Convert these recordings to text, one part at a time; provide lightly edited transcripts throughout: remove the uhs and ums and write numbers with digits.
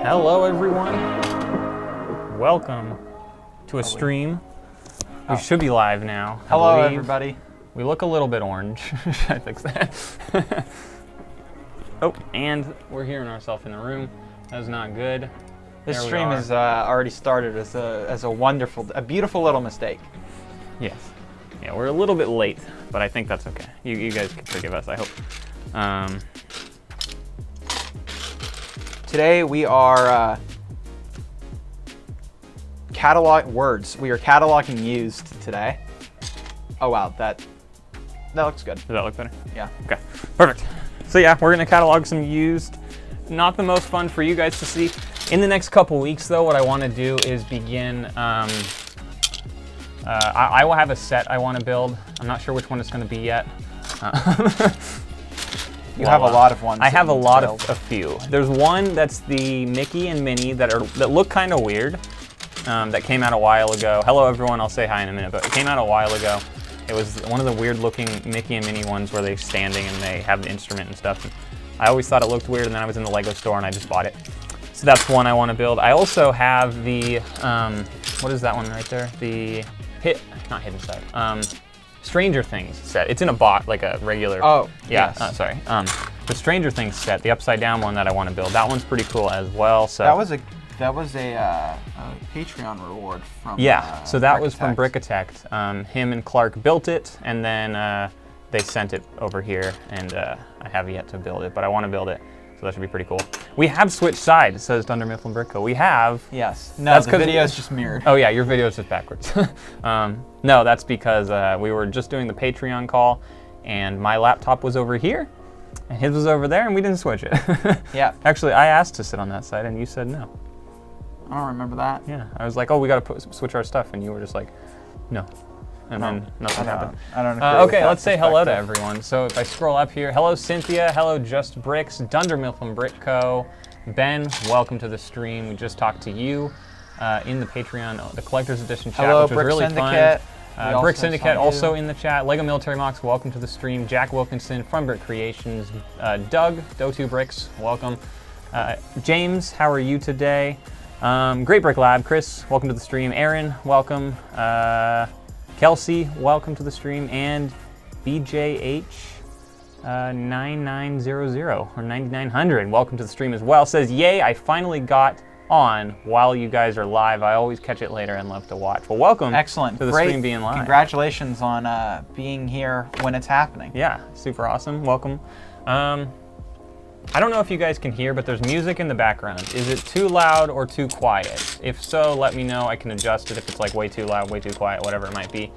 Hello everyone, welcome to a stream. We should be live now. Hello everybody. We look a little bit orange. Should I fix that? Oh, and we're hearing ourselves in the room. That's not good. This stream has already started as a beautiful little mistake. Yes. Yeah, we're a little bit late, but I think that's okay. You guys can forgive us, I hope. Today we are We are cataloging used today. Oh wow, that looks good. Does that look better? Yeah. Okay, perfect. So yeah, we're gonna catalog some used. Not the most fun for you guys to see. In the next couple weeks though, what I wanna do is begin, I will have a set I wanna build. I'm not sure which one it's gonna be yet. You have a lot of ones. I have a lot of a few. There's one that's the Mickey and Minnie that look kind of weird. That came out a while ago. Hello everyone, I'll say hi in a minute, but it came out a while ago. It was one of the weird looking Mickey and Minnie ones where they're standing and they have the instrument and stuff. I always thought it looked weird, and then I was in the Lego store and I just bought it. So that's one I want to build. I also have the, what is that one right there? The not Hidden Side. Stranger Things set. It's in a box, like a regular. Oh, yeah. Yes. Sorry. The Stranger Things set, the upside down one that I want to build. That one's pretty cool as well. So that was a Patreon reward from. Yeah. So that was from BrickLink. Him and Clark built it, and then they sent it over here, and I have yet to build it, but I want to build it. So that should be pretty cool. We have switched sides, says Dunder Mifflin Brick Co. We have. Yes. No, the video is just mirrored. Oh yeah, your video is just backwards. No, that's because we were just doing the Patreon call, and my laptop was over here, and his was over there, and we didn't switch it. Yeah. Actually, I asked to sit on that side, and you said no. I don't remember that. Yeah. I was like, oh, we got to switch our stuff, and you were just like, no. And then nothing happened. I don't know. Okay, let's say hello to everyone. So if I scroll up here, hello Cynthia, hello Just Bricks, Dunder Mifflin Brick Co. Ben, welcome to the stream. We just talked to you in the Patreon, the Collector's Edition chat, hello, which was really Syndicate. fun. Brick Syndicate also in the chat. Lego Military Mox, welcome to the stream. Jack Wilkinson from Brick Creations. Doug, Do2 Bricks, welcome. James, how are you today? Great Brick Lab, Chris, welcome to the stream. Aaron, welcome. Kelsey, welcome to the stream, and BJH 9900 or 9900, welcome to the stream as well. Says, yay, I finally got on while you guys are live. I always catch it later and love to watch. Well, welcome. Excellent. To the stream being live. Congratulations on being here when it's happening. Yeah, super awesome. Welcome. I don't know if you guys can hear, but there's music in the background. Is it too loud or too quiet? If so, let me know. I can adjust it if it's like way too loud, way too quiet, whatever it might be.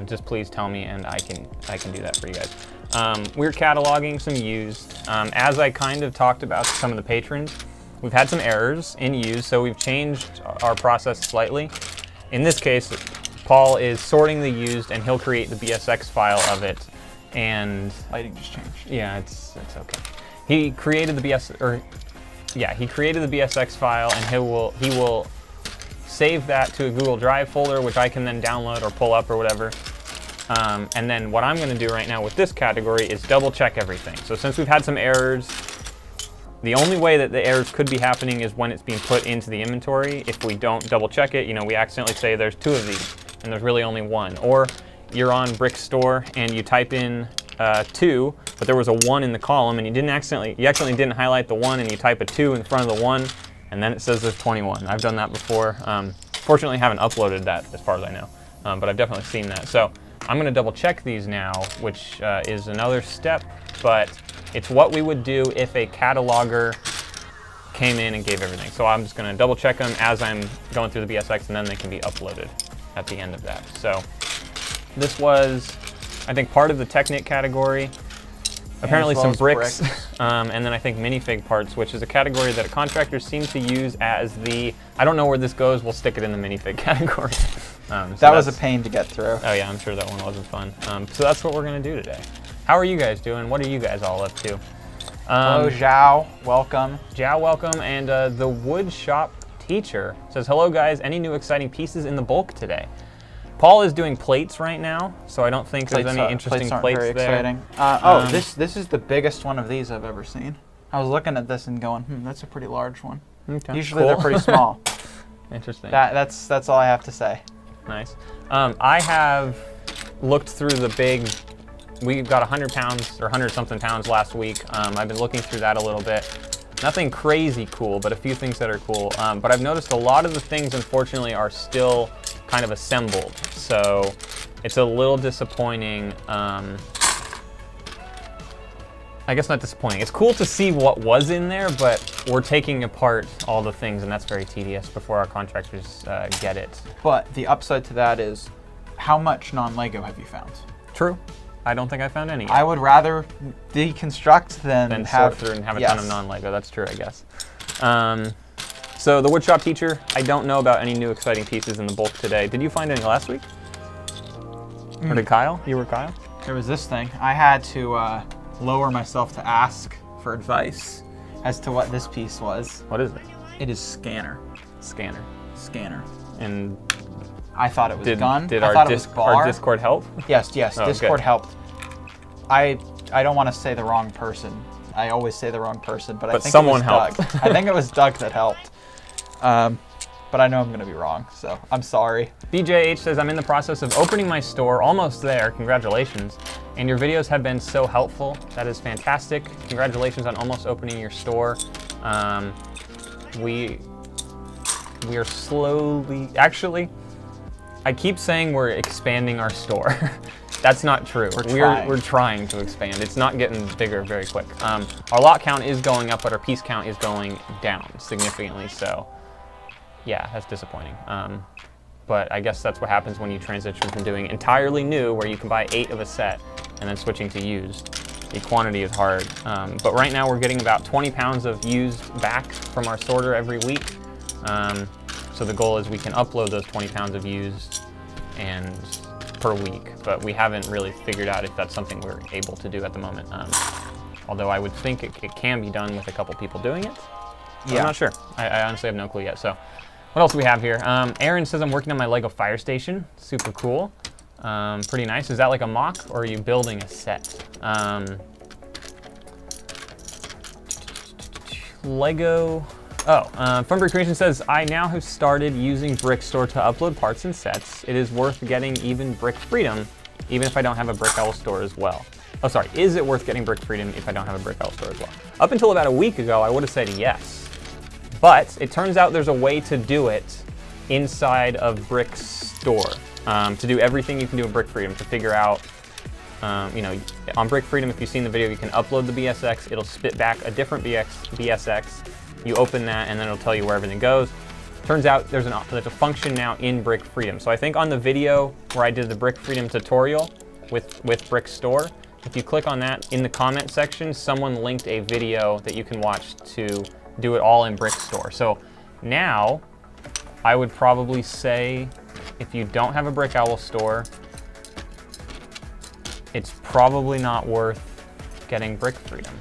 Just please tell me, and I can do that for you guys. We're cataloging some used. As I kind of talked about to some of the patrons, we've had some errors in used, so we've changed our process slightly. In this case, Paul is sorting the used, and he'll create the BSX file of it. And lighting just changed. Yeah, it's okay. He created the BSX file, and he will save that to a Google Drive folder, which I can then download or pull up or whatever. And then what I'm going to do right now with this category is double check everything. So since we've had some errors, the only way that the errors could be happening is when it's being put into the inventory. If we don't double check it, we accidentally say there's 2 of these, and there's really only 1. Or you're on Brick Store and you type in 2, but there was a 1 in the column, and you accidentally didn't highlight the 1, and you type a 2 in front of the 1, and then it says there's 21. I've done that before. Fortunately, I haven't uploaded that as far as I know, but I've definitely seen that. So I'm going to double check these now, which is another step, but it's what we would do if a cataloger came in and gave everything. So I'm just going to double check them as I'm going through the BSX, and then they can be uploaded at the end of that. So this was, I think, part of the Technic category. Apparently some bricks, and then I think minifig parts, which is a category that contractors seem to use as the, I don't know where this goes, we'll stick it in the minifig category. That was a pain to get through. Oh yeah, I'm sure that one wasn't fun. So that's what we're going to do today. How are you guys doing? What are you guys all up to? Hello, Zhao. Welcome. Zhao, welcome. And the Wood Shop Teacher says, hello guys, any new exciting pieces in the bulk today? Paul is doing plates right now, so I don't think there's any interesting plates very there. Exciting. This is the biggest one of these I've ever seen. I was looking at this and going, that's a pretty large one. Okay. Usually Cool. they're pretty small. Interesting. That's all I have to say. Nice. I have looked through the big. We got 100 pounds or 100 something pounds last week. I've been looking through that a little bit. Nothing crazy cool, but a few things that are cool. But I've noticed a lot of the things, unfortunately, are still kind of assembled. So it's a little disappointing. I guess not disappointing. It's cool to see what was in there, but we're taking apart all the things, and that's very tedious before our contractors get it. But the upside to that is, how much non-Lego have you found? True. I don't think I found any yet. I would rather deconstruct than have sort through and have a yes. ton of non-Lego. That's true, I guess. So the woodshop teacher, I don't know about any new exciting pieces in the bulk today. Did you find any last week? Or did Kyle? You were Kyle? There was this thing. I had to lower myself to ask for advice as to what this piece was. What is it? It is scanner. Scanner. Scanner. And I thought it was gun. Did I our, thought it was bar. our Discord help? Yes, Oh, Discord good. helped. I don't want to say the wrong person. I always say the wrong person, but I think someone it was helped. Doug. I think it was Doug that helped. But I know I'm going to be wrong, so I'm sorry. BJH says, I'm in the process of opening my store, almost there, congratulations. And your videos have been so helpful. That is fantastic. Congratulations on almost opening your store. We are slowly, actually, I keep saying we're expanding our store. That's not true. We're trying to expand. It's not getting bigger very quick. Our lot count is going up, but our piece count is going down significantly, so yeah, that's disappointing. But I guess that's what happens when you transition from doing entirely new, where you can buy 8 of a set, and then switching to used. The quantity is hard. But right now we're getting about 20 pounds of used back from our sorter every week. So the goal is we can upload those 20 pounds of used and per week, but we haven't really figured out if that's something we're able to do at the moment. Although I would think it can be done with a couple people doing it. Yeah. I'm not sure. I honestly have no clue yet. So what else do we have here? Aaron says, I'm working on my Lego fire station. Super cool. Pretty nice. Is that like a mock, or are you building a set? Lego. Funbury Creation says, I now have started using Brickstore to upload parts and sets. It is worth getting even Brick Freedom, even if I don't have a Brick Owl store as well. Oh, sorry. Is it worth getting Brick Freedom if I don't have a Brick Owl store as well? Up until about a week ago, I would have said yes. But it turns out there's a way to do it inside of Brickstore. To do everything you can do in Brick Freedom, to figure out, you know, on Brick Freedom, if you've seen the video, you can upload the BSX. It'll spit back a different BSX. You open that, and then it'll tell you where everything goes. Turns out there's a function now in Brick Freedom. So I think on the video where I did the Brick Freedom tutorial with Brickstore, if you click on that, in the comment section, someone linked a video that you can watch to do it all in Brickstore. So now, I would probably say, if you don't have a Brick Owl store, it's probably not worth getting Brick Freedom.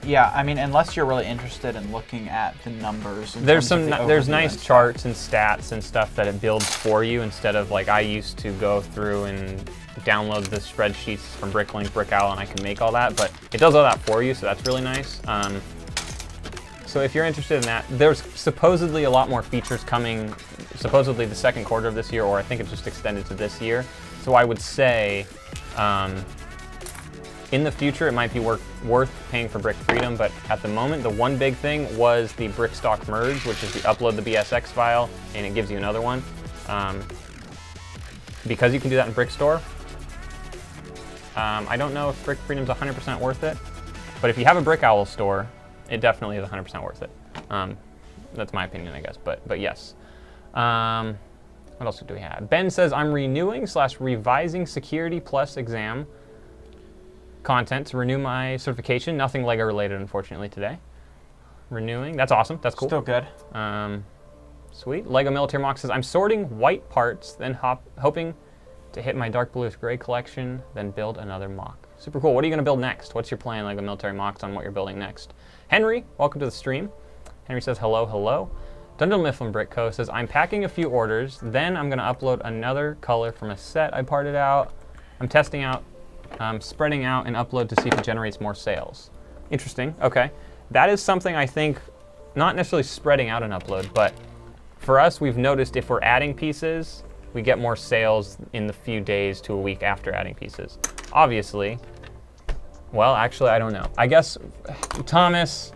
Yeah, I mean, unless you're really interested in looking at the numbers. There's nice charts and stats and stuff that it builds for you, instead of like I used to go through and download the spreadsheets from BrickLink, BrickOwl, and I can make all that, but it does all that for you, so that's really nice. So if you're interested in that, there's supposedly a lot more features coming, supposedly the second quarter of this year, or I think it's just extended to this year. So I would say, in the future, it might be worth paying for Brick Freedom, but at the moment, the one big thing was the Brickstock merge, which is you upload the BSX file, and it gives you another one. Because you can do that in Brickstore, I don't know if Brick Freedom's 100% worth it, but if you have a Brick Owl store, it definitely is 100% worth it. That's my opinion, I guess, but yes. What else do we have? Ben says, I'm renewing/revising Security Plus exam content to renew my certification. Nothing Lego related, unfortunately, today. Renewing, that's awesome, that's cool. Still good. Sweet. Lego Military Mock says, I'm sorting white parts, then hoping to hit my dark bluish gray collection, then build another mock. Super cool. What are you going to build next? What's your plan, Lego Military Mocks, on what you're building next? Henry, welcome to the stream. Henry says, hello, hello. Dundle Mifflin Brick Co. says, I'm packing a few orders, then I'm going to upload another color from a set I parted out. I'm testing out, spreading out, and upload to see if it generates more sales. Interesting. Okay. That is something I think not necessarily spreading out an upload, but for us, we've noticed if we're adding pieces, we get more sales in the few days to a week after adding pieces. Obviously, well, actually, I don't know. I guess, Thomas,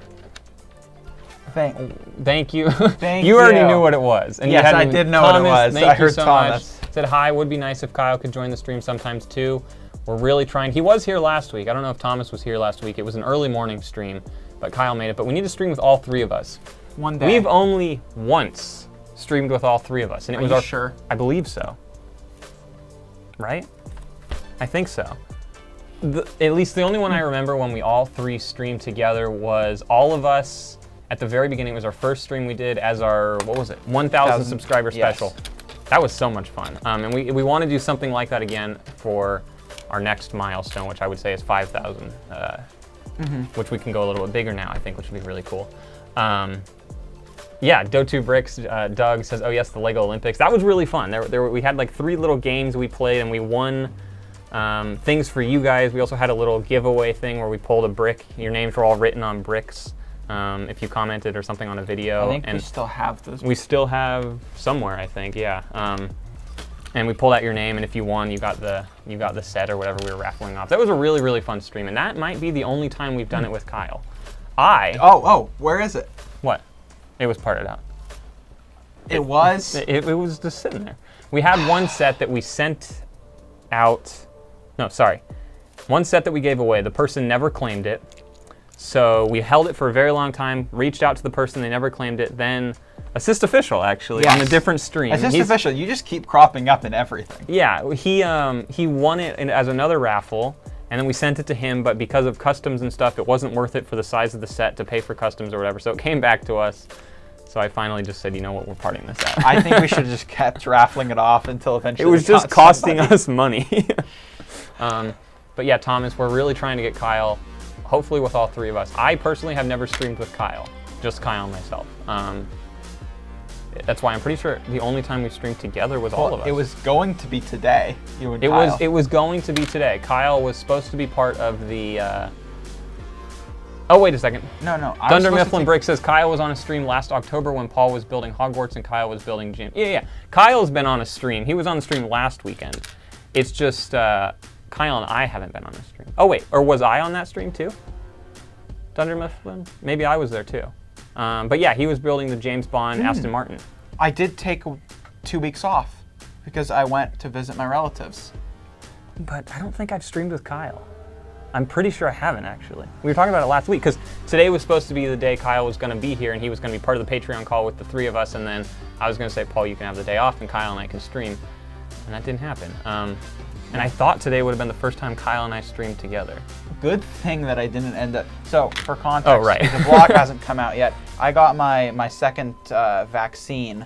thank you. Thank you already knew what it was. And yes, you I did know what it was. Thank I you heard so Thomas. much. Said hi, would be nice if Kyle could join the stream sometimes too. We're really trying. He was here last week. I don't know if Thomas was here last week. It was an early morning stream, but Kyle made it. But we need to stream with all three of us. One day. We've only once streamed with all three of us, and it was Are our. you sure? I believe so. Right? I think so. At least the only one I remember when we all three streamed together was all of us at the very beginning. It was our first stream we did as our, what was it, 1,000 subscriber special. Yes. That was so much fun. And we want to do something like that again for our next milestone, which I would say is 5,000, which we can go a little bit bigger now, I think, which would be really cool. Yeah, Do2 Bricks, Doug says, oh yes, the Lego Olympics. That was really fun. We had like 3 little games we played, and we won things for you guys. We also had a little giveaway thing where we pulled a brick. Your names were all written on bricks if you commented or something on a video. I think we still have those. We still have somewhere, I think, yeah. And we pulled out your name, and if you won, you got the set or whatever we were raffling off. That was a really, really fun stream, and that might be the only time we've done it with Kyle. Oh, where is it? What? It was parted out. It was? It was just sitting there. We had one set that we sent out. No, sorry. One set that we gave away. The person never claimed it. So we held it for a very long time, reached out to the person, they never claimed it. Then Assist Official, actually, on a different stream. Assist Official, you just keep cropping up in everything. Yeah, he won it as another raffle, and then we sent it to him, but because of customs and stuff, it wasn't worth it for the size of the set to pay for customs or whatever, so it came back to us. So I finally just said, you know what, we're parting this out. I think we should have just kept raffling it off until eventually it was just costing us money. But yeah, Thomas, we're really trying to get Kyle, hopefully with all 3 of us. I personally have never streamed with Kyle, just Kyle and myself. That's why I'm pretty sure the only time we streamed together was all of us. It was going to be today, you and Kyle. It was going to be today. Kyle was supposed to be part of the, oh, wait a second. No. Thunder Mifflin Brick says Kyle was on a stream last October when Paul was building Hogwarts and Kyle was building gym. Yeah. Kyle's been on a stream. He was on the stream last weekend. It's just Kyle and I haven't been on a stream. Oh, wait. Or was I on that stream too? Thunder Mifflin? Maybe I was there too. But yeah, he was building the James Bond Aston Martin. I did take 2 weeks off because I went to visit my relatives. But I don't think I've streamed with Kyle. I'm pretty sure I haven't, actually. We were talking about it last week, because today was supposed to be the day Kyle was going to be here, and he was going to be part of the Patreon call with the 3 of us, and then I was going to say, Paul, you can have the day off, and Kyle and I can stream. And that didn't happen. And I thought today would have been the first time Kyle and I streamed together. Good thing that I didn't end up... So, for context, oh, right. the vlog hasn't come out yet. I got my second vaccine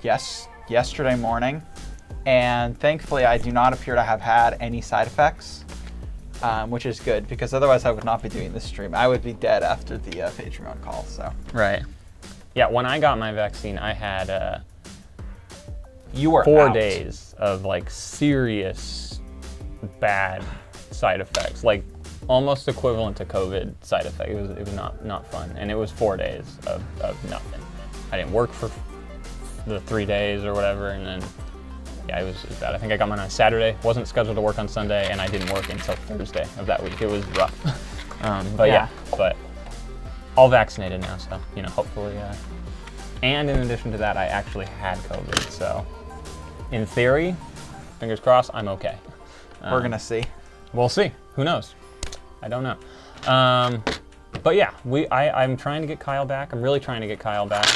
yesterday morning. And thankfully, I do not appear to have had any side effects, which is good, because otherwise I would not be doing this stream. I would be dead after the Patreon call, so. Right. Yeah, when I got my vaccine, I had you were 4 out. days of like serious bad side effects, like almost equivalent to COVID side effects. It was not fun, and it was 4 days of nothing. I didn't work for the 3 days or whatever, and then. Yeah, it was bad. I think I got mine on Saturday, wasn't scheduled to work on Sunday, and I didn't work until Thursday of that week. It was rough. But all vaccinated now, so, you know, hopefully. And in addition to that, I actually had COVID, so in theory, fingers crossed, I'm okay. We're gonna see. We'll see. Who knows? I don't know. But yeah, I'm trying to get Kyle back. I'm really trying to get Kyle back.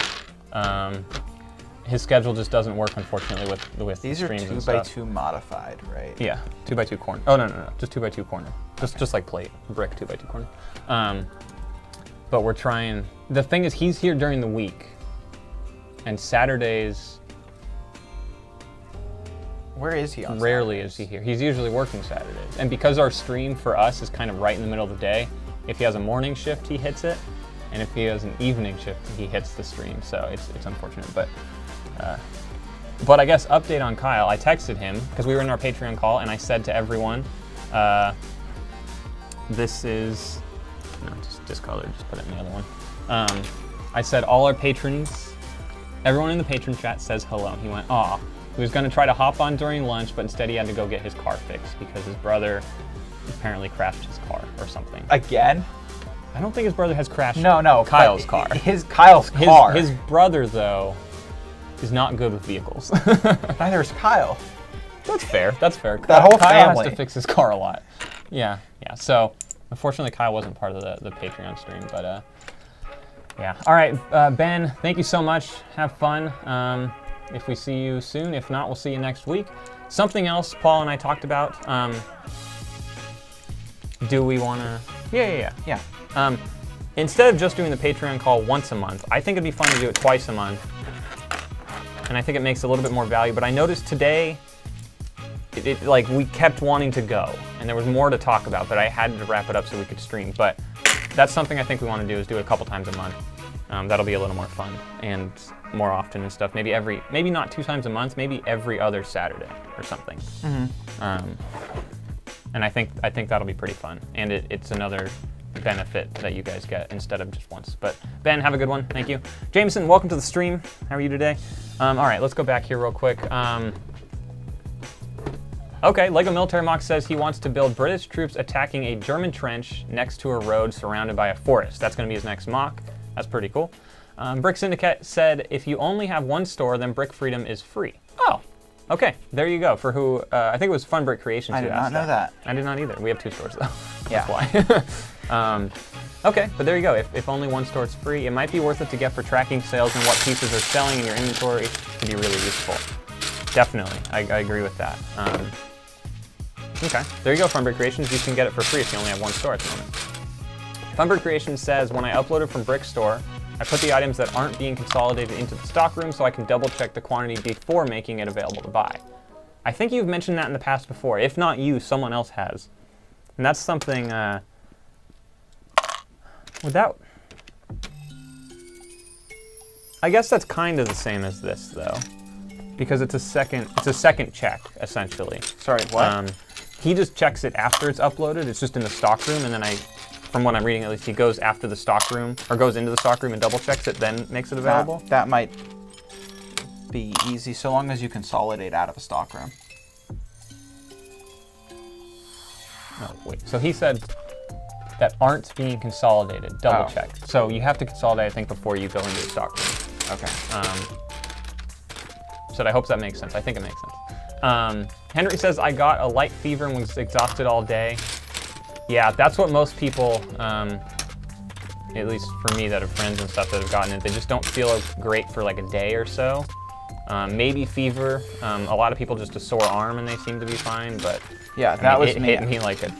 His schedule just doesn't work, unfortunately, with These are streams 2x2 modified, right? Yeah, 2x2 corner. Oh, no, just 2x2 corner. Just like plate, brick, 2x2 corner. But we're trying. The thing is, he's here during the week, and Saturdays. Where is he on Rarely Saturdays? is he here. He's usually working Saturdays, and because our stream for us is kind of right in the middle of the day, if he has a morning shift, he hits it, and if he has an evening shift, he hits the stream. So it's unfortunate, but. But I guess update on Kyle, I texted him because we were in our Patreon call, and I said to everyone, this is No, just discolored. Just put it in the other one. I said all our patrons, everyone in the patron chat says hello. He went, aw. He was gonna try to hop on during lunch, but instead he had to go get his car fixed because his brother apparently crashed his car or something. Again? I don't think his brother has crashed No, Kyle's car. Kyle's car. His brother, though, is not good with vehicles. Neither is Kyle. That's fair. That's fair. That whole Kyle family has to fix his car a lot. Yeah. So, unfortunately, Kyle wasn't part of the Patreon stream, but yeah. All right, Ben, thank you so much. Have fun. If we see you soon, if not, we'll see you next week. Something else Paul and I talked about. Do we want to? Yeah. Instead of just doing the Patreon call once a month, I think it'd be fun to do it twice a month. And I think it makes a little bit more value. But I noticed today, like we kept wanting to go, and there was more to talk about, but I had to wrap it up so we could stream. But that's something I think we want to do, is do it a couple times a month. That'll be a little more fun and more often and stuff. Maybe not 2 times a month, maybe every other Saturday or something. And I think that'll be pretty fun, and it's another benefit that you guys get instead of just once. But Ben, have a good one. Thank you. Jameson, welcome to the stream. How are you today? All right, let's go back here real quick. Okay, Lego Military Mock says he wants to build British troops attacking a German trench next to a road surrounded by a forest. That's going to be his next mock. That's pretty cool. Brick Syndicate said if you only have one store, then Brick Freedom is free. Oh, okay. There you go. For who? I think it was Fun Brick Creations. I did not know that. I did not either. We have 2 stores though. Yeah. That's why. Okay, but there you go. If only one store is free, it might be worth it to get for tracking sales and what pieces are selling in your inventory. It can be really useful. Definitely, I agree with that. Okay, there you go, Fun Brick Creations. You can get it for free if you only have one store at the moment. Fun Brick Creations says, when I uploaded from Brick Store, I put the items that aren't being consolidated into the stock room so I can double check the quantity before making it available to buy. I think you've mentioned that in the past before. If not you, someone else has. And that's something, without, I guess that's kind of the same as this though, because it's a second check essentially. Sorry, what? He just checks it after it's uploaded. It's just in the stock room, and then from what I'm reading at least, he goes after the stock room, or goes into the stock room and double checks it, then makes it available. That might be easy, so long as you consolidate out of a stock room. No, wait. So he said that aren't being consolidated, double check. So you have to consolidate, I think, before you go into the stock room. Okay. So I hope that makes sense. I think it makes sense. Henry says, I got a light fever and was exhausted all day. Yeah, that's what most people, at least for me that have friends and stuff that have gotten it, they just don't feel great for like a day or so. Maybe fever. A lot of people just a sore arm and they seem to be fine, but yeah, that was me. It hit me like a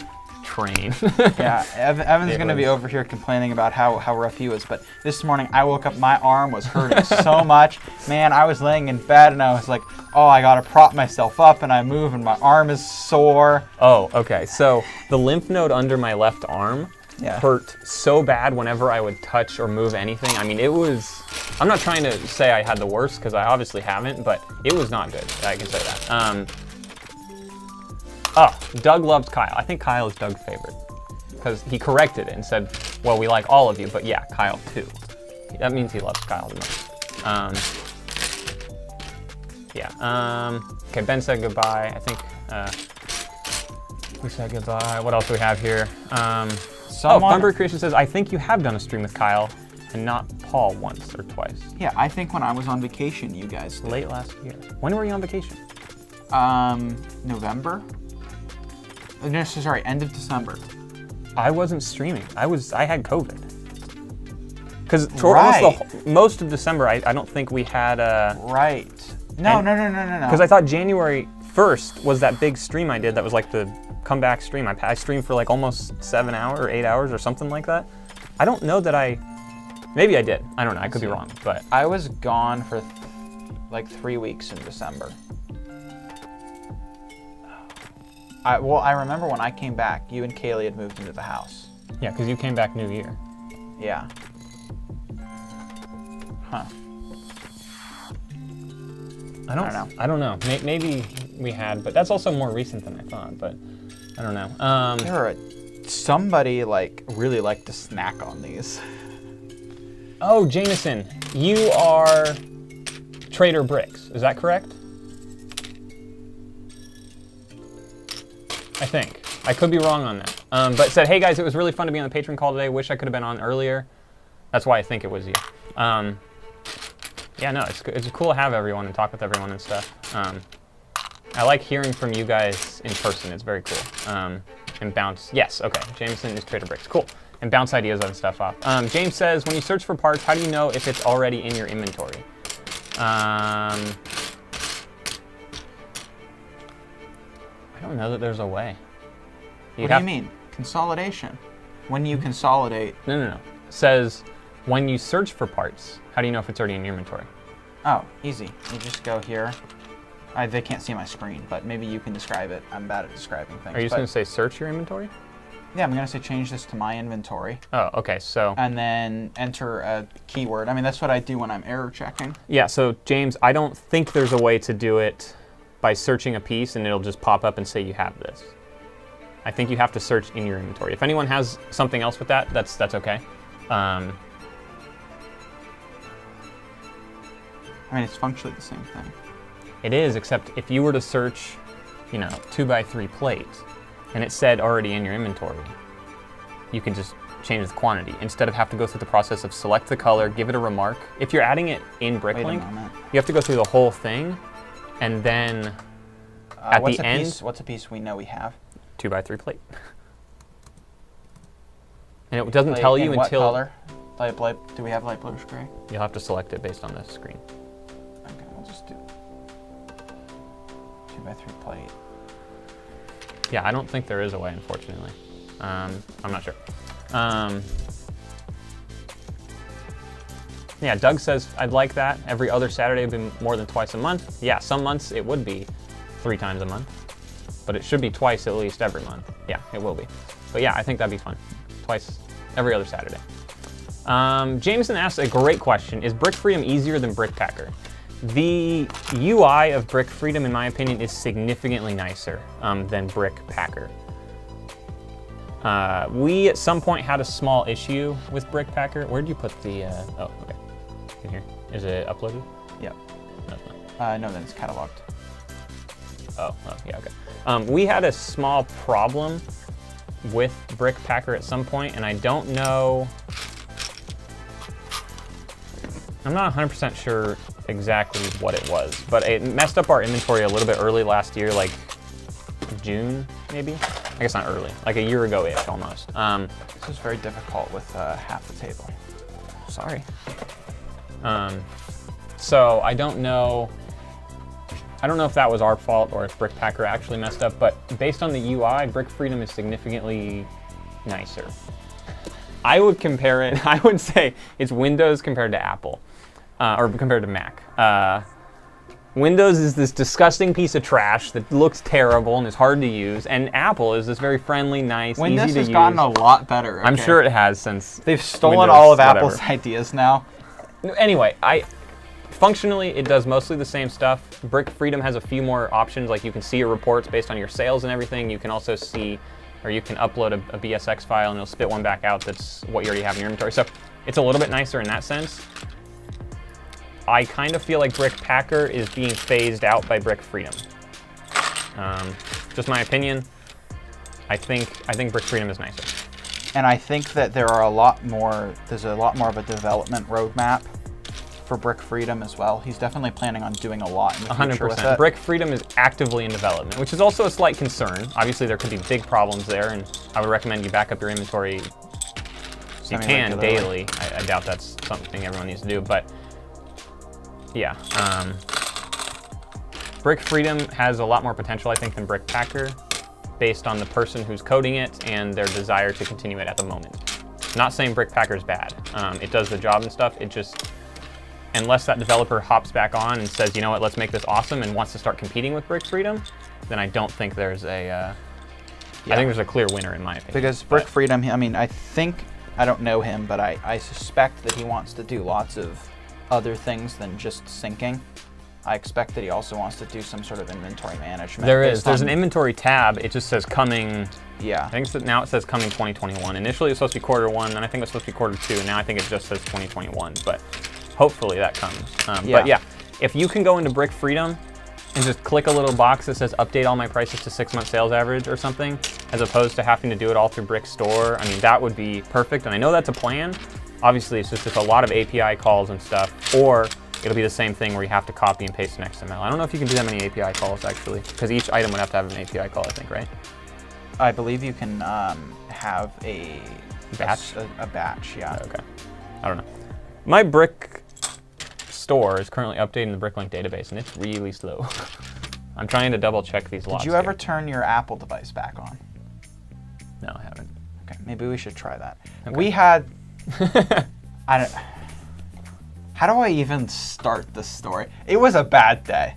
train. Yeah, Evan's going to be over here complaining about how rough he was, but this morning I woke up, my arm was hurting so much. Man, I was laying in bed and I was like, oh, I got to prop myself up, and I move and my arm is sore. Oh, okay. So the lymph node under my left arm hurt so bad whenever I would touch or move anything. I mean, it was, I'm not trying to say I had the worst because I obviously haven't, but it was not good. I can say that. Oh, Doug loves Kyle. I think Kyle is Doug's favorite because he corrected it and said, well, we like all of you, but yeah, Kyle too. That means he loves Kyle the most. Okay, Ben said goodbye. I think we said goodbye. What else do we have here? Funbird Creation says, I think you have done a stream with Kyle and not Paul once or twice. Yeah, I think when I was on vacation, you guys did. Late last year. When were you on vacation? November? No, sorry, end of December. I wasn't streaming. I had COVID. Because for most of December, I don't think we had Right. No. Because I thought January 1st was that big stream I did that was like the comeback stream. I streamed for like almost 7 hours or 8 hours or something like that. I don't know that maybe I did. I don't know. I could be wrong, but. I was gone for like 3 weeks in December. I remember when I came back, you and Kaylee had moved into the house. Yeah, because you came back New Year. Yeah. Huh. I don't know. Maybe we had, but that's also more recent than I thought, but I don't know. There are a Somebody like really liked to snack on these. Oh, Jameson, you are Trader Bricks. Is that correct? I think. I could be wrong on that. But said, hey guys, it was really fun to be on the patron call today. Wish I could have been on earlier. That's why I think it was you. Yeah, no, it's cool to have everyone and talk with everyone and stuff. I like hearing from you guys in person. It's very cool. And bounce, yes, okay. Jameson is Trader Bricks, cool. And bounce ideas on stuff off. James says, when you search for parts, how do you know if it's already in your inventory? I don't know that there's a way. What do you mean? Consolidation. When you consolidate. No. It says, when you search for parts, how do you know if it's already in your inventory? Oh, easy. You just go here. They can't see my screen, but maybe you can describe it. I'm bad at describing things. Are you just going to say search your inventory? Yeah, I'm going to say change this to my inventory. Oh, okay, so. And then enter a keyword. I mean, that's what I do when I'm error checking. Yeah, so James, I don't think there's a way to do it by searching a piece and it'll just pop up and say you have this. I think you have to search in your inventory. If anyone has something else with that, that's okay. I mean, it's functionally the same thing. It is, except if you were to search, 2x3 plates, and it said already in your inventory, you can just change the quantity instead of have to go through the process of select the color, give it a remark. If you're adding it in BrickLink, you have to go through the whole thing, and then at the end, what's a piece we know we have? 2x3 plate. And it doesn't tell you what until. Color? Light, do we have light bluish gray? You'll have to select it based on the screen. Okay, we'll just do 2x3 plate. Yeah, I don't think there is a way, unfortunately. I'm not sure. Yeah, Doug says, I'd like that. Every other Saturday would be more than twice a month. Yeah, some months it would be 3 times a month, but it should be twice at least every month. Yeah, it will be. But yeah, I think that'd be fun. Twice, every other Saturday. Jameson asks a great question. Is Brick Freedom easier than BrickPacker? The UI of Brick Freedom, in my opinion, is significantly nicer than BrickPacker. We, at some point, had a small issue with BrickPacker. Where did you put the, oh, okay. In here. Is it uploaded? Yep. No, it's not. No, then it's cataloged. Oh, yeah, okay. We had a small problem with BrickPacker at some point, and I don't know, I'm not 100% sure exactly what it was, but it messed up our inventory a little bit early last year, like June, maybe? I guess not early, like a year ago-ish almost. This is very difficult with half the table. Sorry. So I don't know if that was our fault or if BrickPacker actually messed up, but based on the UI, Brick Freedom is significantly nicer. I would compare it, I would say it's Windows compared to Apple, or compared to Mac. Windows is this disgusting piece of trash that looks terrible and is hard to use, and Apple is this very friendly, nice, easy to use. Windows has gotten a lot better. I'm sure it has since they've stolen Windows, all of whatever. Apple's ideas now. Anyway, functionally, it does mostly the same stuff. Brick Freedom has a few more options, like you can see your reports based on your sales and everything. You can also see, or you can upload a BSX file and it'll spit one back out that's what you already have in your inventory. So it's a little bit nicer in that sense. I kind of feel like BrickPacker is being phased out by Brick Freedom. Just my opinion. I think Brick Freedom is nicer. And I think that there's a lot more of a development roadmap for Brick Freedom as well. He's definitely planning on doing a lot in the future with it. 100%. Brick Freedom is actively in development, which is also a slight concern. Obviously, there could be big problems there, and I would recommend you back up your inventory if you can daily. I doubt that's something everyone needs to do, but yeah. Brick Freedom has a lot more potential, I think, than BrickPacker, based on the person who's coding it and their desire to continue it at the moment. Not saying BrickPacker is bad. It does the job and stuff. It just, unless that developer hops back on and says, you know what, let's make this awesome, and wants to start competing with Brick Freedom, then I don't think there's a, I think there's a clear winner in my opinion. Because Brick Freedom, I mean, I don't know him, but I suspect that he wants to do lots of other things than just syncing. I expect that he also wants to do some sort of inventory management. There is. There's an inventory tab. It just says coming. Yeah. I think now it says coming 2021. Initially it was supposed to be Q1, and I think it was supposed to be Q2, and now I think it just says 2021. But hopefully that comes. But yeah, if you can go into Brick Freedom and just click a little box that says update all my prices to 6-month sales average or something, as opposed to having to do it all through Brick Store, I mean, that would be perfect. And I know that's a plan. Obviously, it's just a lot of API calls and stuff, or it'll be the same thing where you have to copy and paste an XML. I don't know if you can do that many API calls, actually, because each item would have to have an API call, I think, right? I believe you can have a batch. A batch, yeah. Okay. I don't know. My Brick Store is currently updating the BrickLink database, and it's really slow. I'm trying to double check these logs. Did you ever turn your Apple device back on? No, I haven't. Okay, maybe we should try that. Okay. We had... How do I even start this story? It was a bad day.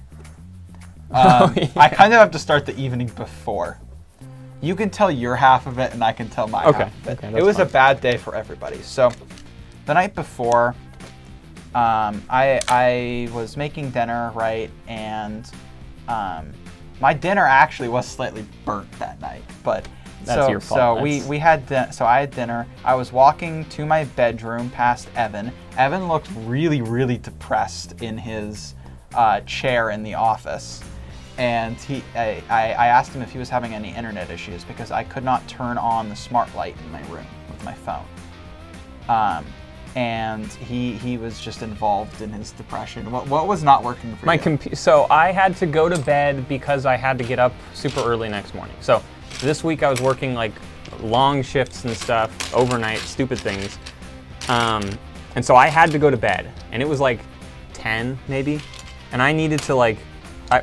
Yeah. I kind of have to start the evening before. You can tell your half of it, and I can tell my half of it. Okay, it was fine. a bad day for everybody. So the night before, I was making dinner, right? And my dinner actually was slightly burnt that night. But That's your fault. So we had so I had dinner. I was walking to my bedroom past Evan. Evan looked really, really depressed in his chair in the office. And I asked him if he was having any internet issues because I could not turn on the smart light in my room with my phone. And he was just involved in his depression. What was not working for you? So I had to go to bed because I had to get up super early next morning. So this week I was working like long shifts and stuff, overnight, stupid things. And so I had to go to bed, and it was like 10 maybe, and I needed to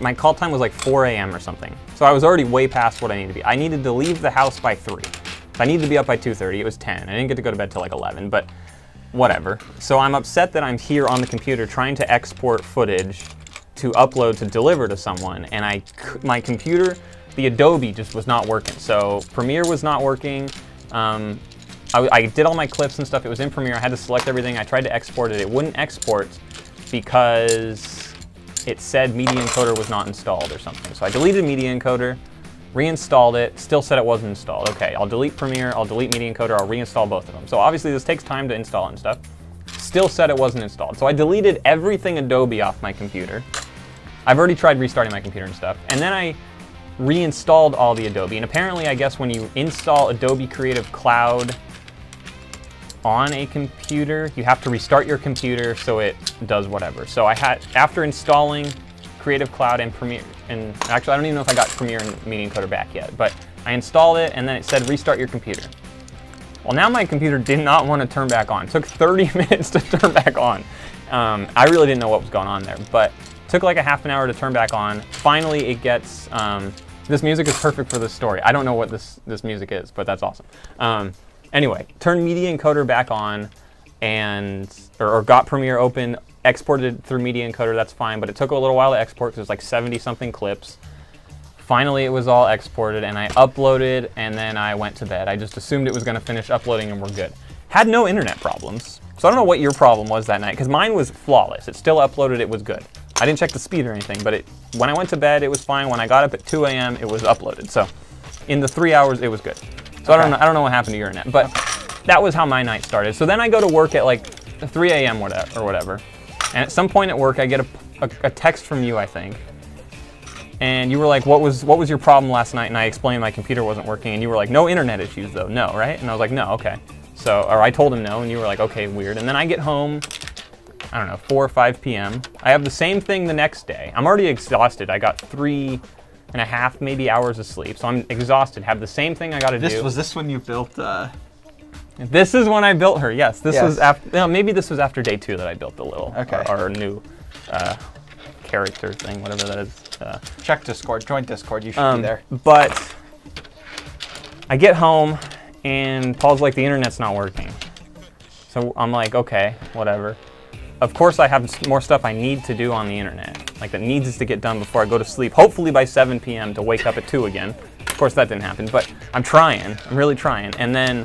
my call time was like 4 a.m. or something. So I was already way past what I needed to be. I needed to leave the house by 3. I needed to be up by 2:30. It was 10. I didn't get to go to bed till like 11, but whatever. So I'm upset that I'm here on the computer trying to export footage to upload to deliver to someone, and my computer, the Adobe just was not working. So Premiere was not working. I did all my clips and stuff. It was in Premiere. I had to select everything. I tried to export it. It wouldn't export because it said Media Encoder was not installed or something. So I deleted Media Encoder, reinstalled it, still said it wasn't installed. Okay, I'll delete Premiere, I'll delete Media Encoder, I'll reinstall both of them. So obviously this takes time to install and stuff. Still said it wasn't installed. So I deleted everything Adobe off my computer. I've already tried restarting my computer and stuff. And then I reinstalled all the Adobe. And apparently, I guess when you install Adobe Creative Cloud on a computer, you have to restart your computer so it does whatever. So after installing Creative Cloud and Premiere, and actually I don't even know if I got Premiere and Media Encoder back yet, but I installed it and then it said restart your computer. Well, now my computer did not want to turn back on. It took 30 minutes to turn back on. I really didn't know what was going on there, but it took like a half an hour to turn back on. Finally, it gets, this music is perfect for this story. I don't know what this music is, but that's awesome. Anyway, turned Media Encoder back on or got Premiere open, exported through Media Encoder, that's fine, but it took a little while to export because it was like 70-something clips. Finally, it was all exported, and I uploaded, and then I went to bed. I just assumed it was going to finish uploading, and we're good. Had no internet problems, so I don't know what your problem was that night, because mine was flawless. It still uploaded, it was good. I didn't check the speed or anything, but when I went to bed, it was fine. When I got up at 2 a.m., it was uploaded. So in the 3 hours, it was good. So okay. I don't know what happened to your internet, but that was how my night started. So then I go to work at like 3 a.m. or whatever, and at some point at work, I get a text from you, I think, and you were like, what was your problem last night? And I explained my computer wasn't working, and you were like, no internet issues though, no, right? And I was like, no, okay. So, or I told him no, and you were like, okay, weird. And then I get home, I don't know, 4 or 5 p.m. I have the same thing the next day. I'm already exhausted. I got 3.5 maybe hours of sleep, so I'm exhausted. Have the same thing I got to do. Was this when you built? This is when I built her. Yes, this was after. No, maybe this was after day 2 that I built the little our new character thing, whatever that is. Check Discord. Join Discord. You should be there. But I get home, and Paul's like, the internet's not working. So I'm like, okay, whatever. Of course, I have more stuff I need to do on the internet, like that needs to get done before I go to sleep, hopefully by 7 p.m. to wake up at 2 again. Of course, that didn't happen, but I'm trying. I'm really trying. And then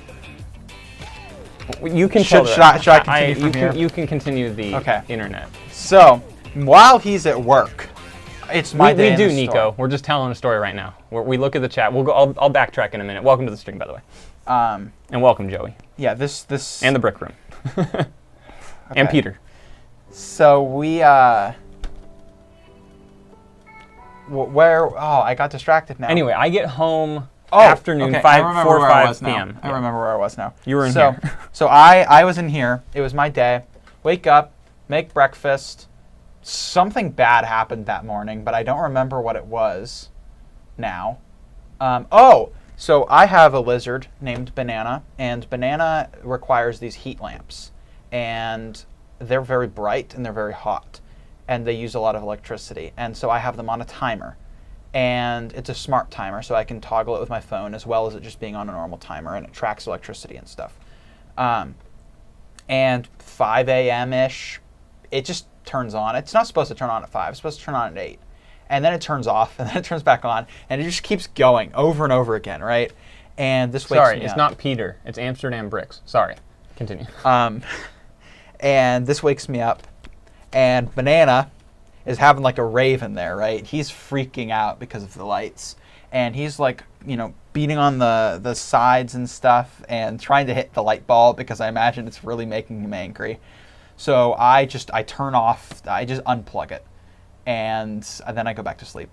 you can should I continue from here? You can continue the internet. So while he's at work, it's my day We in do, the Nico. store. We're just telling a story right now. We look at the chat. We'll go. I'll backtrack in a minute. Welcome to the stream, by the way. And welcome, Joey. Yeah, this And the Brick Room. And Peter. So we I got distracted now. Anyway, I get home afternoon, 4 or 5 p.m. I remember where I was now. You were in here. So I was in here. It was my day. Wake up, make breakfast. Something bad happened that morning, but I don't remember what it was now. So I have a lizard named Banana, and Banana requires these heat lamps. And they're very bright and they're very hot. And they use a lot of electricity. And so I have them on a timer. And it's a smart timer, so I can toggle it with my phone as well as it just being on a normal timer, and it tracks electricity and stuff. And 5 a.m.-ish, it just turns on. It's not supposed to turn on at 5. It's supposed to turn on at 8. And then it turns off, and then it turns back on, and it just keeps going over and over again, right? And this wakes me up. Sorry, it's not Peter. It's Amsterdam Bricks. Sorry. Continue. And this wakes me up, and Banana is having like a rave in there, right? He's freaking out because of the lights, and he's like, beating on the sides and stuff and trying to hit the light bulb because I imagine it's really making him angry. So I turn off, I just unplug it, and then I go back to sleep.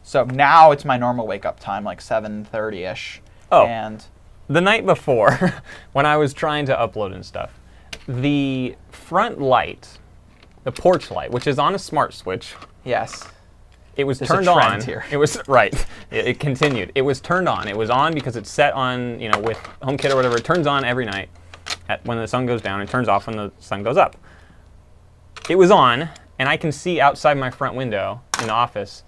So now it's my normal wake up time, like 7:30-ish. Oh, and the night before, when I was trying to upload and stuff, the front light, the porch light, which is on a smart switch. Yes. It was There's turned a trend on. Here. It was right. It continued. It was turned on. It was on because it's set on, with HomeKit or whatever. It turns on every night when the sun goes down. It turns off when the sun goes up. It was on, and I can see outside my front window in the office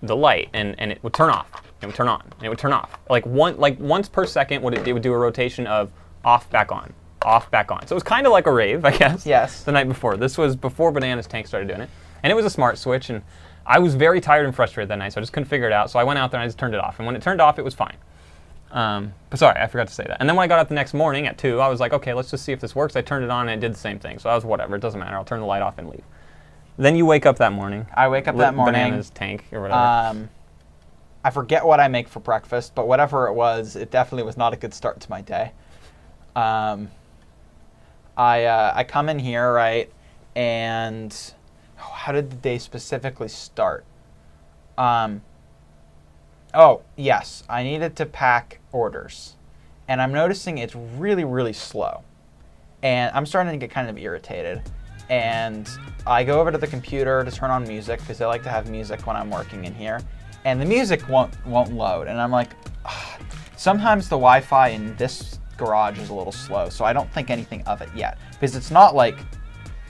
the light, and it would turn off. It would turn on. And it would turn off. Like once per second, it would do a rotation of off, back on, off, back on. So it was kind of like a rave, I guess. Yes. The night before. This was before Banana's tank started doing it, and it was a smart switch, and I was very tired and frustrated that night, so I just couldn't figure it out. So I went out there and I just turned it off. And when it turned off, it was fine. But sorry, I forgot to say that. And then when I got up the next morning at 2, I was like, okay, let's just see if this works. I turned it on and it did the same thing. So I was whatever, it doesn't matter. I'll turn the light off and leave. Then you wake up that morning. I wake up that morning. Banana's tank or whatever. I forget what I make for breakfast, but whatever it was, it definitely was not a good start to my day. I come in here, right, and how did the day specifically start? Oh, yes, I needed to pack orders, and I'm noticing it's really, really slow, and I'm starting to get kind of irritated, and I go over to the computer to turn on music, because I like to have music when I'm working in here, and the music won't load, and I'm like, ugh. Sometimes the Wi-Fi in this garage is a little slow, so I don't think anything of it yet, because it's not like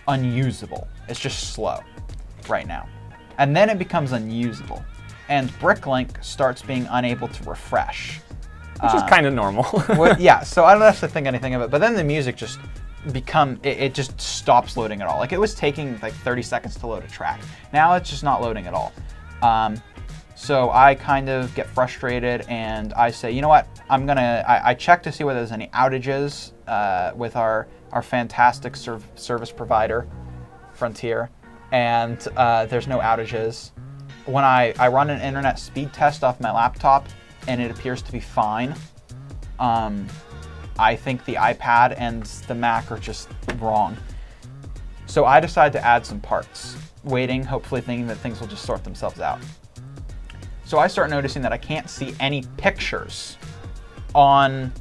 unusable, it's just slow right now. And then it becomes unusable, and BrickLink starts being unable to refresh. Which is kind of normal. Yeah, so I don't have to think anything of it, but then the music just it just stops loading at all. Like, it was taking like 30 seconds to load a track. Now it's just not loading at all. So I kind of get frustrated, and I say, you know what, I check to see whether there's any outages with our fantastic service provider, Frontier, and there's no outages. When I run an internet speed test off my laptop, and it appears to be fine, I think the iPad and the Mac are just wrong. So I decide to add some parts, hopefully thinking that things will just sort themselves out. So I start noticing that I can't see any pictures on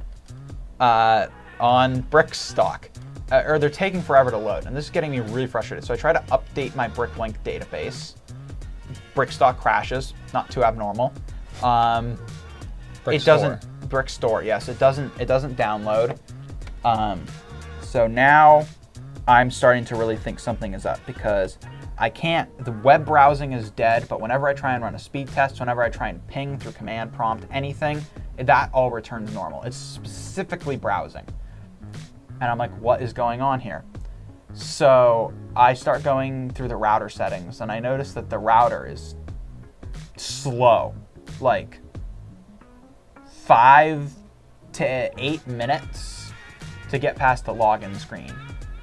BrickStock, or they're taking forever to load, and this is getting me really frustrated. So I try to update my BrickLink database. BrickStock crashes, not too abnormal. It doesn't. BrickStore, yes, it doesn't download. So now I'm starting to really think something is up, because I can't, the web browsing is dead, but whenever I try and run a speed test, whenever I try and ping through command prompt, anything, that all returns normal. It's specifically browsing. And I'm like, what is going on here? So I start going through the router settings, and I notice that the router is slow, like 5 to 8 minutes to get past the login screen.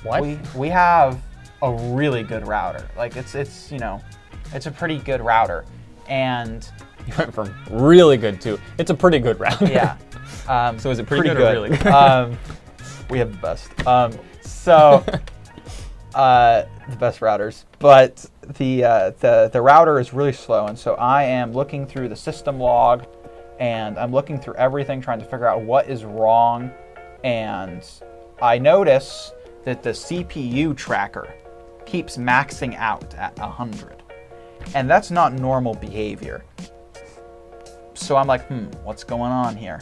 What? We have a really good router. Like it's you know, it's a pretty good router. And you went from really good to it's a pretty good router. yeah. So is it pretty good or really good? We have the best. The best routers, but the router is really slow, and so I am looking through the system log, and I'm looking through everything trying to figure out what is wrong, and I notice that the CPU tracker keeps maxing out at 100, and that's not normal behavior. So I'm like, what's going on here?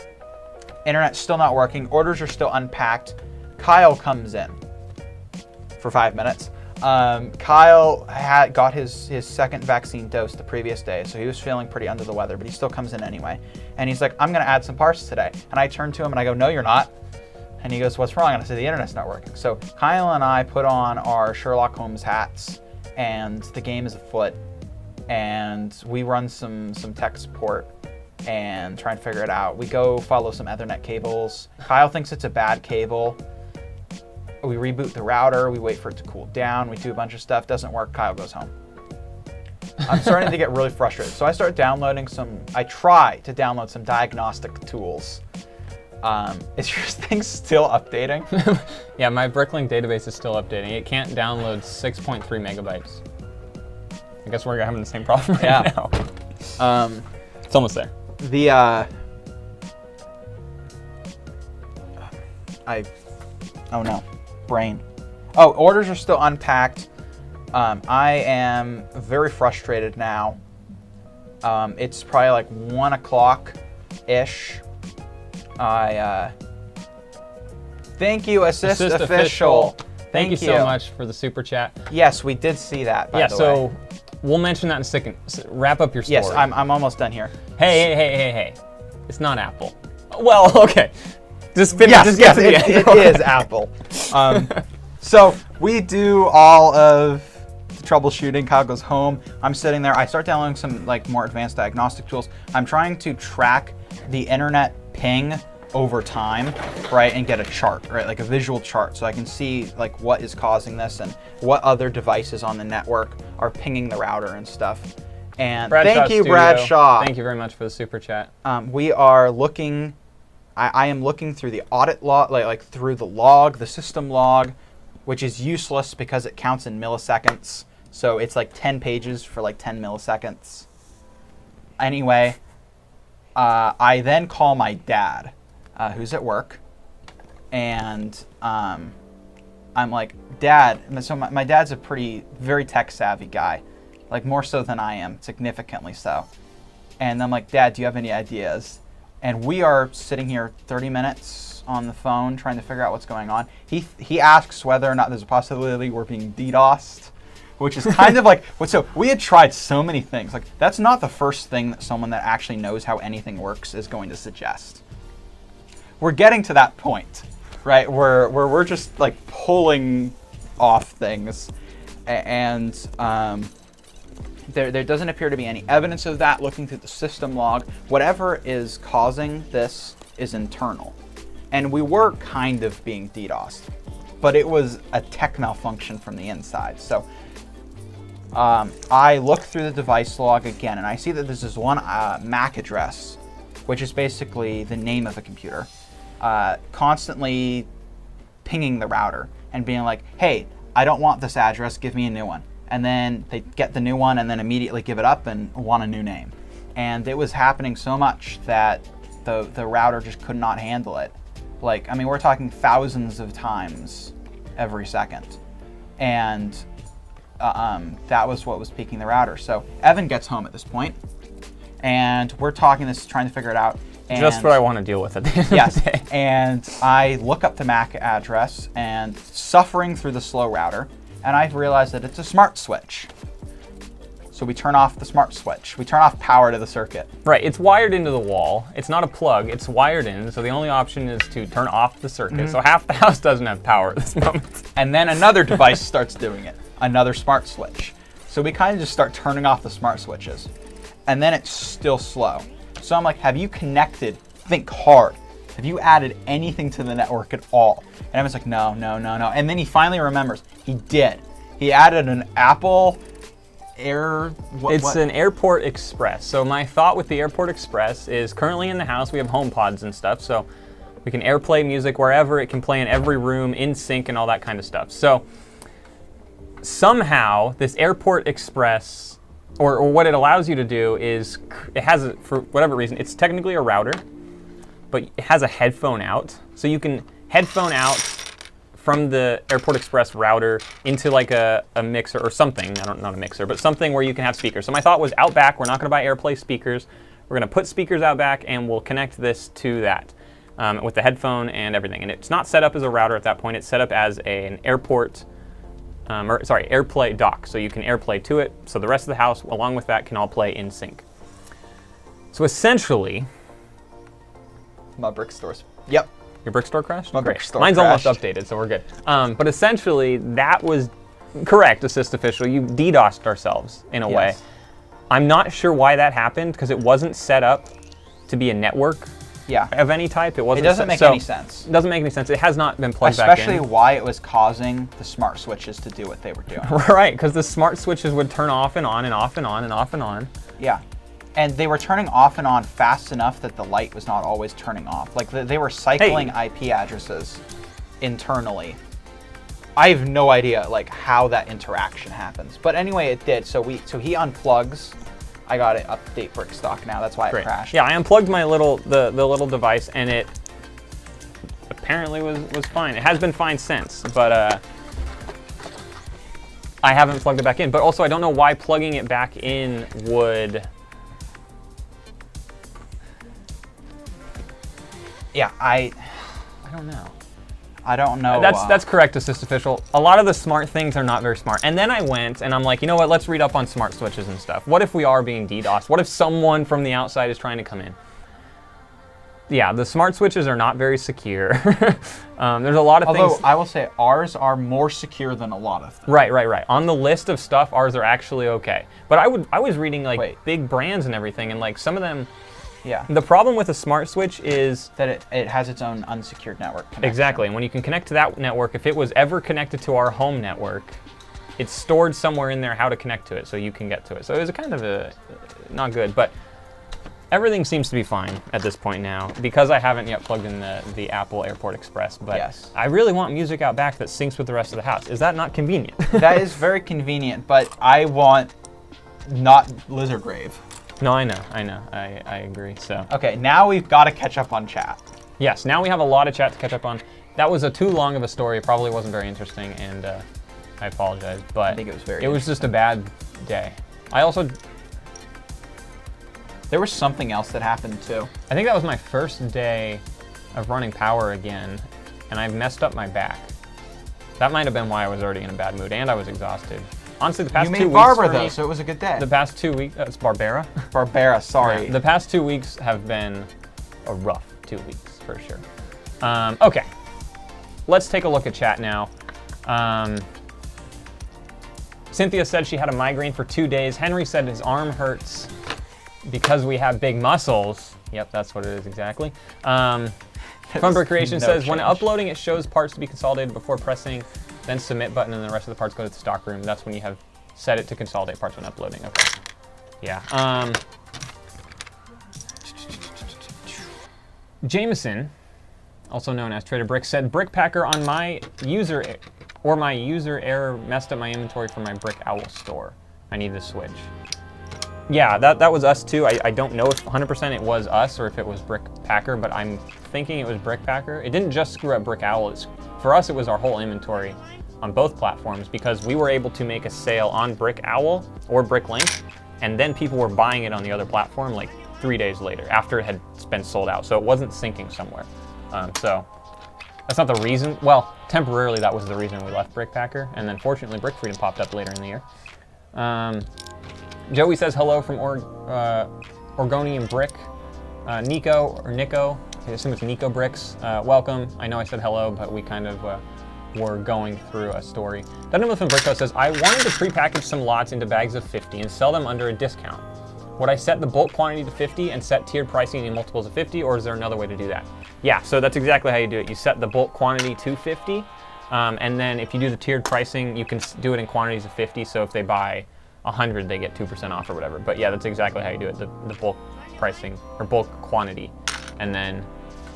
Internet's still not working. Orders are still unpacked. Kyle comes in for 5 minutes. Kyle had got his second vaccine dose the previous day, so he was feeling pretty under the weather, but he still comes in anyway. And he's like, I'm going to add some parts today. And I turn to him and I go, no, you're not. And he goes, what's wrong? And I say, the internet's not working. So Kyle and I put on our Sherlock Holmes hats, and the game is afoot. And we run some tech support and try and figure it out. We go follow some Ethernet cables. Kyle thinks it's a bad cable. We reboot the router, we wait for it to cool down, we do a bunch of stuff, doesn't work, Kyle goes home. I'm starting to get really frustrated. So I try to download some diagnostic tools. Is your thing still updating? Yeah, my BrickLink database is still updating. It can't download 6.3 megabytes. I guess we're having the same problem right now. It's almost there. Oh no. Brain. Oh, orders are still unpacked. I am very frustrated now. It's probably like 1 o'clock-ish. Thank you, Assist Official. Thank you so much for the super chat. Yes, we did see that, by the way. So we'll mention that in a second. Wrap up your story. Yes, I'm almost done here. Hey. It's not Apple. Well, okay. Just finish. Yes, it is Apple. So we do all of the troubleshooting. Kyle goes home. I'm sitting there. I start downloading some like more advanced diagnostic tools. I'm trying to track the internet ping over time, right, and get a chart, right, like a visual chart, so I can see like what is causing this and what other devices on the network are pinging the router and stuff. And thank you, Bradshaw. Thank you very much for the super chat. We are looking. I am looking through the audit log, like through the log, the system log, which is useless because it counts in milliseconds. So it's like 10 pages for like 10 milliseconds. Anyway, I then call my dad, who's at work, and I'm like, Dad. So my dad's a very tech savvy guy, like more so than I am, significantly so. And I'm like, Dad, do you have any ideas? And we are sitting here 30 minutes on the phone trying to figure out what's going on. He asks whether or not there's a possibility we're being DDoSed, which is kind of like, so we had tried so many things. Like, that's not the first thing that someone that actually knows how anything works is going to suggest. We're getting to that point, right, where we're just like pulling off things, and there doesn't appear to be any evidence of that. Looking through the system log, whatever is causing this is internal. And we were kind of being DDoSed, but it was a tech malfunction from the inside. So I look through the device log again, and I see that this is one MAC address, which is basically the name of a computer, constantly pinging the router and being like, hey, I don't want this address, give me a new one. And then they get the new one and then immediately give it up and want a new name. And it was happening so much that the router just could not handle it. Like, I mean, we're talking thousands of times every second. And that was what was peaking the router. So Evan gets home at this point, and we're talking this, trying to figure it out. And just what I want to deal with at the end yes, of the day. And I look up the MAC address and suffering through the slow router, and I've realized that it's a smart switch. So we turn off the smart switch. We turn off power to the circuit. Right, it's wired into the wall. It's not a plug, it's wired in, so the only option is to turn off the circuit. Mm-hmm. So half the house doesn't have power at this moment. And then another device starts doing it, another smart switch. So we kind of just start turning off the smart switches. And then it's still slow. So I'm like, have you connected? Think hard. Have you added anything to the network at all? And I was like, no. And then he finally remembers he did. He added an Apple Air. It's an Airport Express. So my thought with the Airport Express is currently in the house we have HomePods and stuff, so we can AirPlay music wherever. It can play in every room, in sync, and all that kind of stuff. So somehow this Airport Express, or what it allows you to do is, it has, for whatever reason, it's technically a router, but it has a headphone out. So you can headphone out from the Airport Express router into like a mixer or something. Not a mixer, but something where you can have speakers. So my thought was out back, we're not going to buy AirPlay speakers. We're going to put speakers out back and we'll connect this to that with the headphone and everything. And it's not set up as a router at that point. It's set up as an airport, AirPlay dock. So you can AirPlay to it. So the rest of the house, along with that, can all play in sync. So essentially, my brick stores. Yep. Your brick store crashed? My brick store Mine's crashed. almost updated, so we're good. But essentially, that was correct, Assist Official. You DDoSed ourselves in a way. I'm not sure why that happened, because it wasn't set up to be a network of any type. It wasn't. It doesn't make any sense. It doesn't make any sense. It has not been plugged back in. Especially why it was causing the smart switches to do what they were doing. Right, because the smart switches would turn off and on and off and on and off and on. Yeah. And they were turning off and on fast enough that the light was not always turning off. Like they were cycling IP addresses internally. I have no idea like how that interaction happens. But anyway, it did. So he unplugs. I got it update brick stock now. That's why it crashed. Yeah, I unplugged my the little device and it apparently was fine. It has been fine since, but I haven't plugged it back in. But also I don't know why plugging it back in would. Yeah, I don't know. I don't know. That's correct, Assist Official. A lot of the smart things are not very smart. And then I went and I'm like, you know what? Let's read up on smart switches and stuff. What if we are being DDoSed? What if someone from the outside is trying to come in? Yeah, the smart switches are not very secure. There's a lot of things. Although I will say ours are more secure than a lot of them. Right. On the list of stuff, ours are actually okay. But I was reading like big brands and everything, and like some of them. Yeah. The problem with a smart switch is that it has its own unsecured network connection. Exactly. And when you can connect to that network, if it was ever connected to our home network, it's stored somewhere in there how to connect to it so you can get to it. So it was kind of not good, but everything seems to be fine at this point now because I haven't yet plugged in the Apple Airport Express, but I really want music out back that syncs with the rest of the house. Is that not convenient? That is very convenient, but I want not Lizard Grave. No, I know. I agree. So okay, now we've got to catch up on chat. Yes, now we have a lot of chat to catch up on. That was too long of a story. Probably wasn't very interesting, and I apologize. But I think it was very. It was just a bad day. There was something else that happened too. I think that was my first day of running power again, and I messed up my back. That might have been why I was already in a bad mood, and I was exhausted. Honestly, the past 2 weeks. You made Barbara though, so it was a good day. The past 2 weeks. It's Barbara. Barbara, sorry. Yeah, the past 2 weeks have been a rough 2 weeks for sure. Okay, let's take a look at chat now. Cynthia said she had a migraine for 2 days. Henry said his arm hurts because we have big muscles. Yep, that's what it is exactly. Funbrick Creation says when uploading, it shows parts to be consolidated before pressing. Then submit button, and the rest of the parts go to the stock room. That's when you have set it to consolidate parts when uploading. Okay. Yeah. Jameson, also known as Trader Brick, said BrickPacker on my user error messed up my inventory for my Brick Owl store. I need to switch. Yeah, that was us too. I don't know if 100% it was us or if it was BrickPacker, but I'm thinking it was BrickPacker. It didn't just screw up Brick Owl. For us, it was our whole inventory on both platforms because we were able to make a sale on Brick Owl or BrickLink, and then people were buying it on the other platform like 3 days later after it had been sold out. So it wasn't syncing somewhere. So that's not the reason. Well, temporarily that was the reason we left BrickPacker, and then fortunately Brick Freedom popped up later in the year. Joey says hello from Oregonian Brick. Nico, I assume it's Nico Bricks. Welcome. I know I said hello, but we kind of were going through a story. Dunham from Brickco says, I wanted to prepackage some lots into bags of 50 and sell them under a discount. Would I set the bulk quantity to 50 and set tiered pricing in multiples of 50, or is there another way to do that? Yeah, so that's exactly how you do it. You set the bulk quantity to 50, And then if you do the tiered pricing, you can do it in quantities of 50. So if they buy 100, they get 2% off or whatever. But yeah, that's exactly how you do it, the bulk pricing or bulk quantity. And then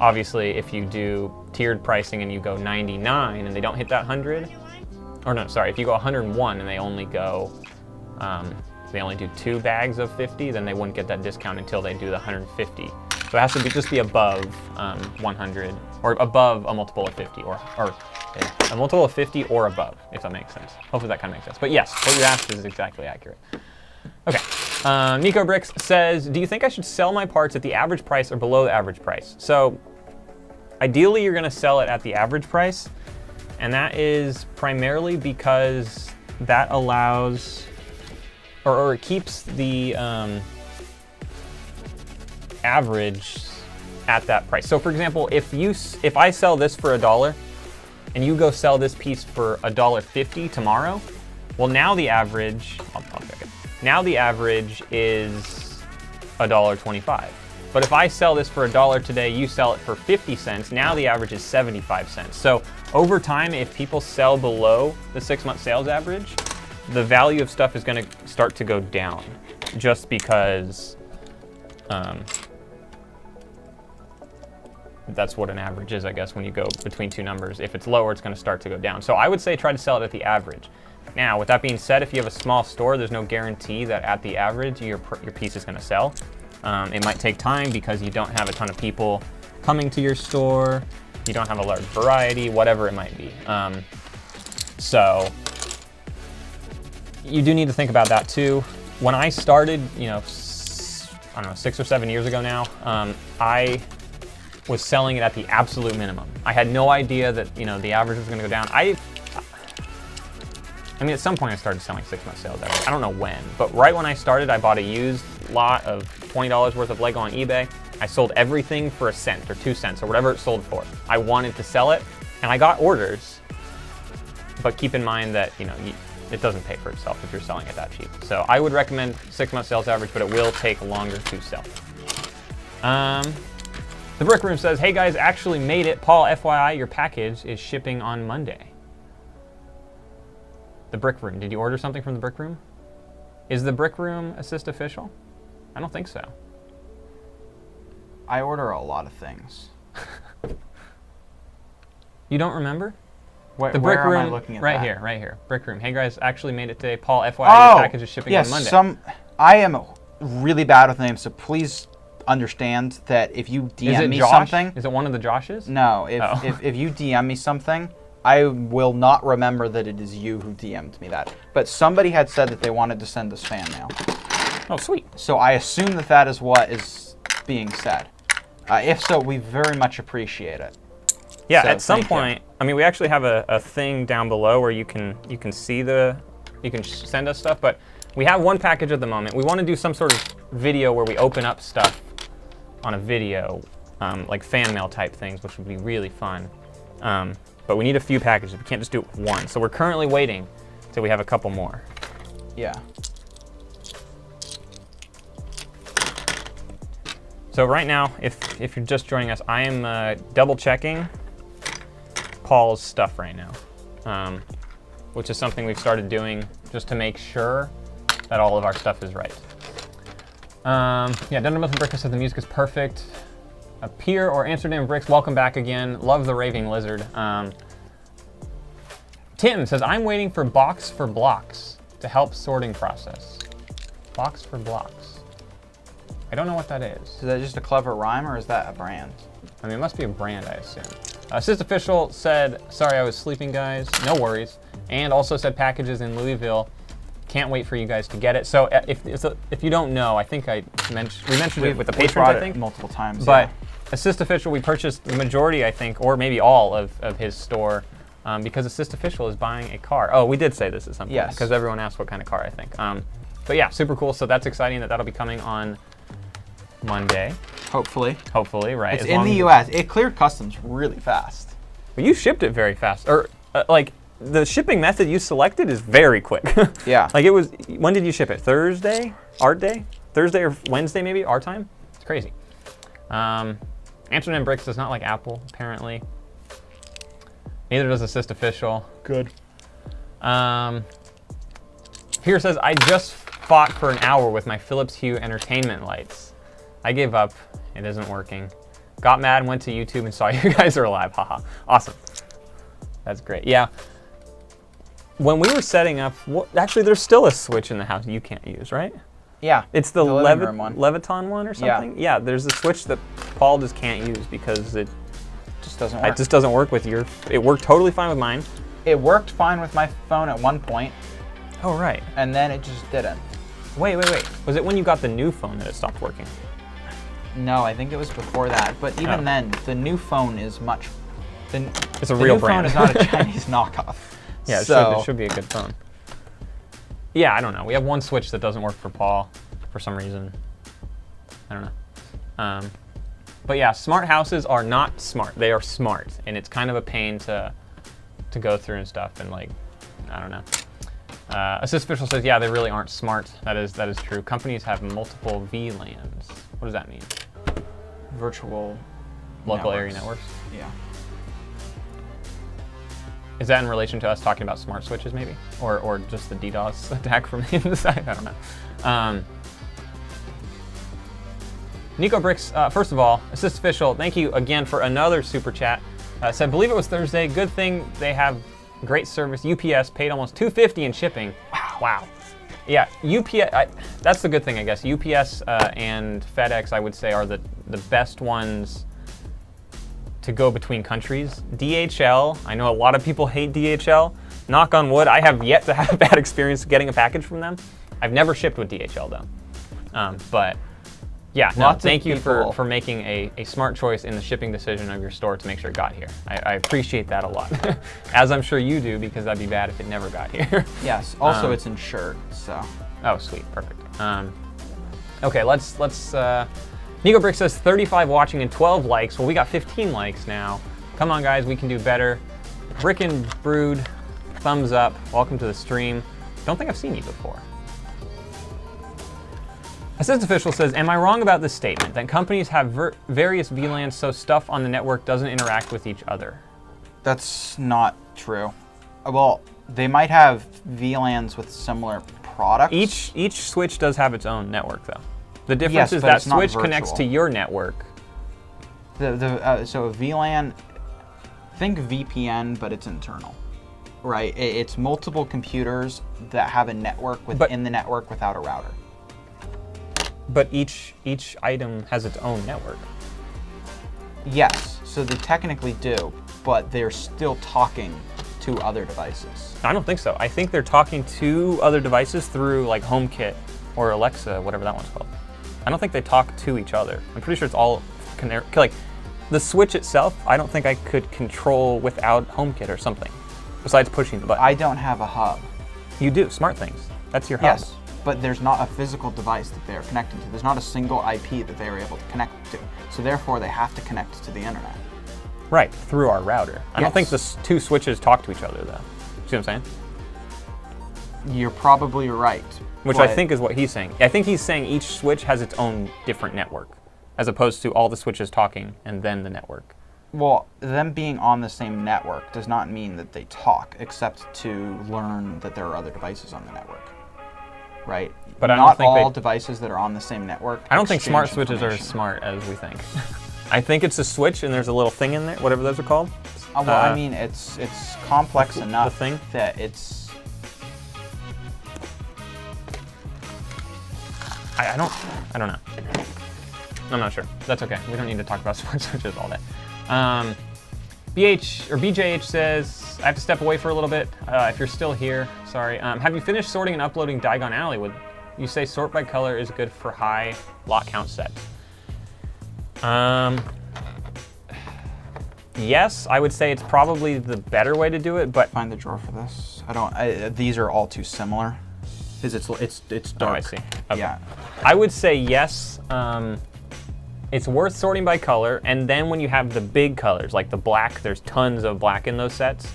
obviously if you do tiered pricing and you go 99 and they don't hit that 100, or no, sorry, if you go 101 and they only go, they only do 2 bags of 50, then they wouldn't get that discount until they do the 150. So it has to be just be above 100 or above a multiple of 50 or a multiple of 50 or above, if that makes sense. Hopefully that kind of makes sense. But yes, what you asked is exactly accurate. Okay, Nico Bricks says, do you think I should sell my parts at the average price or below the average price? So ideally you're gonna sell it at the average price, and that is primarily because that allows, or it keeps the average at that price. So for example, if I sell this for $1 and you go sell this piece for $1.50 tomorrow, well now the average, I'll check it. Now the average is $1.25. But if I sell this for $1 today, you sell it for 50 cents, now the average is 75 cents. So over time, if people sell below the 6-month sales average, the value of stuff is gonna start to go down just because that's what an average is, I guess, when you go between two numbers. If it's lower, it's gonna start to go down. So I would say try to sell it at the average. Now, with that being said, if you have a small store, there's no guarantee that at the average, your piece is gonna sell. It might take time because you don't have a ton of people coming to your store, you don't have a large variety, whatever it might be. So you do need to think about that too. When I started, you know, I don't know, 6 or 7 years ago now, I was selling it at the absolute minimum. I had no idea that, you know, the average was gonna go down. I mean, at some point I started selling 6-month sales average. I don't know when, but right when I started, I bought a used lot of $20 worth of Lego on eBay. I sold everything for 1 cent or 2 cents or whatever it sold for. I wanted to sell it, and I got orders, but keep in mind that, you know, it doesn't pay for itself if you're selling it that cheap. So I would recommend 6-month sales average, but it will take longer to sell. The Brick Room says, hey guys, actually made it. Paul, FYI, your package is shipping on Monday. The Brick Room, did you order something from the Brick Room? Is the Brick Room Assist official? I don't think so. I order a lot of things. You don't remember? The Brick Room, am I looking at right that? here, right here. Brick Room. Hey guys, actually made it today. Paul, FYI, your package is shipping on Monday. I am really bad with names, so please understand that if you DM me something. Is it one of the Joshes? No, if you DM me something, I will not remember that it is you who DM'd me that. But somebody had said that they wanted to send us fan mail. Oh, sweet. So I assume that that is what is being said. If so, we very much appreciate it. Yeah, so, at some point, I mean, we actually have a thing down below where you can see you can send us stuff, but we have one package at the moment. We want to do some sort of video where we open up stuff on a video, like fan mail type things, which would be really fun. But we need a few packages. We can't just do one. So we're currently waiting till we have a couple more. Yeah. So right now, if you're just joining us, I am double checking Paul's stuff right now, which is something we've started doing just to make sure that all of our stuff is right. Yeah, Dunder Mifflin Bricker said the music is perfect. Pier or Amsterdam Bricks, welcome back again. Love the Raving Lizard. Tim says, I'm waiting for Box for Blocks to help sorting process. Box for Blocks. I don't know what that is. Is that just a clever rhyme, or is that a brand? I mean, it must be a brand, I assume. Assist Official said, sorry I was sleeping, guys. No worries. And also said packages in Louisville. Can't wait for you guys to get it. So if you don't know, I think we mentioned it with the patrons, I think. Multiple times, but yeah. Assist Official, we purchased the majority, I think, or maybe all of his store because Assist Official is buying a car. Oh, we did say this at some point. Yes. Because everyone asked what kind of car, I think. But yeah, super cool. So that's exciting that'll be coming on Monday. Hopefully. Hopefully, right. It's in the US. It cleared customs really fast. But you shipped it very fast. Or, like, the shipping method you selected is very quick. Yeah. Like it was, when did you ship it? Thursday? Our day? Thursday or Wednesday maybe, our time? It's crazy. Amsterdam Bricks does not like Apple, apparently. Neither does Assist Official. Good. Here says, I just fought for an hour with my Philips Hue entertainment lights. I gave up. It isn't working. Got mad, went to YouTube and saw you guys are alive. Haha. Awesome. That's great. Yeah. When we were setting up, actually, there's still a switch in the house you can't use, right? Yeah. It's the living room one. Leviton one or something? Yeah, there's a switch that Paul just can't use because it just doesn't work. It just doesn't work with your... It worked totally fine with mine. It worked fine with my phone at one point. Oh, right. And then it just didn't. Wait. Was it when you got the new phone that it stopped working? No, I think it was before that. But even then, the new phone is much... It's a real brand. The new phone is not a Chinese knockoff. Yeah, it should be a good phone. Yeah, I don't know. We have one switch that doesn't work for Paul for some reason. I don't know. But yeah, smart houses are not smart. They are smart, and it's kind of a pain to go through and stuff. And like, I don't know. Assist Official says, yeah, they really aren't smart. That is true. Companies have multiple VLANs. What does that mean? Virtual local area networks. Yeah. Is that in relation to us talking about smart switches, maybe, or just the DDoS attack from the inside? I don't know. Nico Bricks, first of all, Assist Official, thank you again for another super chat. Said, believe it was Thursday. Good thing they have great service. UPS paid almost $250 in shipping. Wow. Yeah, UPS. That's the good thing, I guess. UPS and FedEx, I would say, are the best ones to go between countries. DHL, I know a lot of people hate DHL. Knock on wood, I have yet to have a bad experience getting a package from them. I've never shipped with DHL though. But yeah, no, thank you for making a smart choice in the shipping decision of your store to make sure it got here. I appreciate that a lot. As I'm sure you do, because that'd be bad if it never got here. Yes, also it's insured, so. Oh, sweet, perfect. Okay, let's Nico Brick says 35 watching and 12 likes. Well, we got 15 likes now. Come on, guys, we can do better. Brick and Brood, thumbs up. Welcome to the stream. Don't think I've seen you before. Assist Official says, am I wrong about this statement, that companies have various VLANs so stuff on the network doesn't interact with each other? That's not true. Well, they might have VLANs with similar products. Each switch does have its own network, though. The difference is that switch connects to your network. So a VLAN, think VPN, but it's internal, right? It's multiple computers that have a network within the network without a router. But each item has its own network. Yes, so they technically do, but they're still talking to other devices. I don't think so. I think they're talking to other devices through like HomeKit or Alexa, whatever that one's called. I don't think they talk to each other. I'm pretty sure it's all like the switch itself. I don't think I could control without HomeKit or something, besides pushing the button. I don't have a hub. You do, SmartThings. That's your hub. Yes, but there's not a physical device that they're connecting to. There's not a single IP that they are able to connect to. So therefore, they have to connect to the internet. Right, through our router. I don't think the two switches talk to each other, though. See what I'm saying? You're probably right. Which I think is what he's saying. I think he's saying each switch has its own different network, as opposed to all the switches talking and then the network. Well, them being on the same network does not mean that they talk, except to learn that there are other devices on the network, right? But not I don't think all devices that are on the same network. I don't think smart switches are as smart as we think. I think it's a switch and there's a little thing in there, whatever those are called. Well, I mean, it's complex enough that it's. I don't know. I'm not sure. That's okay. We don't need to talk about smart switches all day. BJH says, I have to step away for a little bit. If you're still here, sorry. Have you finished sorting and uploading Diagon Alley? Would you say sort by color is good for high lot count sets? Yes, I would say it's probably the better way to do it, but find the drawer for this. These are all too similar. Because it's dark. Oh, I see. Okay. Yeah. I would say yes. It's worth sorting by color, and then when you have the big colors, like the black, there's tons of black in those sets,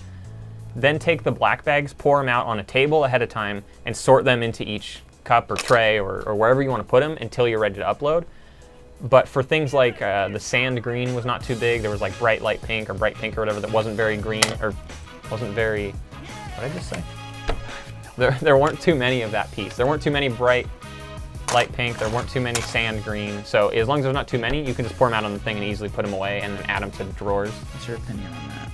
then take the black bags, pour them out on a table ahead of time, and sort them into each cup or tray or wherever you want to put them until you're ready to upload. But for things like the sand green was not too big. There was like bright light pink or bright pink or whatever that wasn't very green or wasn't very, what did I just say? There weren't too many of that piece. There weren't too many bright light pink. There weren't too many sand green. So as long as there's not too many, you can just pour them out on the thing and easily put them away and then add them to the drawers. What's your opinion on that?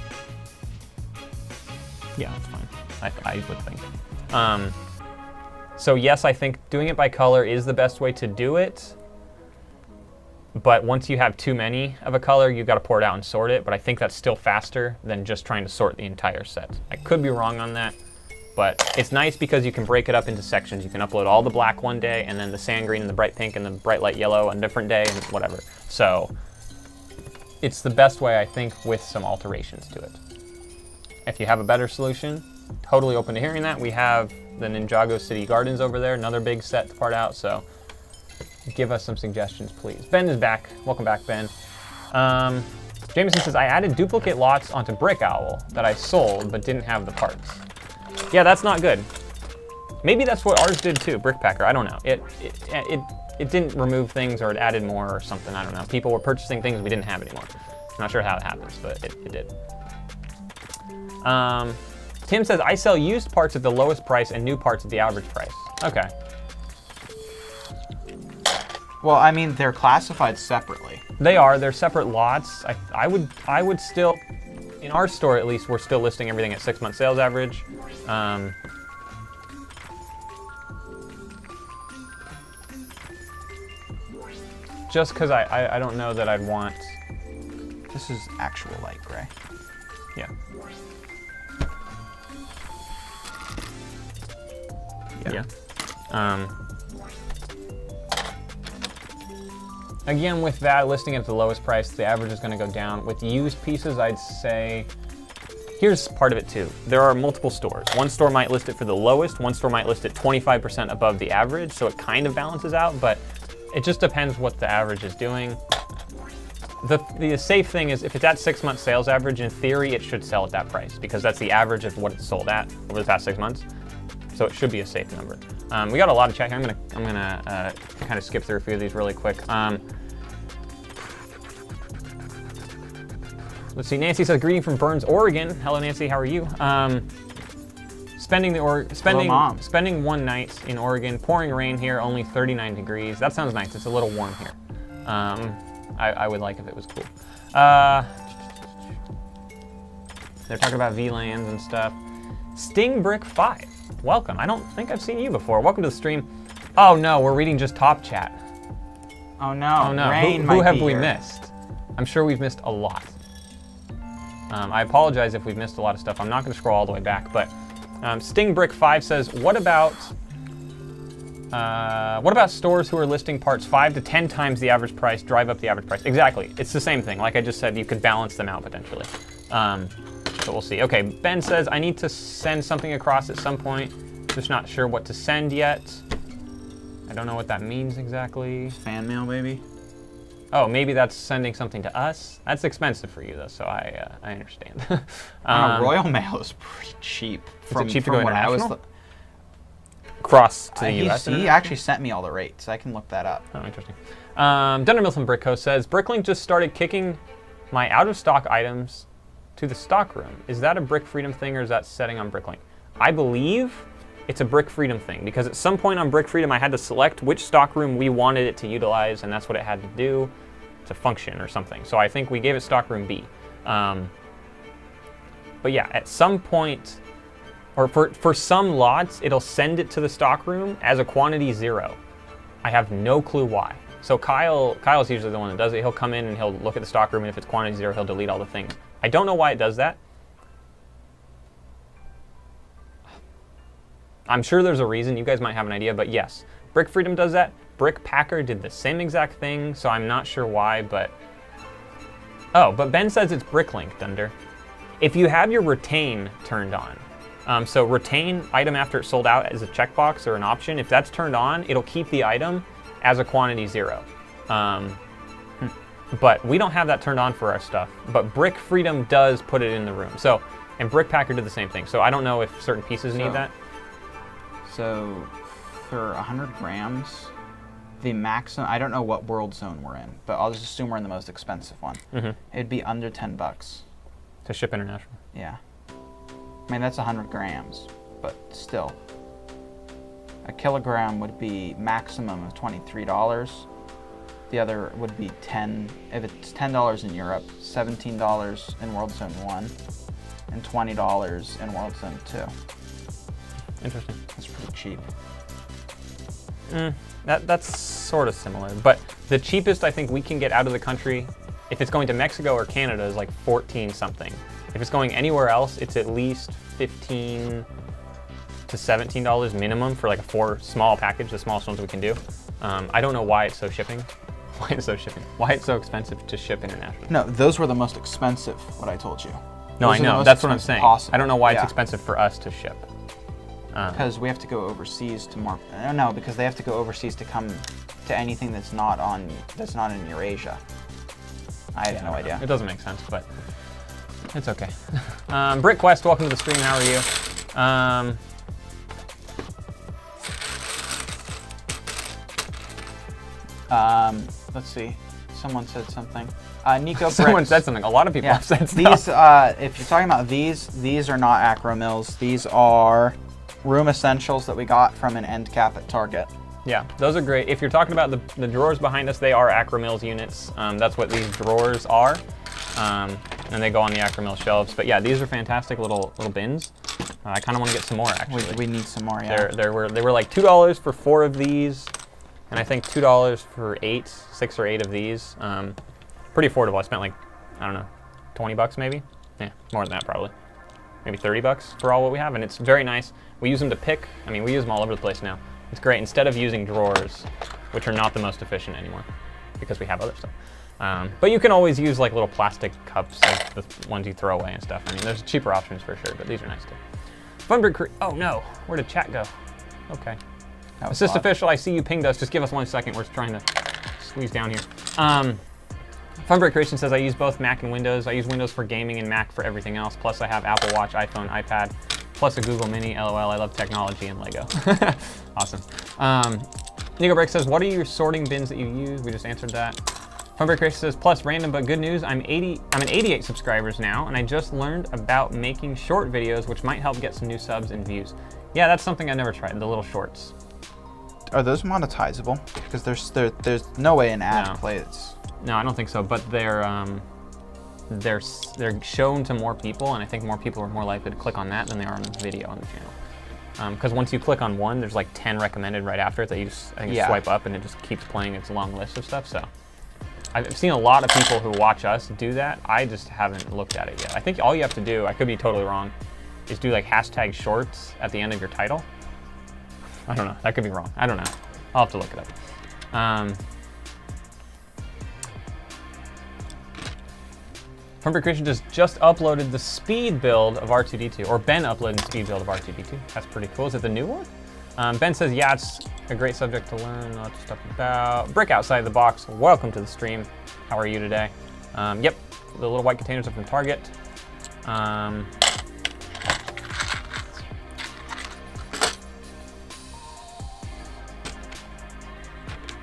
Yeah, that's fine. I would think. So yes, I think doing it by color is the best way to do it. But once you have too many of a color, you've got to pour it out and sort it. But I think that's still faster than just trying to sort the entire set. I could be wrong on that, but it's nice because you can break it up into sections. You can upload all the black one day, and then the sand green and the bright pink and the bright light yellow on a different day, and whatever. So it's the best way, I think, with some alterations to it. If you have a better solution, totally open to hearing that. We have the Ninjago City Gardens over there, another big set to part out, so give us some suggestions, please. Ben is back. Welcome back, Ben. Jameson says, I added duplicate lots onto Brick Owl that I sold but didn't have the parts. Yeah, that's not good. Maybe that's what ours did too, Brickpacker. I don't know. It didn't remove things, or it added more or something. I don't know. People were purchasing things we didn't have anymore. I'm not sure how it happens, but it did. Tim says, I sell used parts at the lowest price and new parts at the average price. Okay. Well, I mean, they're classified separately. They are. They're separate lots. I would still, in our store at least, we're still listing everything at 6-month sales average. Just because I don't know that I'd want. This is actual light gray. Yeah. Yeah. Again, with that, listing at the lowest price, the average is going to go down. With used pieces, I'd say, here's part of it too. There are multiple stores. One store might list it for the lowest, one store might list it 25% above the average, so it kind of balances out, but it just depends what the average is doing. The safe thing is if it's at 6-month sales average, in theory, it should sell at that price because that's the average of what it's sold at over the past 6 months. So it should be a safe number. We got a lot of chat here. I'm gonna kind of skip through a few of these really quick. Let's see. Nancy says, "Greeting from Burns, Oregon." Hello, Nancy. How are you? Spending one night in Oregon. Pouring rain here. Only 39 degrees. That sounds nice. It's a little warm here. I would like if it was cool. They're talking about VLANs and stuff. Sting Brick 5. Welcome. I don't think I've seen you before. Welcome to the stream. Oh no, we're reading just top chat. Oh no. Oh no. Rain Who have be we here. missed? I'm sure we've missed a lot. I apologize if we've missed a lot of stuff. I'm not going to scroll all the way back, but Sting Brick 5 says, what about stores who are listing parts 5 to 10 times the average price, drive up the average price? Exactly. It's the same thing. Like I just said, you could balance them out potentially. So we'll see. Okay, Ben says, I need to send something across at some point. Just not sure what to send yet. I don't know what that means exactly. Fan mail, maybe? Oh, maybe that's sending something to us. That's expensive for you, though, so I understand. Royal Mail is pretty cheap. Is it cheap to go what I was international? Cross to the US? He actually sent me all the rates. I can look that up. Oh, interesting. Dunder Milton Brickco says, BrickLink just started kicking my out-of-stock items to the stock room. Is that a Brick Freedom thing, or is that setting on BrickLink? I believe it's a Brick Freedom thing, because at some point on Brick Freedom, I had to select which stock room we wanted it to utilize, and that's what it had to do to function or something. So I think we gave it stock room B. But yeah, at some point, or for some lots, it'll send it to the stock room as a quantity 0. I have no clue why. So Kyle's usually the one that does it. He'll come in and he'll look at the stock room, and if it's quantity 0, he'll delete all the things. I don't know why it does that. I'm sure there's a reason. You guys might have an idea, but yes, Brick Freedom does that. BrickPacker did the same exact thing, so I'm not sure why, but... Oh, but Ben says it's BrickLink, Dunder. If you have your retain turned on, so retain item after it's sold out as a checkbox or an option, if that's turned on, it'll keep the item as a quantity 0. But we don't have that turned on for our stuff, but Brick Freedom does put it in the room. So, and BrickPacker did the same thing, so I don't know if certain pieces need that. So, for 100 grams, the maximum, I don't know what world zone we're in, but I'll just assume we're in the most expensive one. It'd be under $10 to ship international. Yeah. I mean, that's 100 grams, but still. A kilogram would be maximum of $23. The other would be 10, if it's $10 in Europe, $17 in World Zone 1, and $20 in World Zone 2. Interesting. That's pretty cheap. That's sort of similar, but the cheapest I think we can get out of the country, if it's going to Mexico or Canada, is like 14 something. If it's going anywhere else, it's at least $15 to $17 minimum for like a small package, the smallest ones we can do. I don't know why it's so shipping. Why it's so expensive to ship international. No, those were the most expensive, what I told you. No, I know, that's what I'm saying. Possible. I don't know why it's expensive for us to ship. Because we have to go overseas to more. No, because they have to go overseas to come to anything that's not in Eurasia. I have no idea. It doesn't make sense, but it's okay. BrickQuest, welcome to the stream. How are you? Let's see. Someone said something. Nico Someone said something. A lot of people have said stuff. These, if you're talking about these are not Acro Mills. These are room essentials that we got from an end cap at Target. Yeah, those are great. If you're talking about the drawers behind us, they are Acro Mills units. That's what these drawers are. And they go on the Acro Mills shelves. But yeah, these are fantastic little bins. I kind of want to get some more, actually. We need some more, yeah. They were like $2 for 4 of these. And I think $2 for 6 or 8 of these. Pretty affordable. I spent like, I don't know, 20 bucks maybe? Yeah, more than that probably. Maybe 30 bucks for all what we have, and it's very nice. We use them to pick. I mean, we use them all over the place now. It's great. Instead of using drawers, which are not the most efficient anymore because we have other stuff. But you can always use like little plastic cups, like the ones you throw away and stuff. I mean, there's cheaper options for sure, but these are nice too. Funbird oh no, where did chat go? Okay. Assist official, I see you pinged us. Just give us 1 second. We're trying to squeeze down here. Funbreak Creation says I use both Mac and Windows. I use Windows for gaming and Mac for everything else. Plus I have Apple Watch, iPhone, iPad, plus a Google Mini. LOL, I love technology and Lego. Awesome. Nico Break says, what are your sorting bins that you use? We just answered that. Funbreak Creation says, plus random but good news. I'm at 88 subscribers now, and I just learned about making short videos, which might help get some new subs and views. Yeah, that's something I never tried, the little shorts. Are those monetizable? Because there's no way an ad plays. No, I don't think so. But they're shown to more people, and I think more people are more likely to click on that than they are on the video on the channel. Because once you click on one, there's like 10 recommended right after it that you just swipe up, and it just keeps playing its long list of stuff. So I've seen a lot of people who watch us do that. I just haven't looked at it yet. I think all you have to do, I could be totally wrong, is do like #shorts at the end of your title. I don't know. That could be wrong. I don't know. I'll have to look it up. Funbreak Creation just uploaded the speed build of R2-D2, or Ben uploaded the speed build of R2-D2. That's pretty cool. Is it the new one? Ben says, yeah, it's a great subject to learn lots of stuff about. Brick Outside the Box, welcome to the stream. How are you today? Yep, the little white containers are from Target.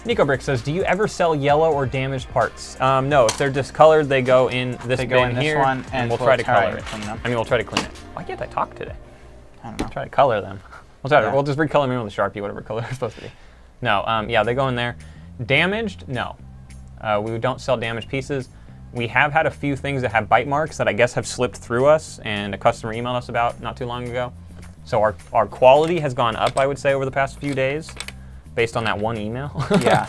Nico Brick says, do you ever sell yellow or damaged parts? No, if they're discolored, they go in this bin here, and we'll try to color it. I mean, we'll try to clean it. Why can't I talk today? I don't know. Try to color them. We'll just recolor them with a Sharpie, whatever color it's supposed to be. No, yeah, they go in there. Damaged? No. We don't sell damaged pieces. We have had a few things that have bite marks that I guess have slipped through us, and a customer emailed us about not too long ago. So our quality has gone up, I would say, over the past few days, based on that one email. Yeah.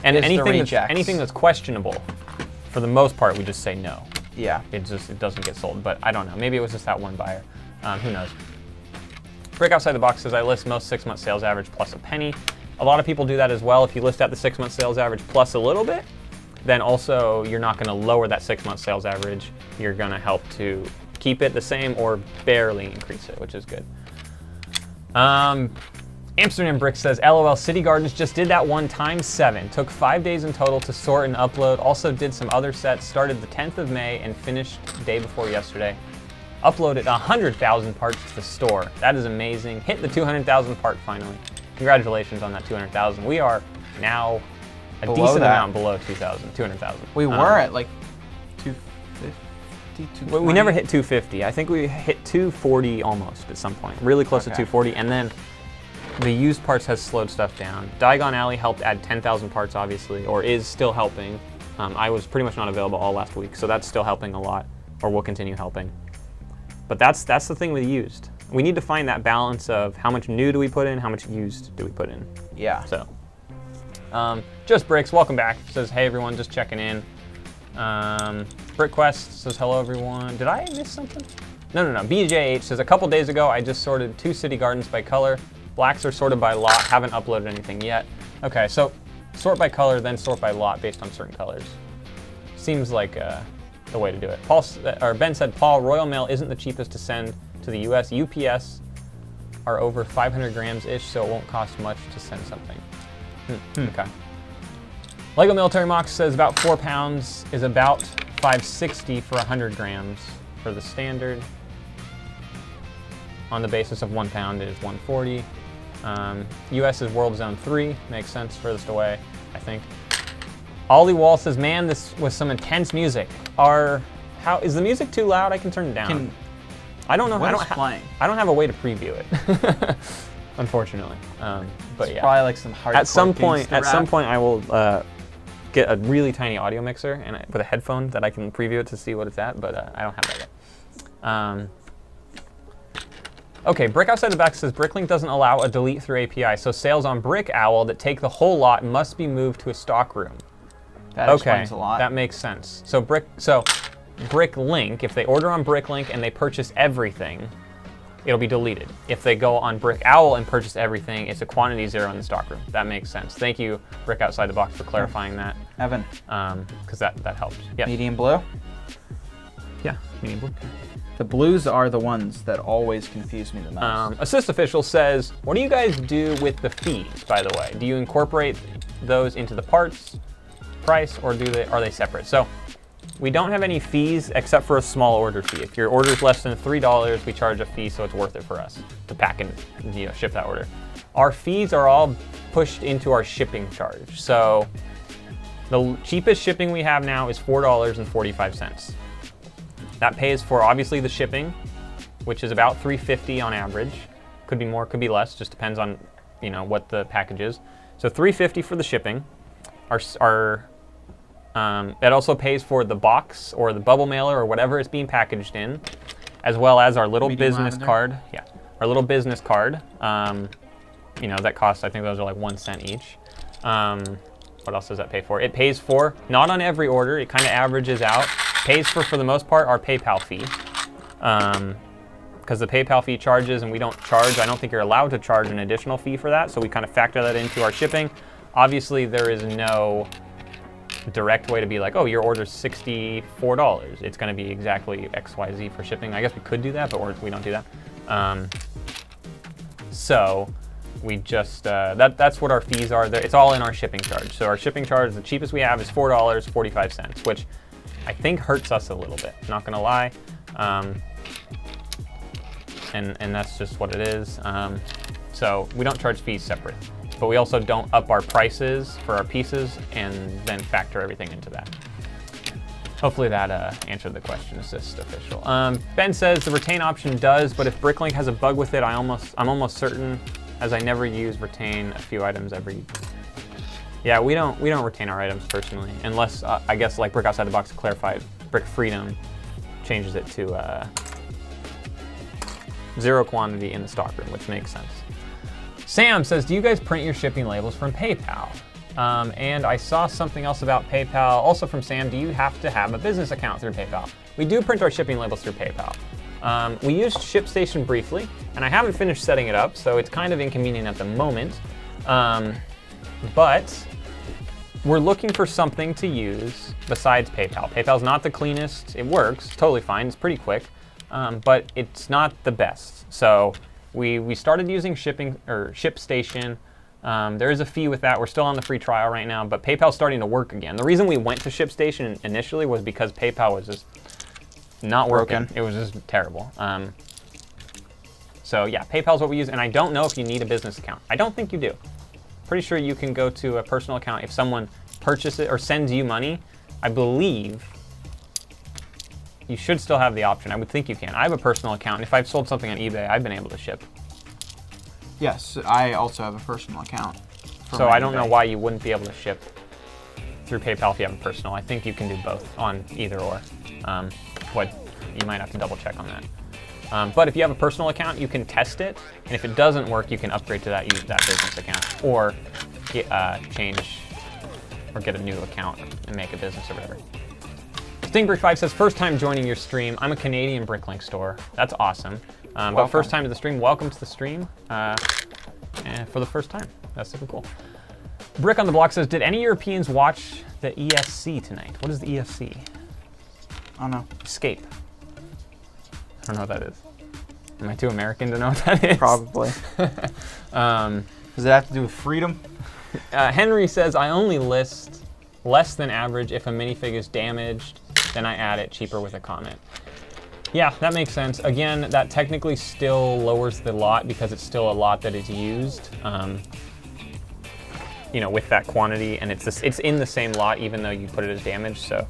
Anything that's questionable, for the most part, we just say no. Yeah. It doesn't get sold. But I don't know. Maybe it was just that one buyer. Who knows? Break Outside the Box says I list most 6-month sales average plus a penny. A lot of people do that as well. If you list out the 6-month sales average plus a little bit, then also you're not going to lower that 6-month sales average. You're going to help to keep it the same or barely increase it, which is good. Amsterdam Brick says, LOL, City Gardens just did that one times 7. Took 5 days in total to sort and upload. Also did some other sets. Started the 10th of May and finished the day before yesterday. Uploaded 100,000 parts to the store. That is amazing. Hit the 200,000 part finally. congratulations on that 200,000. We are now a Below decent that. amount below 200,000. We were at like 250, 220. We never hit 250. I think we hit 240 almost at some point, really close to 240, and then the used parts has slowed stuff down. Diagon Alley helped add 10,000 parts, obviously, or is still helping. I was pretty much not available all last week, so that's still helping a lot, or will continue helping. But that's the thing with used. We need to find that balance of how much new do we put in, how much used do we put in. Yeah. So, Just Bricks, welcome back. Says, hey everyone, just checking in. BrickQuest says, hello everyone. Did I miss something? No. BJH says, a couple days ago, I just sorted 2 city gardens by color. Blacks are sorted by lot, haven't uploaded anything yet. Okay, so sort by color, then sort by lot based on certain colors. Seems like the way to do it. Ben said, Paul, Royal Mail isn't the cheapest to send to the US. UPS are over 500 grams-ish, so it won't cost much to send something. Okay. Lego Military Mox says about 4 pounds is about $5.60 for 100 grams for the standard. On the basis of 1 pound is $1.40. US is World Zone 3, makes sense, furthest away, I think. Ollie Wall says, man, this was some intense music. How is the music too loud? I can turn it down. I don't know. I don't have a way to preview it, unfortunately. But yeah, probably like some hard. At some point, I will get a really tiny audio mixer and with a headphone that I can preview it to see what it's at. But I don't have that yet. Okay, Brick Outside the Back says BrickLink doesn't allow a delete through API, so sales on Brick Owl that take the whole lot must be moved to a stock room. That explains a lot. That makes sense. So BrickLink, if they order on BrickLink and they purchase everything, it'll be deleted. If they go on Brick Owl and purchase everything, it's a quantity 0 in the stock room. That makes sense. Thank you, Brick Outside the Box, for clarifying that. Evan. Because that helps. Yeah. Medium blue? Yeah, medium blue. The blues are the ones that always confuse me the most. Assist Official says, what do you guys do with the fees, by the way? Do you incorporate those into the parts price, or are they separate? So we don't have any fees except for a small order fee. If your order is less than $3, we charge a fee, so it's worth it for us to pack and ship that order. Our fees are all pushed into our shipping charge. So the cheapest shipping we have now is $4.45. That pays for obviously the shipping, which is about $3.50 on average. Could be more, could be less, just depends on what the package is. So $3.50 for the shipping. It also pays for the box or the bubble mailer or whatever it's being packaged in, as well as our little business card. Yeah, our little business card. That costs, I think those are like 1 cent each. What else does that pay for? It pays for, not on every order, it kind of averages out. Pays for the most part, our PayPal fee. Because the PayPal fee charges and we don't charge, I don't think you're allowed to charge an additional fee for that, so we kind of factor that into our shipping. Obviously, there is no direct way to be like, oh, your order's $64. It's going to be exactly XYZ for shipping. I guess we could do that, but we don't do that. So we just, that's what our fees are. It's all in our shipping charge. So our shipping charge, the cheapest we have is $4.45, which I think hurts us a little bit, not gonna lie. And that's just what it is. So we don't charge fees separate, but we also don't up our prices for our pieces and then factor everything into that. Hopefully that answered the question, Assist Official. Ben says the retain option does, but if BrickLink has a bug with it, I'm almost certain, as I never use retain a few items every. Yeah, we don't retain our items personally, unless I guess like Brick Outside the Box clarified, Brick Freedom changes it to 0 quantity in the stock room, which makes sense. Sam says, do you guys print your shipping labels from PayPal? And I saw something else about PayPal, also from Sam, do you have to have a business account through PayPal? We do print our shipping labels through PayPal. We used ShipStation briefly, and I haven't finished setting it up, so it's kind of inconvenient at the moment. But we're looking for something to use besides PayPal. PayPal's not the cleanest. It works totally fine. It's pretty quick, but it's not the best. So we started using ShipStation. There is a fee with that. We're still on the free trial right now, but PayPal's starting to work again. The reason we went to ShipStation initially was because PayPal was just not working. It was just terrible. So yeah, PayPal is what we use, and I don't know if you need a business account. I don't think you do. Pretty sure you can go to a personal account if someone purchases or sends you money. I believe you should still have the option. I would think you can. I have a personal account. If I've sold something on eBay, I've been able to ship. Yes, I also have a personal account. So I don't know why you wouldn't be able to ship through PayPal if you have a personal. I think you can do both on either or. You might have to double check on that. But if you have a personal account, you can test it, and if it doesn't work, you can upgrade to that business account, or change or get a new account and make a business or whatever. Stingbrick5 says, first time joining your stream. I'm a Canadian BrickLink store. That's awesome. But first time to the stream, welcome to the stream. And for the first time, that's super cool. Brick on the Block says, did any Europeans watch the ESC tonight? What is the ESC? I don't know. Escape. I don't know what that is. Am I too American to know what that is? Probably. Does it have to do with freedom? Henry says, I only list less than average if a minifig is damaged, then I add it cheaper with a comment. Yeah, that makes sense. Again, that technically still lowers the lot because it's still a lot that is used, you know, with that quantity, and it's in the same lot even though you put it as damaged. So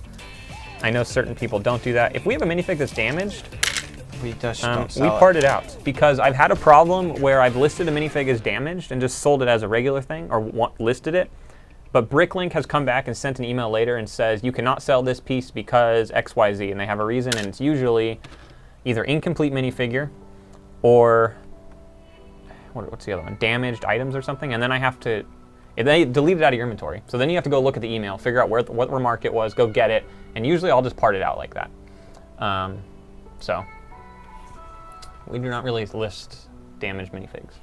I know certain people don't do that. If we have a minifig that's damaged, we just don't sell we part it out, because I've had a problem where I've listed a minifig as damaged and just sold it as a regular thing, or listed it. But BrickLink has come back and sent an email later and says, you cannot sell this piece because XYZ, and they have a reason, and it's usually either incomplete minifigure or, what's the other one? Damaged items or something, and then I have to, they delete it out of your inventory. So then you have to go look at the email, figure out what remark it was, go get it, and usually I'll just part it out like that. So we do not really list damaged minifigs.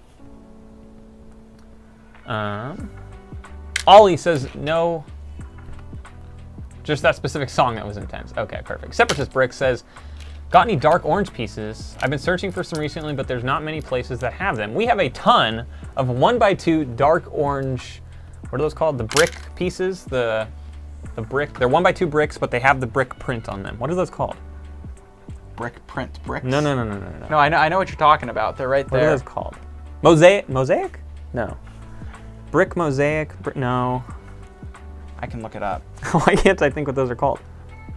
Ollie says, no, just that specific song that was intense. Okay, perfect. Separatist Brick says, got any dark orange pieces? I've been searching for some recently, but there's not many places that have them. We have a ton of 1x2 dark orange, what are those called? The brick pieces, the brick. They're 1x2 bricks, but they have the brick print on them. What are those called? Brick print bricks? No. No, I know what you're talking about. They're right there. What are those called? Mosaic? No. Brick mosaic? No. I can look it up. Why can't I think what those are called?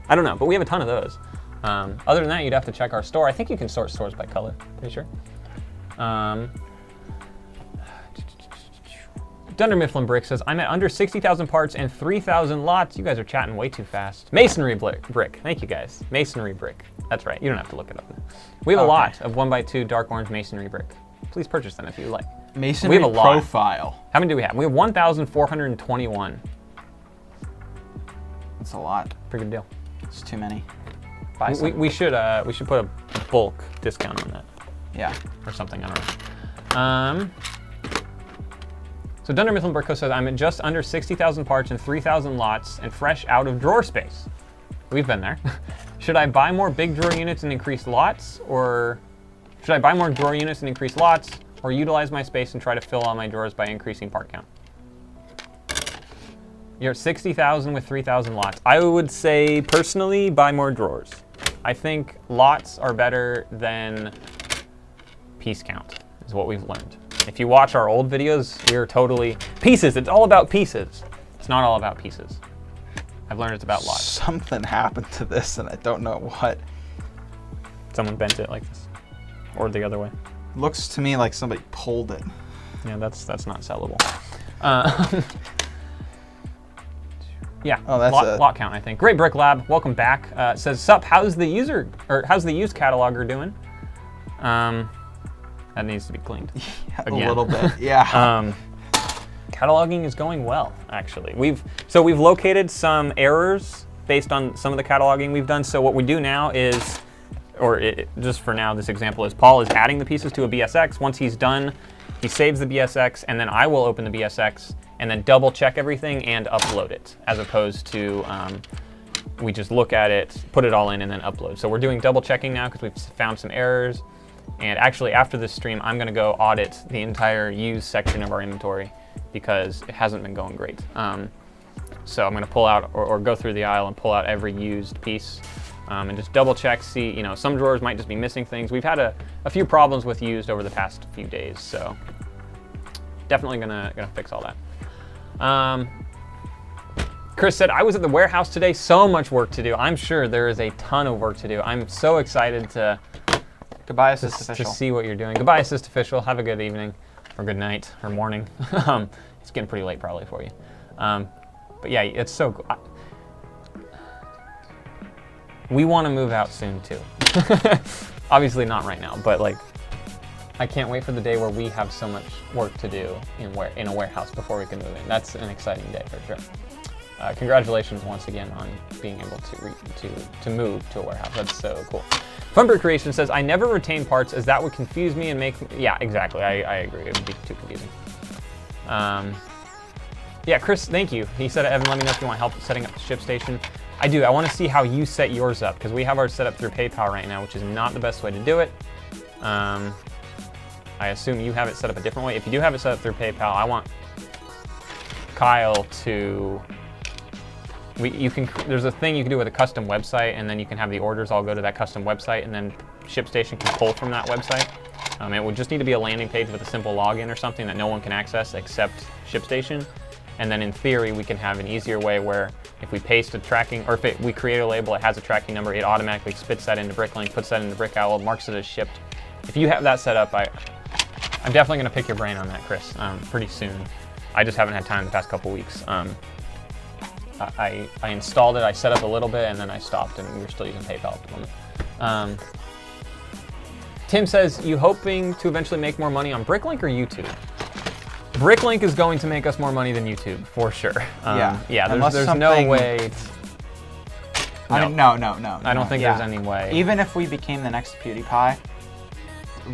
I don't know, but we have a ton of those. Other than that, you'd have to check our store. I think you can sort stores by color, pretty sure. Dunder Mifflin Brick says, I'm at under 60,000 parts and 3,000 lots. You guys are chatting way too fast. Masonry brick. Thank you guys. Masonry brick. That's right. You don't have to look it up. We have a lot of 1x2 dark orange masonry brick. Please purchase them if you like. Masonry profile. How many do we have? We have 1,421. That's a lot. Pretty good deal. It's too many. We should put a bulk discount on that. Yeah. Or something, I don't know. So Dunder Mifflin Brick says, I'm at just under 60,000 parts and 3,000 lots and fresh out of drawer space. We've been there. Should I buy more big drawer units and increase lots, or should I buy more drawer units and increase lots, or utilize my space and try to fill all my drawers by increasing part count? You're at 60,000 with 3,000 lots. I would say, personally, buy more drawers. I think lots are better than piece count, is what we've learned. If you watch our old videos, we're totally pieces. It's all about pieces. It's not all about pieces. I've learned it's about lots. Something happened to this, and I don't know what. Someone bent it like this, or the other way. Looks to me like somebody pulled it. Yeah, that's not sellable. Yeah, oh, that's lot count, I think. Great Brick Lab, welcome back. Says, sup, how's the used cataloger doing? That needs to be cleaned. Yeah, a little bit, yeah. Cataloging is going well, actually. We've located some errors based on some of the cataloging we've done. So what we do now is, just for now, this example is Paul is adding the pieces to a BSX. Once he's done, he saves the BSX, and then I will open the BSX and then double check everything and upload it, as opposed to we just look at it, put it all in, and then upload. So we're doing double checking now because we've found some errors. And actually, after this stream, I'm going to go audit the entire used section of our inventory because it hasn't been going great. So I'm going to pull out or go through the aisle and pull out every used piece and just double check, see, you know, some drawers might just be missing things. We've had a few problems with used over the past few days, so definitely gonna fix all that. Chris said, I was at the warehouse today, so much work to do. I'm sure there is a ton of work to do. I'm so excited to Goodbye, Assist Official. To see what you're doing. Goodbye, Assist Official. Have a good evening, or good night, or morning. It's getting pretty late probably for you. But yeah, it's so cool. We want to move out soon too. Obviously not right now, but like, I can't wait for the day where we have so much work to do in a warehouse before we can move in. That's an exciting day for sure. Congratulations once again on being able to move to a warehouse. That's so cool. Funbird Creation says, I never retain parts as that would confuse me and make me... Yeah, exactly. I agree. It would be too confusing. Yeah, Chris, thank you. He said, Evan, let me know if you want help setting up the ship station. I do. I want to see how you set yours up, because we have ours set up through PayPal right now, which is not the best way to do it. I assume you have it set up a different way. If you do have it set up through PayPal, I want Kyle to... There's a thing you can do with a custom website, and then you can have the orders all go to that custom website, and then ShipStation can pull from that website. It would just need to be a landing page with a simple login or something that no one can access except ShipStation. And then in theory, we can have an easier way where if we paste a tracking, or if we create a label, it has a tracking number, it automatically spits that into BrickLink, puts that into BrickOwl, marks it as shipped. If you have that set up, I'm definitely going to pick your brain on that, Chris, pretty soon. I just haven't had time the past couple weeks. I installed it, I set up a little bit, and then I stopped, and we're still using PayPal at the moment. Tim says, you hoping to eventually make more money on BrickLink or YouTube? BrickLink is going to make us more money than YouTube, for sure. Yeah, there's no way. I mean, no. I don't think there's any way. Even if we became the next PewDiePie,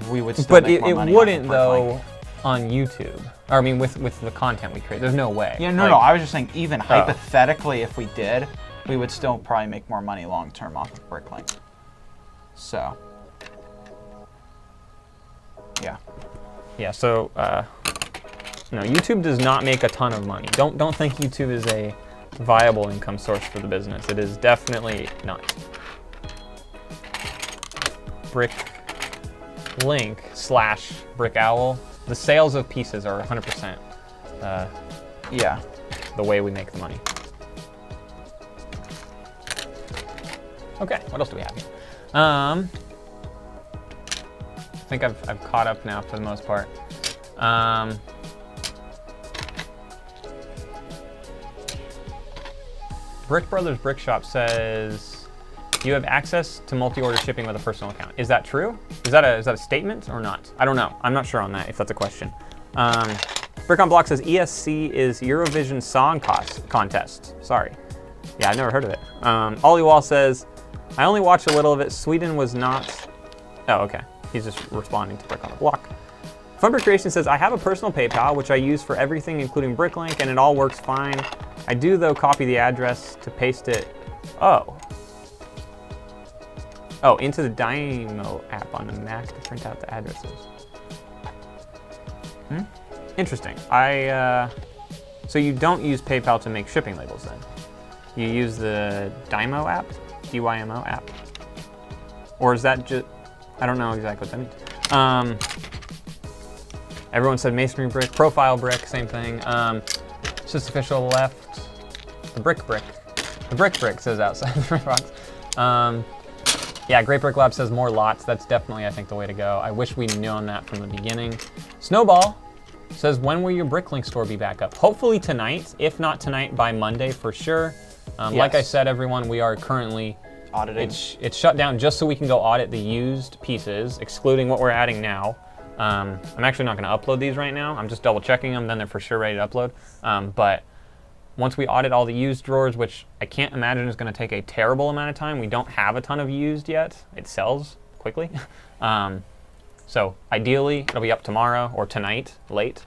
we would still make more money. But it wouldn't, though, on YouTube. Or, I mean, with the content we create. There's no way. Yeah, no. I was just saying, even hypothetically, if we did, we would still probably make more money long term off of BrickLink. So, yeah. Yeah. So, no, YouTube does not make a ton of money. Don't think YouTube is a viable income source for the business. It is definitely not. BrickLink / BrickOwl. The sales of pieces are 100%. Yeah, the way we make the money. Okay, what else do we have here? I think I've caught up now for the most part. Brick Brothers Brick Shop says you have access to multi-order shipping with a personal account. Is that true? Is that a statement or not? I don't know. I'm not sure on that, if that's a question. Brick on Block says ESC is Eurovision Song Contest. Sorry. Yeah, I've never heard of it. Ollie Wall says, I only watched a little of it. Sweden was not... Oh, okay. He's just responding to Brick on the Block. Funbird Creation says, I have a personal PayPal, which I use for everything, including BrickLink, and it all works fine. I do, though, copy the address to paste it. Oh, into the Dymo app on the Mac to print out the addresses. Interesting. So you don't use PayPal to make shipping labels then? You use the Dymo app? DYMO app? Or is that just... I don't know exactly what that means. Everyone said masonry brick, profile brick, same thing. Just official left. The brick. The brick says outside the red box. Yeah, Great Brick Lab says more lots. That's definitely, I think, the way to go. I wish we'd known that from the beginning. Snowball says, when will your BrickLink store be back up? Hopefully tonight. If not tonight, by Monday for sure. Yes. Like I said, everyone, we are currently auditing. It's shut down just so we can go audit the used pieces, excluding what we're adding now. I'm actually not going to upload these right now. I'm just double checking them, then they're for sure ready to upload. But once we audit all the used drawers, which I can't imagine is going to take a terrible amount of time, we don't have a ton of used yet. It sells quickly. So ideally, it'll be up tomorrow or tonight, late.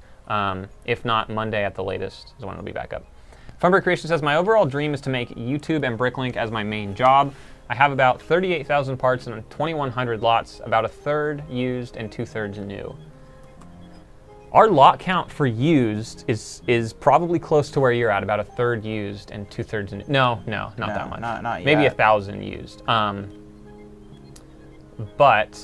If not, Monday at the latest is when it'll be back up. Funbird Creation says, my overall dream is to make YouTube and BrickLink as my main job. I have about 38,000 parts and 2,100 lots, about a third used and 2/3 new. Our lot count for used is probably close to where you're at, about a third used and 2/3 new. No, not that much. Not yet. Maybe 1,000 used. But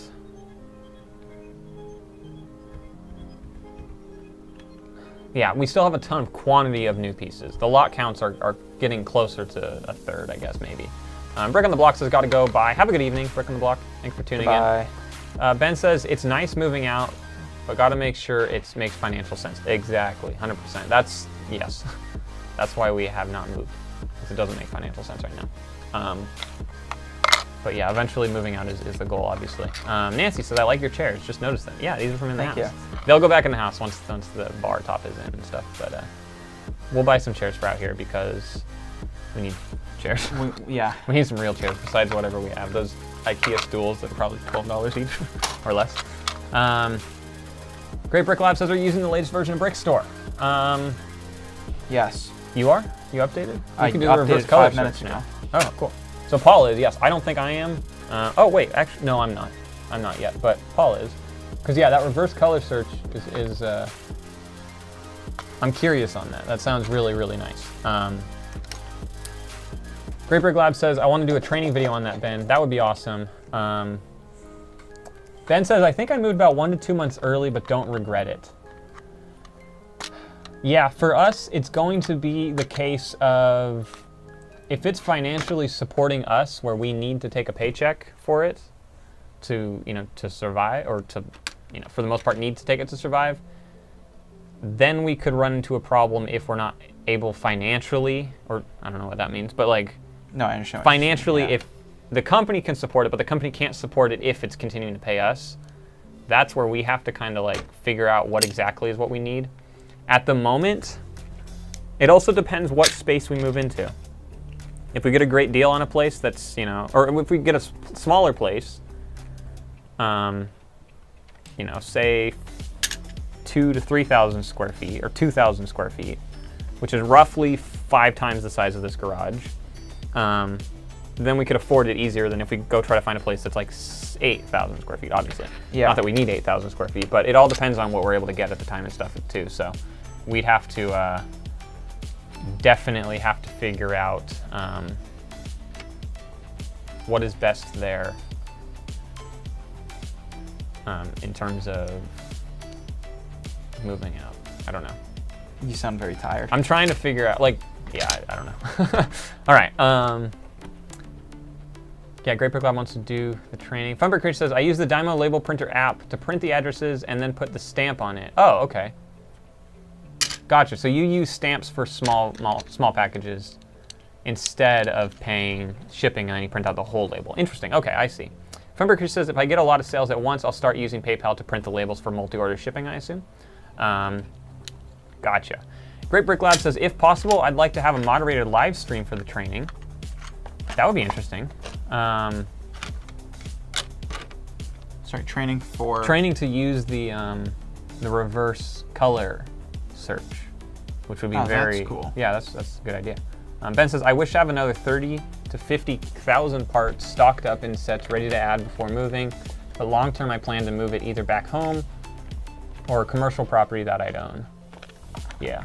yeah, we still have a ton of quantity of new pieces. The lot counts are getting closer to a third, I guess, maybe. Brick on the Block says, gotta go, bye. Have a good evening, Brick on the Block. Thanks for tuning in. Ben says, it's nice moving out, but gotta make sure it makes financial sense. Exactly, 100%. Yes. That's why we have not moved, because it doesn't make financial sense right now. But yeah, eventually moving out is the goal, obviously. Nancy says, I like your chairs, just noticed them. Yeah, these are from in the house. Thank you. They'll go back in the house once the bar top is in and stuff, but we'll buy some chairs for out here because we need chairs. Yeah. We need some real chairs besides whatever we have. Those IKEA stools that are probably $12 each or less. Great Brick Lab says, are you using the latest version of Brick Store? Yes. You are? You updated? I can do the updated reverse color 5 minutes search ago. now. Oh, cool. So Paul is, yes. I don't think I am. Oh, wait. Actually, no, I'm not. I'm not yet, but Paul is. Because, yeah, that reverse color search is I'm curious on that. That sounds really, really nice. Great Brick Lab says, I want to do a training video on that, Ben. That would be awesome. Ben says, I think I moved about 1 to 2 months early, but don't regret it. Yeah, for us, it's going to be the case of if it's financially supporting us where we need to take a paycheck for it to, to survive, or to, for the most part need to take it to survive, then we could run into a problem if we're not able financially, or I don't know what that means, but like, no, I understand. Financially, yeah. If the company can support it, but the company can't support it if it's continuing to pay us, that's where we have to kind of like figure out what exactly is what we need. At the moment, it also depends what space we move into. If we get a great deal on a place that's, or if we get a smaller place, say 2,000 to 3,000 square feet or 2,000 square feet, which is roughly 5 times the size of this garage, then we could afford it easier than if we go try to find a place that's like 8,000 square feet, obviously. Yeah. Not that we need 8,000 square feet, but it all depends on what we're able to get at the time and stuff too. So we'd have to definitely have to figure out what is best there in terms of moving out. I don't know. You sound very tired. I'm trying to figure out, I don't know. All right. Yeah, Great Brick Lab wants to do the training. Funbrick Creature says, I use the Dymo Label Printer app to print the addresses and then put the stamp on it. Oh, okay. Gotcha. So you use stamps for small packages instead of paying shipping, and then you print out the whole label. Interesting. Okay, I see. Funbrick Creature says, if I get a lot of sales at once, I'll start using PayPal to print the labels for multi-order shipping, I assume. Gotcha. Great Brick Lab says, if possible, I'd like to have a moderated live stream for the training. That would be interesting. Sorry, training for... Training to use the reverse color search, which would be that's cool. Yeah, that's a good idea. Ben says, I wish to have another 30 to 50,000 parts stocked up in sets ready to add before moving, but long term I plan to move it either back home or a commercial property that I'd own. Yeah,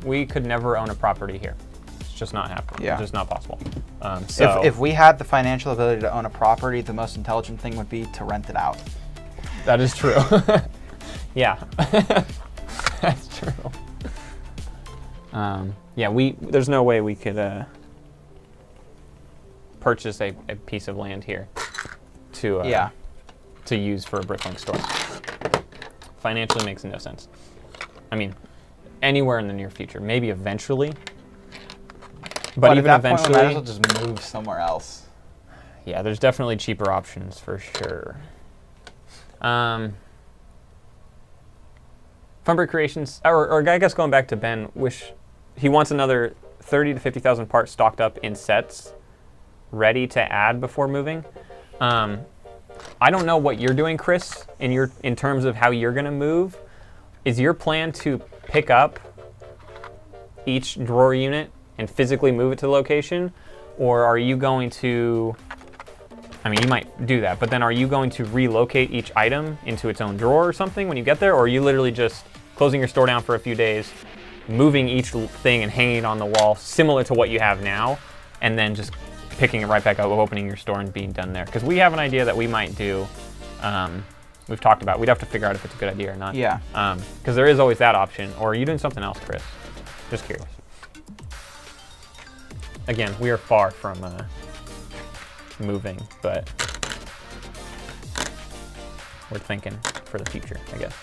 we could never own a property here. It's just not happening. Yeah. It's just not possible. If we had the financial ability to own a property, the most intelligent thing would be to rent it out. That is true. Yeah, that's true. Yeah, there's no way we could purchase a piece of land here to use for a BrickLink store. Financially makes no sense. I mean, anywhere in the near future, maybe eventually. But even at that eventually, point, we might as well just move somewhere else. Yeah, there's definitely cheaper options for sure. Funberg Creations, or I guess going back to Ben, he wants another 30 to 50,000 parts stocked up in sets, ready to add before moving. I don't know what you're doing, Chris, in terms of how you're gonna move. Is your plan to pick up each drawer unit and physically move it to the location, or are you going to I mean, you might do that, but then are you going to relocate each item into its own drawer or something when you get there? Or are you literally just closing your store down for a few days, moving each thing and hanging it on the wall, similar to what you have now, and then just picking it right back up, opening your store and being done there? Because we have an idea that we might do, we've talked about, we'd have to figure out if it's a good idea or not. Yeah. Because there is always that option. Or are you doing something else, Chris? Just curious. Again, we are far from moving, but we're thinking for the future, I guess.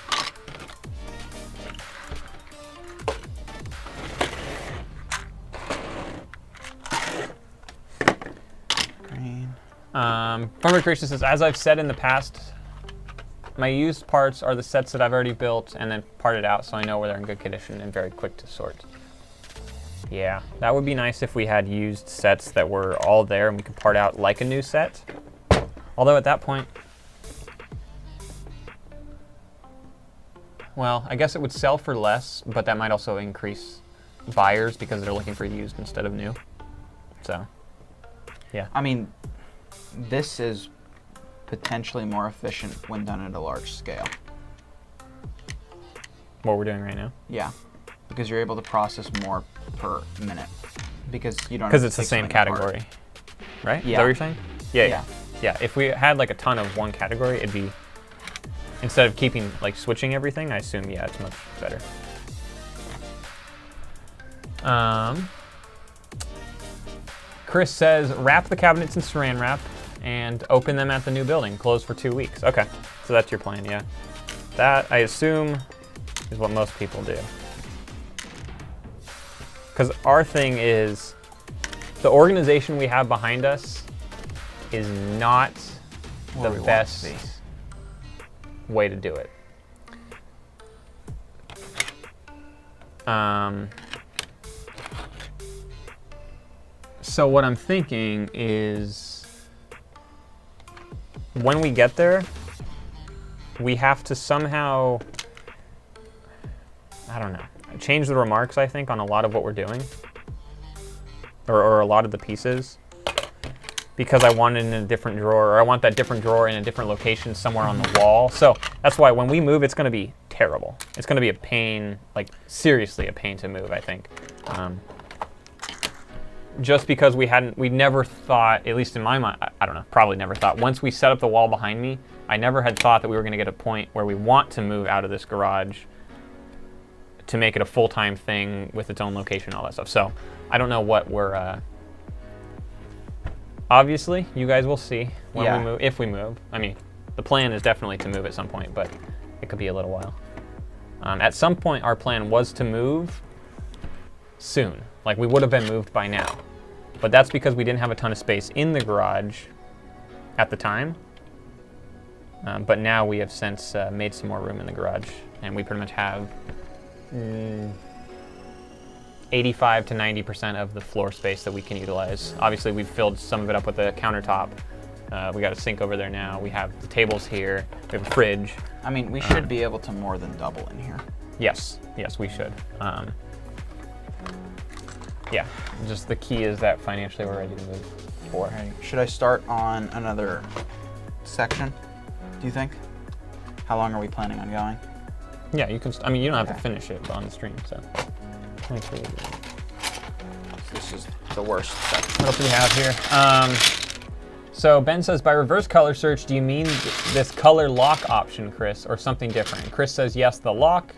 Green. Farmer Creation says, as I've said in the past, my used parts are the sets that I've already built and then parted out, so I know where they're in good condition and very quick to sort. Yeah, that would be nice if we had used sets that were all there and we could part out like a new set. Although at that point, well, I guess it would sell for less, but that might also increase buyers because they're looking for used instead of new. So, yeah. I mean, this is potentially more efficient when done at a large scale. What we're doing right now? Yeah, because you're able to process more per minute. Because you don't. Because it's the same category, right? Yeah. Is that what you're saying? Yeah. Yeah. If we had like a ton of one category, it'd be, instead of keeping like switching everything, I assume, yeah, it's much better. Chris says, wrap the cabinets in saran wrap and open them at the new building. Close for 2 weeks. Okay, so that's your plan, yeah. That, I assume, is what most people do. Because our thing is, the organization we have behind us is not the best way to do it. So what I'm thinking is, when we get there, we have to somehow, I don't know, change the remarks, I think, on a lot of what we're doing, or a lot of the pieces, because I want it in a different drawer, or I want that different drawer in a different location somewhere on the wall. So that's why when we move, it's going to be terrible. It's going to be a pain, like seriously a pain to move, I think. Just because we never thought, at least in my mind, I don't know, probably never thought, once we set up the wall behind me, I never had thought that we were going to get a point where we want to move out of this garage to make it a full-time thing with its own location and all that stuff. So I don't know what we're, obviously you guys will see when we move, if we move. I mean, the plan is definitely to move at some point, but it could be a little while. At some point our plan was to move soon. Like we would have been moved by now, but that's because we didn't have a ton of space in the garage at the time. But now we have since made some more room in the garage, and we pretty much have 85 to 90% of the floor space that we can utilize. Obviously, we've filled some of it up with the countertop. We got a sink over there now. We have the tables here. We have a fridge. I mean, we should be able to more than double in here. Yes, we should. Yeah, just the key is that financially we're ready to move forward. Right. Should I start on another section, do you think? How long are we planning on going? Yeah, you can, I mean, you don't have to finish it on the stream, so. This is the worst section. What else do we have here? So Ben says, by reverse color search, do you mean this color lock option, Chris, or something different? Chris says, yes, the lock.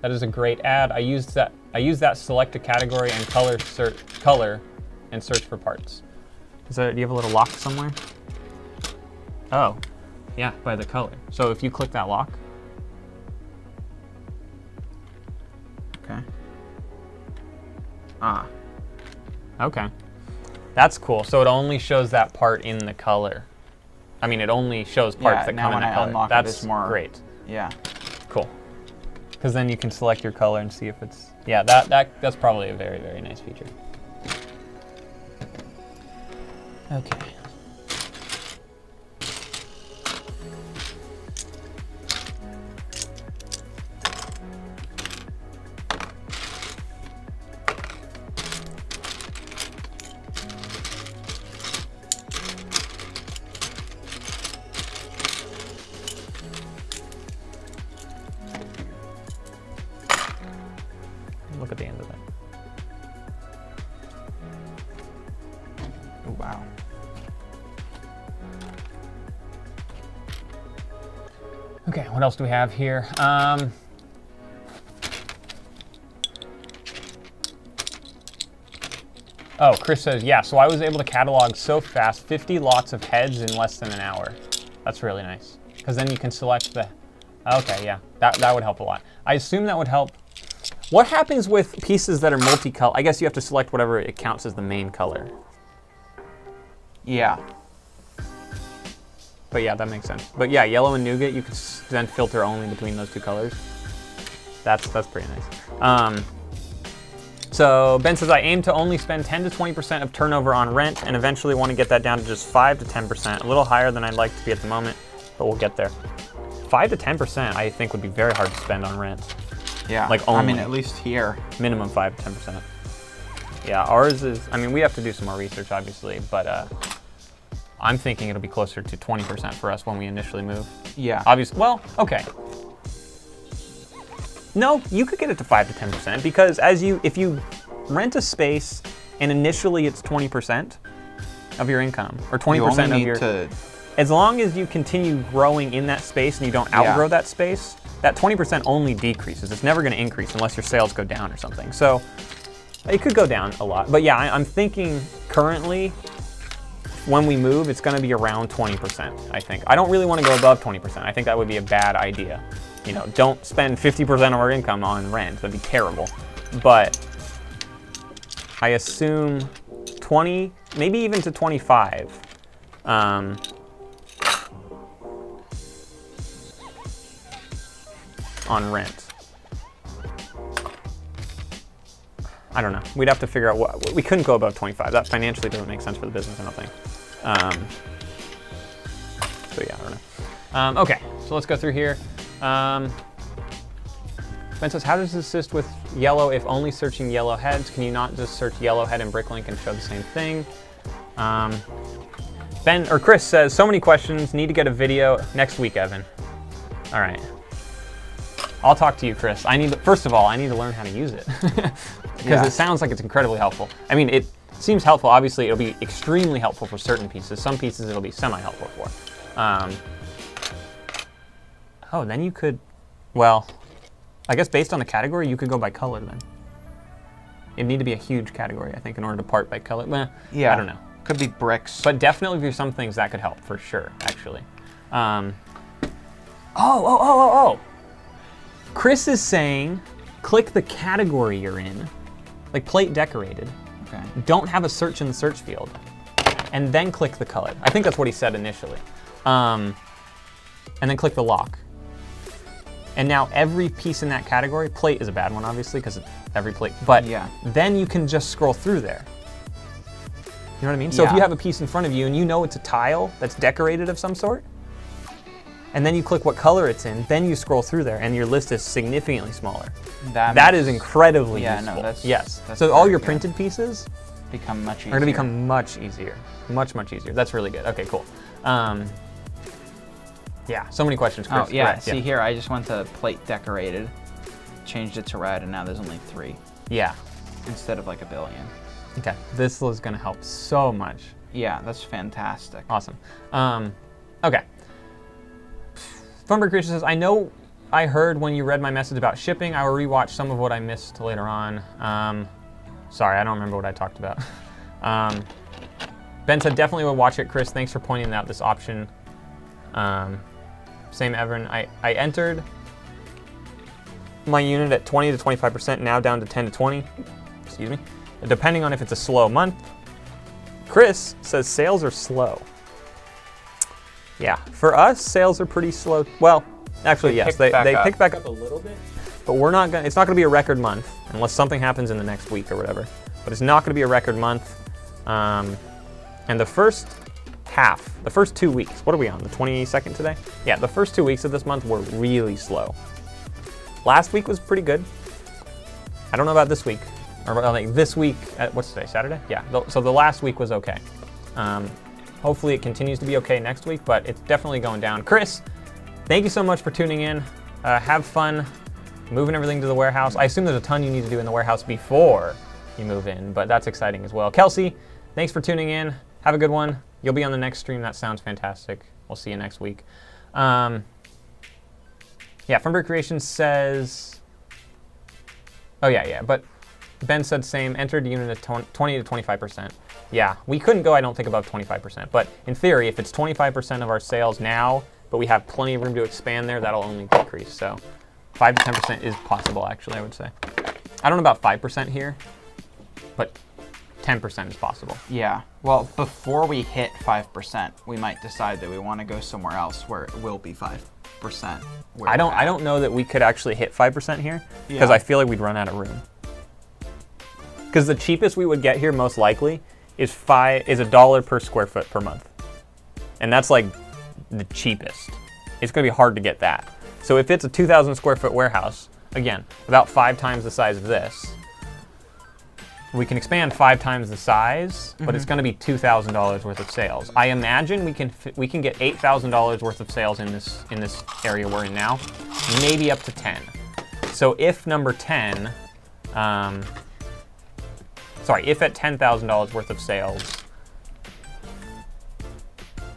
That is a great ad. I use that select a category and color and search for parts. Do you have a little lock somewhere? Oh, yeah, by the color. So if you click that lock. Okay. Okay. That's cool. So it only shows that part in the color. I mean, it only shows parts that come in the color. That's great. Yeah. Cool. Because then you can select your color and see if it's, yeah, that's probably a very, very nice feature. Okay. Look at the end of it. Oh, wow. Okay, what else do we have here? Oh, Chris says, yeah, so I was able to catalog so fast, 50 lots of heads in less than an hour. That's really nice. Because then you can select the, okay, yeah, that would help a lot. I assume that would help. What happens with pieces that are multicolor? I guess you have to select whatever it counts as the main color. Yeah. But yeah, that makes sense. But yeah, yellow and nougat, you could then filter only between those two colors. That's pretty nice. So Ben says, I aim to only spend 10 to 20% of turnover on rent and eventually want to get that down to just 5 to 10%, a little higher than I'd like to be at the moment, but we'll get there. 5 to 10% I think would be very hard to spend on rent. Yeah, like only. I mean, at least here. Minimum 5 to 10%. Yeah, ours is, I mean, we have to do some more research obviously, but I'm thinking it'll be closer to 20% for us when we initially move. Yeah. Obviously, well, okay. No, you could get it to 5 to 10% because if you rent a space and initially it's 20% of your income or 20% of your, as long as you continue growing in that space and you don't outgrow that space, that 20% only decreases. It's never going to increase unless your sales go down or something. So it could go down a lot. But yeah, I'm thinking currently when we move, it's going to be around 20%, I think. I don't really want to go above 20%. I think that would be a bad idea. You know, don't spend 50% of our income on rent. That'd be terrible. But I assume 20, maybe even to 25. On rent. I don't know. We'd have to figure out what, we couldn't go above 25. That financially doesn't make sense for the business, I don't think. So yeah, I don't know. Okay, so let's go through here. Ben says, how does this assist with yellow if only searching yellow heads? Can you not just search yellow head in BrickLink and show the same thing? Chris says, so many questions, need to get a video next week, Evan. All right. I'll talk to you, Chris. First of all, I need to learn how to use it because it sounds like it's incredibly helpful. I mean, it seems helpful. Obviously, it'll be extremely helpful for certain pieces. Some pieces it'll be semi-helpful for. Oh, then you could, well, I guess based on the category, you could go by color then. It'd need to be a huge category, I think, in order to part by color. Well, yeah, I don't know. Could be bricks. But definitely for some things that could help, for sure, actually. Chris is saying, click the category you're in, like plate decorated. Okay. Don't have a search in the search field, and then click the color. I think that's what he said initially. And then click the lock. And now every piece in that category, plate is a bad one obviously because every plate, but then you can just scroll through there. You know what I mean? So if you have a piece in front of you and you know it's a tile that's decorated of some sort, and then you click what color it's in, then you scroll through there and your list is significantly smaller. That is incredibly useful. No, that's so all your printed pieces become much easier. Are gonna become much easier. Much, much easier. That's really good. Okay, cool. Yeah, so many questions, Chris. Oh, yeah, see here, I just went to plate decorated, changed it to red, and now there's only 3. Yeah. Instead of like a billion. Okay, this is gonna help so much. Yeah, that's fantastic. Awesome. Okay. Funberg Creature says, I know I heard when you read my message about shipping. I will rewatch some of what I missed later on. Sorry, I don't remember what I talked about. Ben said, definitely will watch it, Chris. Thanks for pointing out this option. Same, Evan. I entered my unit at 20 to 25%, now down to 10 to 20. Excuse me. Depending on if it's a slow month. Chris says sales are slow. Yeah, for us, sales are pretty slow. Well, actually, yes, they pick back up a little bit, but it's not gonna be a record month unless something happens in the next week or whatever. But it's not gonna be a record month. And the first 2 weeks, what are we on, the 22nd today? Yeah, the first 2 weeks of this month were really slow. Last week was pretty good. I don't know about this week, or like this week, what's today, Saturday? Yeah, so the last week was okay. Hopefully it continues to be okay next week, but it's definitely going down. Chris, thank you so much for tuning in. Have fun moving everything to the warehouse. I assume there's a ton you need to do in the warehouse before you move in, but that's exciting as well. Kelsey, thanks for tuning in. Have a good one. You'll be on the next stream. That sounds fantastic. We'll see you next week. Yeah, Funberg Creation says, oh yeah, but Ben said same, entered unit at 20 to 25%. Yeah, we couldn't go, I don't think, above 25%, but in theory, if it's 25% of our sales now, but we have plenty of room to expand there, that'll only decrease. So 5 to 10% is possible, actually, I would say. I don't know about 5% here, but 10% is possible. Yeah. Well, before we hit 5%, we might decide that we want to go somewhere else where it will be 5%. I don't know that we could actually hit 5% here because I feel like we'd run out of room. Because the cheapest we would get here, most likely, is $1 per square foot per month, and that's like the cheapest. It's going to be hard to get that. So if it's a 2,000 square foot warehouse, again, about 5 times the size of this, we can expand 5 times the size, but it's going to be $2,000 worth of sales. I imagine we can get $8,000 worth of sales in this area we're in now, maybe up to 10. So if number 10, if at $10,000 worth of sales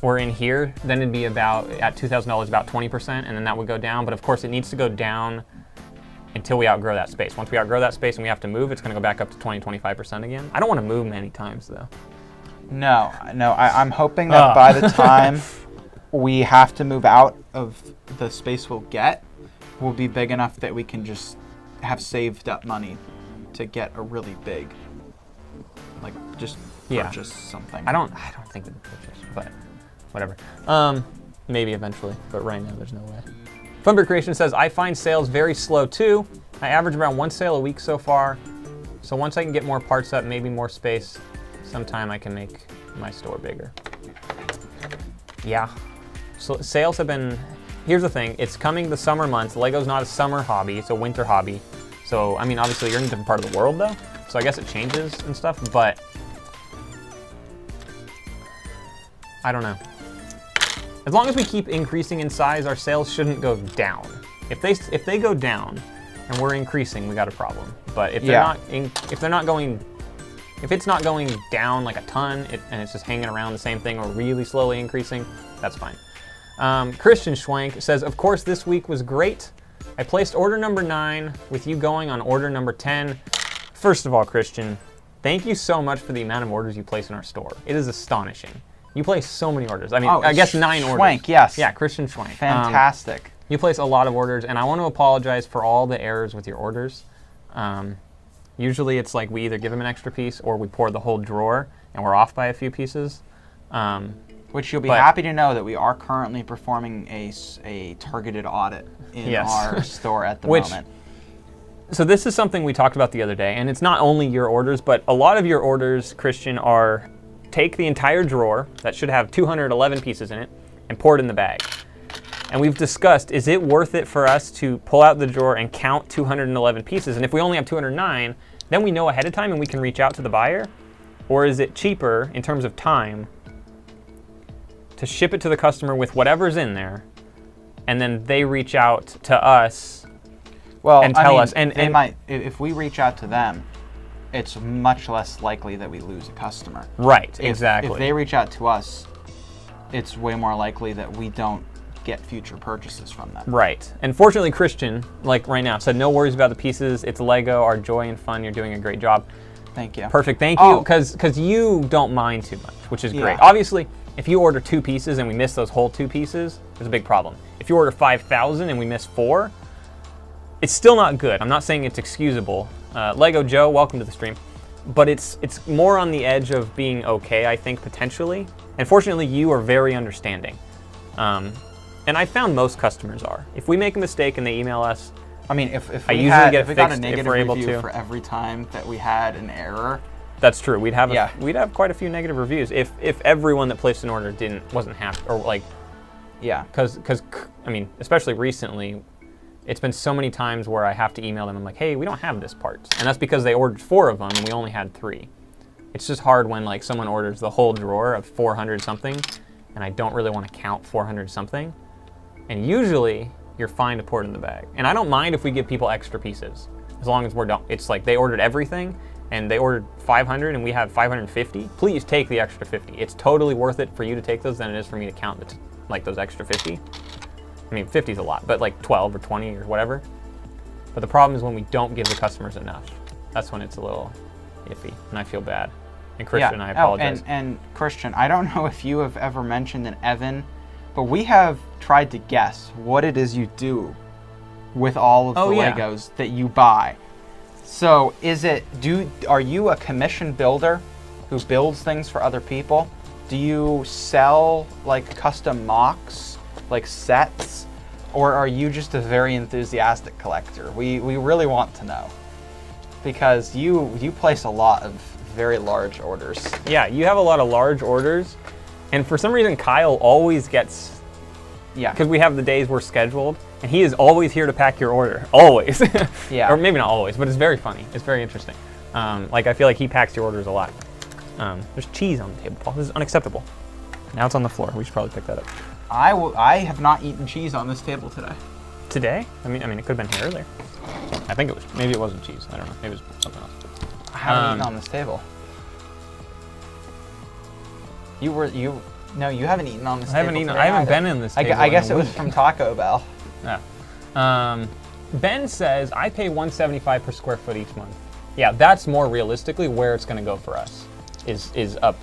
we're in here, then it'd be about at $2,000 about 20%, and then that would go down. But of course, it needs to go down until we outgrow that space. Once we outgrow that space and we have to move, it's going to go back up to 20-25% again. I don't want to move many times, though. No. I'm hoping that by the time we have to move out of the space we'll get, will be big enough that we can just have saved up money to get a really big, like, just purchase something. I don't think we can purchase, but whatever. Maybe eventually, but right now there's no way. Funberg Creation says, I find sales very slow too. I average around 1 sale a week so far. So once I can get more parts up, maybe more space, sometime I can make my store bigger. Yeah. So sales have been, here's the thing, it's coming the summer months. Lego's not a summer hobby, it's a winter hobby. So, I mean, obviously you're in a different part of the world though, so I guess it changes and stuff, but I don't know. As long as we keep increasing in size, our sales shouldn't go down. If they go down and we're increasing, we got a problem. But if it's not going down like a ton and it's just hanging around the same thing or really slowly increasing, that's fine. Christian Schwank says, of course this week was great. I placed order number 9 with you going on order number 10. First of all, Christian, thank you so much for the amount of orders you place in our store. It is astonishing. You place so many orders. I mean, I guess 9 orders. Schwank, yes. Yeah, Christian Schwank. Fantastic. You place a lot of orders, and I want to apologize for all the errors with your orders. Usually it's like we either give them an extra piece or we pour the whole drawer, and we're off by a few pieces. Which you'll be happy to know that we are currently performing a targeted audit in our store at the moment. So this is something we talked about the other day, and it's not only your orders, but a lot of your orders, Christian, are take the entire drawer that should have 211 pieces in it and pour it in the bag. And we've discussed, is it worth it for us to pull out the drawer and count 211 pieces? And if we only have 209, then we know ahead of time and we can reach out to the buyer? Or is it cheaper in terms of time to ship it to the customer with whatever's in there, and then they reach out to us and tell us? And they might, if we reach out to them, it's much less likely that we lose a customer. Right, exactly. If they reach out to us, it's way more likely that we don't get future purchases from them. Right. And fortunately, Christian, like right now, said no worries about the pieces. It's Lego, our joy and fun. You're doing a great job. Thank you. Perfect. Thank you, because you don't mind too much, which is great. Obviously, if you order 2 pieces and we miss those whole 2 pieces, there's a big problem. If you order 5,000 and we miss 4, it's still not good. I'm not saying it's excusable. Lego Joe, welcome to the stream. But it's more on the edge of being okay, I think, potentially. And fortunately, you are very understanding. And I found most customers are. If we make a mistake and they email us, I mean, if we got a negative review for every time that we had an error. That's true. We'd have quite a few negative reviews if everyone that placed an order wasn't happy, or like, because I mean, especially recently, it's been so many times where I have to email them. I'm like, hey, we don't have this part, and that's because they ordered 4 of them and we only had 3. It's just hard when like someone orders the whole drawer of 400 something, and I don't really want to count 400 something. And usually you're fine to pour it in the bag. And I don't mind if we give people extra pieces, as long as we're done. It's like they ordered everything, and they ordered 500, and we have 550. Please take the extra 50. It's totally worth it for you to take those than it is for me to count like those extra 50. I mean, 50 is a lot, but like 12 or 20 or whatever. But the problem is when we don't give the customers enough. That's when it's a little iffy, and I feel bad. And Christian, I apologize. And Christian, I don't know if you have ever mentioned in Evan, but we have tried to guess what it is you do with all of the Legos that you buy. So are you a commission builder who builds things for other people? Do you sell like custom mocks, like sets? Or are you just a very enthusiastic collector? We really want to know. Because you place a lot of very large orders. Yeah, you have a lot of large orders. And for some reason, Kyle always gets... Yeah. Because we have the days we're scheduled. And he is always here to pack your order. Always. Yeah. Or maybe not always, but it's very funny. It's very interesting. Like, I feel like he packs your orders a lot. There's cheese on the table, Paul. This is unacceptable. Now it's on the floor. We should probably pick that up. I have not eaten cheese on this table today. Today? I mean, it could have been here earlier. I think it was. Maybe it wasn't cheese. I don't know. Maybe it was something else. I haven't eaten on this table. No, you haven't eaten on this table. I haven't been in this table. I guess it was from Taco Bell. Yeah. Ben says I pay $175 per square foot each month. Yeah, that's more realistically where it's going to go for us. Is up.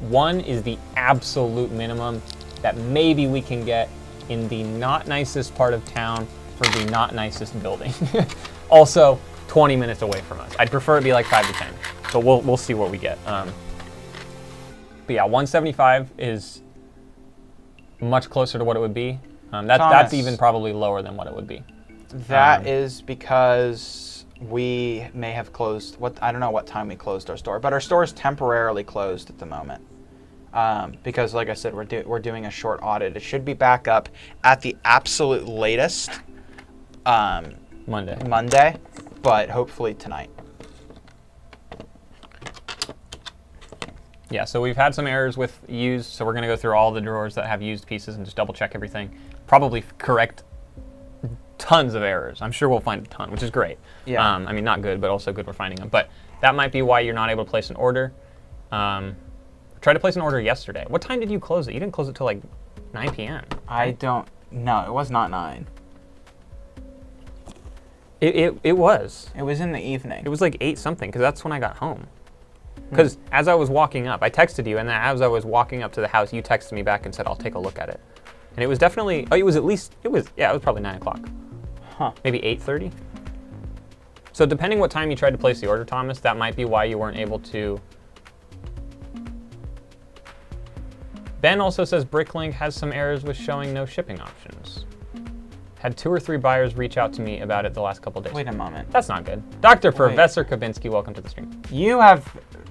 One is the absolute minimum that maybe we can get in the not nicest part of town for the not nicest building. Also, 20 minutes away from us. I'd prefer it be like 5 to 10. So we'll see what we get. But yeah, 175 is much closer to what it would be. That's even probably lower than what it would be. That is because we may have closed. I don't know what time we closed our store, but our store is temporarily closed at the moment. Because, like I said, we're doing a short audit. It should be back up at the absolute latest Monday, but hopefully tonight. Yeah, so we've had some errors with used, so we're going to go through all the drawers that have used pieces and just double check everything. Probably correct tons of errors. I'm sure we'll find a ton, which is great. Yeah. I mean, not good, but also good we're finding them. But that might be why you're not able to place an order. Tried to place an order yesterday. What time did you close it? You didn't close it till like 9 p.m. I don't know. It was not 9. It was. It was in the evening. It was like 8 something, because that's when I got home. Because as I was walking up, I texted you, and then as I was walking up to the house, you texted me back and said, I'll take a look at it. And it was definitely, it was probably 9 o'clock. Huh. Maybe 8:30. So depending what time you tried to place the order, Thomas, that might be why you weren't able to. Ben also says BrickLink has some errors with showing no shipping options. Had 2 or 3 buyers reach out to me about it the last couple days. Wait a moment. That's not good. Dr. Professor Kabinski, welcome to the stream. You have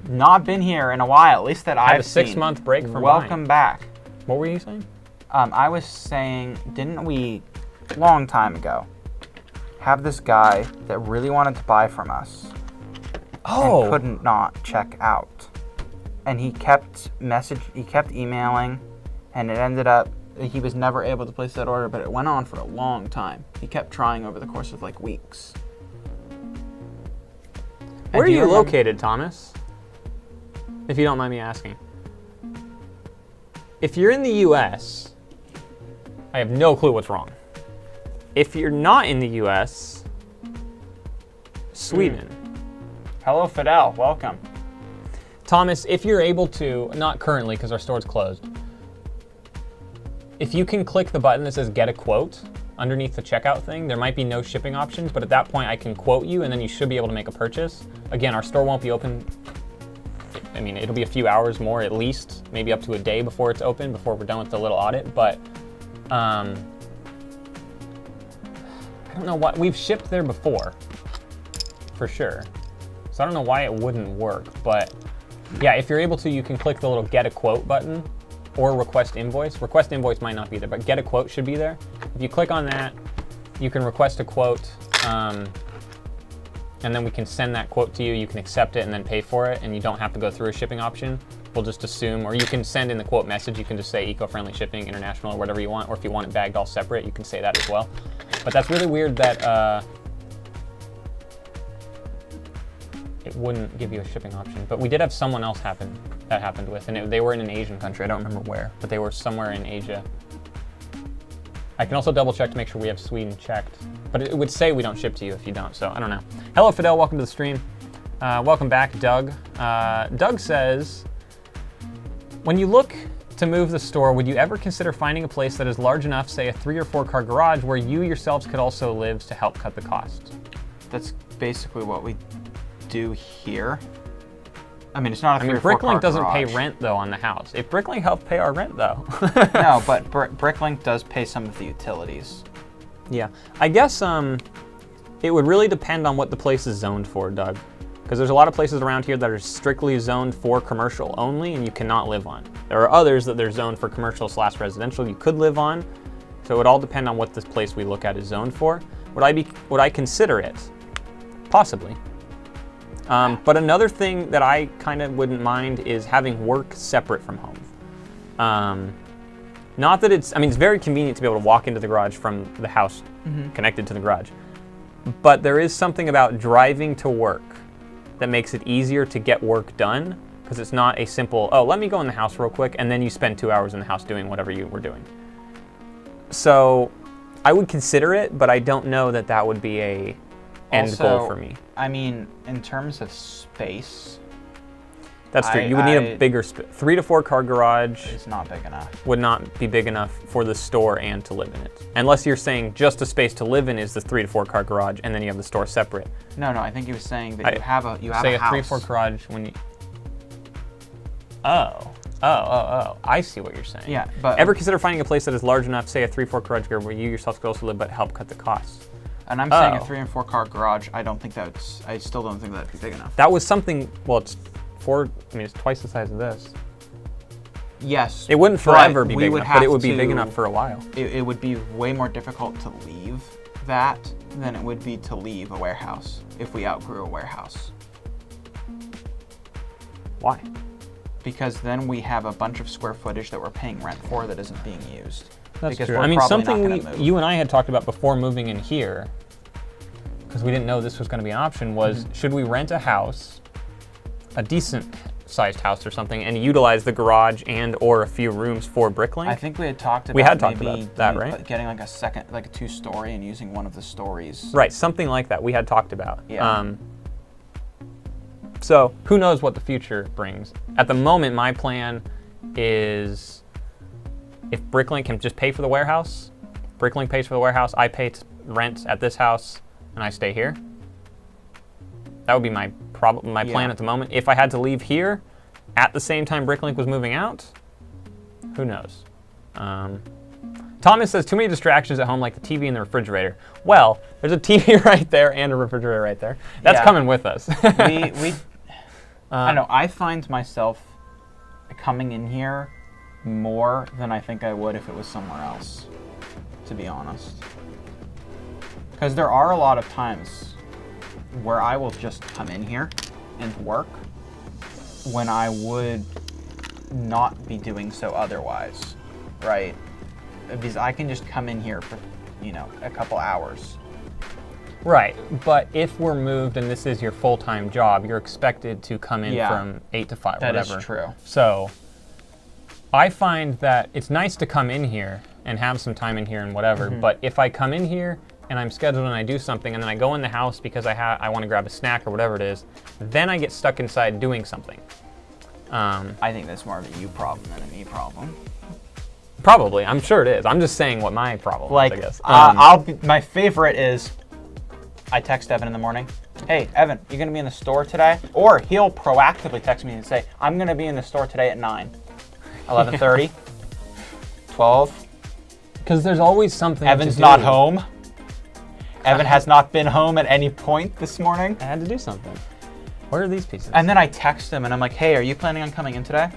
not been here in a while, at least that I've seen. Had a 6-month break from Welcome back. What were you saying? I was saying, didn't we, long time ago, have this guy that really wanted to buy from us and couldn't not check out? And he kept emailing, and it ended up, he was never able to place that order, but it went on for a long time. He kept trying over the course of like weeks. Where are you located, Thomas? If you don't mind me asking. If you're in the US, I have no clue what's wrong. If you're not in the US, Sweden. Hello, Fidel. Welcome. Thomas, if you're able to, not currently because our store's closed, if you can click the button that says get a quote underneath the checkout thing, there might be no shipping options, but at that point I can quote you and then you should be able to make a purchase. Again, our store won't be open. I mean, it'll be a few hours more at least, maybe up to a day before it's open, before we're done with the little audit, but I don't know what, we've shipped there before, for sure. So I don't know why it wouldn't work, but yeah, if you're able to, you can click the little get a quote button or request invoice. Request invoice might not be there, but get a quote should be there. If you click on that, you can request a quote, and then we can send that quote to you. You can accept it and then pay for it, and you don't have to go through a shipping option. we'll just assume, or you can send in the quote message, you can just say eco-friendly shipping, international, or whatever you want, or if you want it bagged all separate, you can say that as well. But that's really weird that it wouldn't give you a shipping option. But we did have someone else that happened with, and they were in an Asian country. I don't remember where, but they were somewhere in Asia. I can also double check to make sure we have Sweden checked, but it would say we don't ship to you if you don't, so I don't know. Hello, Fidel, welcome to the stream. Welcome back, Doug. Doug says, when you look to move the store, would you ever consider finding a place that is large enough, say a 3 or 4 car garage, where you yourselves could also live to help cut the costs? That's basically what we do here. I mean, it's not a 3 or 4 car BrickLink doesn't garage. pay rent, though, on the house. If BrickLink helped pay our rent, though. No, but BrickLink does pay some of the utilities. Yeah. I guess it would really depend on what the place is zoned for, Doug. Because there's a lot of places around here that are strictly zoned for commercial only, and you cannot live on. There are others that they're zoned for commercial/residential you could live on. So it would all depend on what this place we look at is zoned for. Would I consider it? Possibly. But another thing that I kind of wouldn't mind is having work separate from home. Not that it's very convenient to be able to walk into the garage from the house connected to the garage. But there is something about driving to work that makes it easier to get work done, because it's not a simple, oh, let me go in the house real quick, and then you spend 2 hours in the house doing whatever you were doing. So I would consider it, but I don't know that that would be a end goal for me. I mean, in terms of space, that's true. You would need a bigger 3 to 4 car garage. It's not big enough. Would not be big enough for the store and to live in it. Unless you're saying just a space to live in is the 3 to 4 car garage, and then you have the store separate. No, I think he was saying that you have a house. Say a 3 or 4 garage when you. Oh. I see what you're saying. Yeah, but ever consider finding a place that is large enough, say a 3 or 4 garage where you yourself could also live, but help cut the costs? And I'm saying a 3 and 4 car garage. I still don't think that'd be big enough. That was something. Well, it's twice the size of this. Yes. It wouldn't forever be big enough, but it would be big enough for a while. It would be way more difficult to leave that than it would be to leave a warehouse if we outgrew a warehouse. Why? Because then we have a bunch of square footage that we're paying rent for that isn't being used. That's because true. Something you and I had talked about before moving in here, because we didn't know this was going to be an option, was should we rent a house, a decent sized house or something, and utilize the garage and or a few rooms for BrickLink? I think we had talked about that, right? Getting like a 2-story and using one of the stories. Right, something like that we had talked about. Yeah. So who knows what the future brings. At the moment, my plan is if BrickLink can just pay for the warehouse, BrickLink pays for the warehouse, I pay rent at this house, and I stay here. That would be my plan at the moment. If I had to leave here at the same time BrickLink was moving out, who knows? Thomas says, too many distractions at home like the TV and the refrigerator. Well, there's a TV right there and a refrigerator right there. That's coming with us. I don't know, I find myself coming in here more than I think I would if it was somewhere else, to be honest. Because there are a lot of times where I will just come in here and work when I would not be doing so otherwise, right? Because I can just come in here for, a couple hours. Right, but if we're moved and this is your full-time job, you're expected to come in from 8 to 5, whatever. That is true. So I find that it's nice to come in here and have some time in here and whatever, but if I come in here and I'm scheduled and I do something and then I go in the house because I want to grab a snack or whatever it is, then I get stuck inside doing something. I think that's more of a you problem than a me problem. Probably, I'm sure it is. I'm just saying what my problem is, I guess. My favorite is I text Evan in the morning, hey, Evan, you gonna be in the store today? Or he'll proactively text me and say, I'm gonna be in the store today at 9, 11:30, 12. Because there's always something Evan's not home. Evan has not been home at any point this morning. I had to do something. Where are these pieces? And then I text him and I'm like, hey, are you planning on coming in today?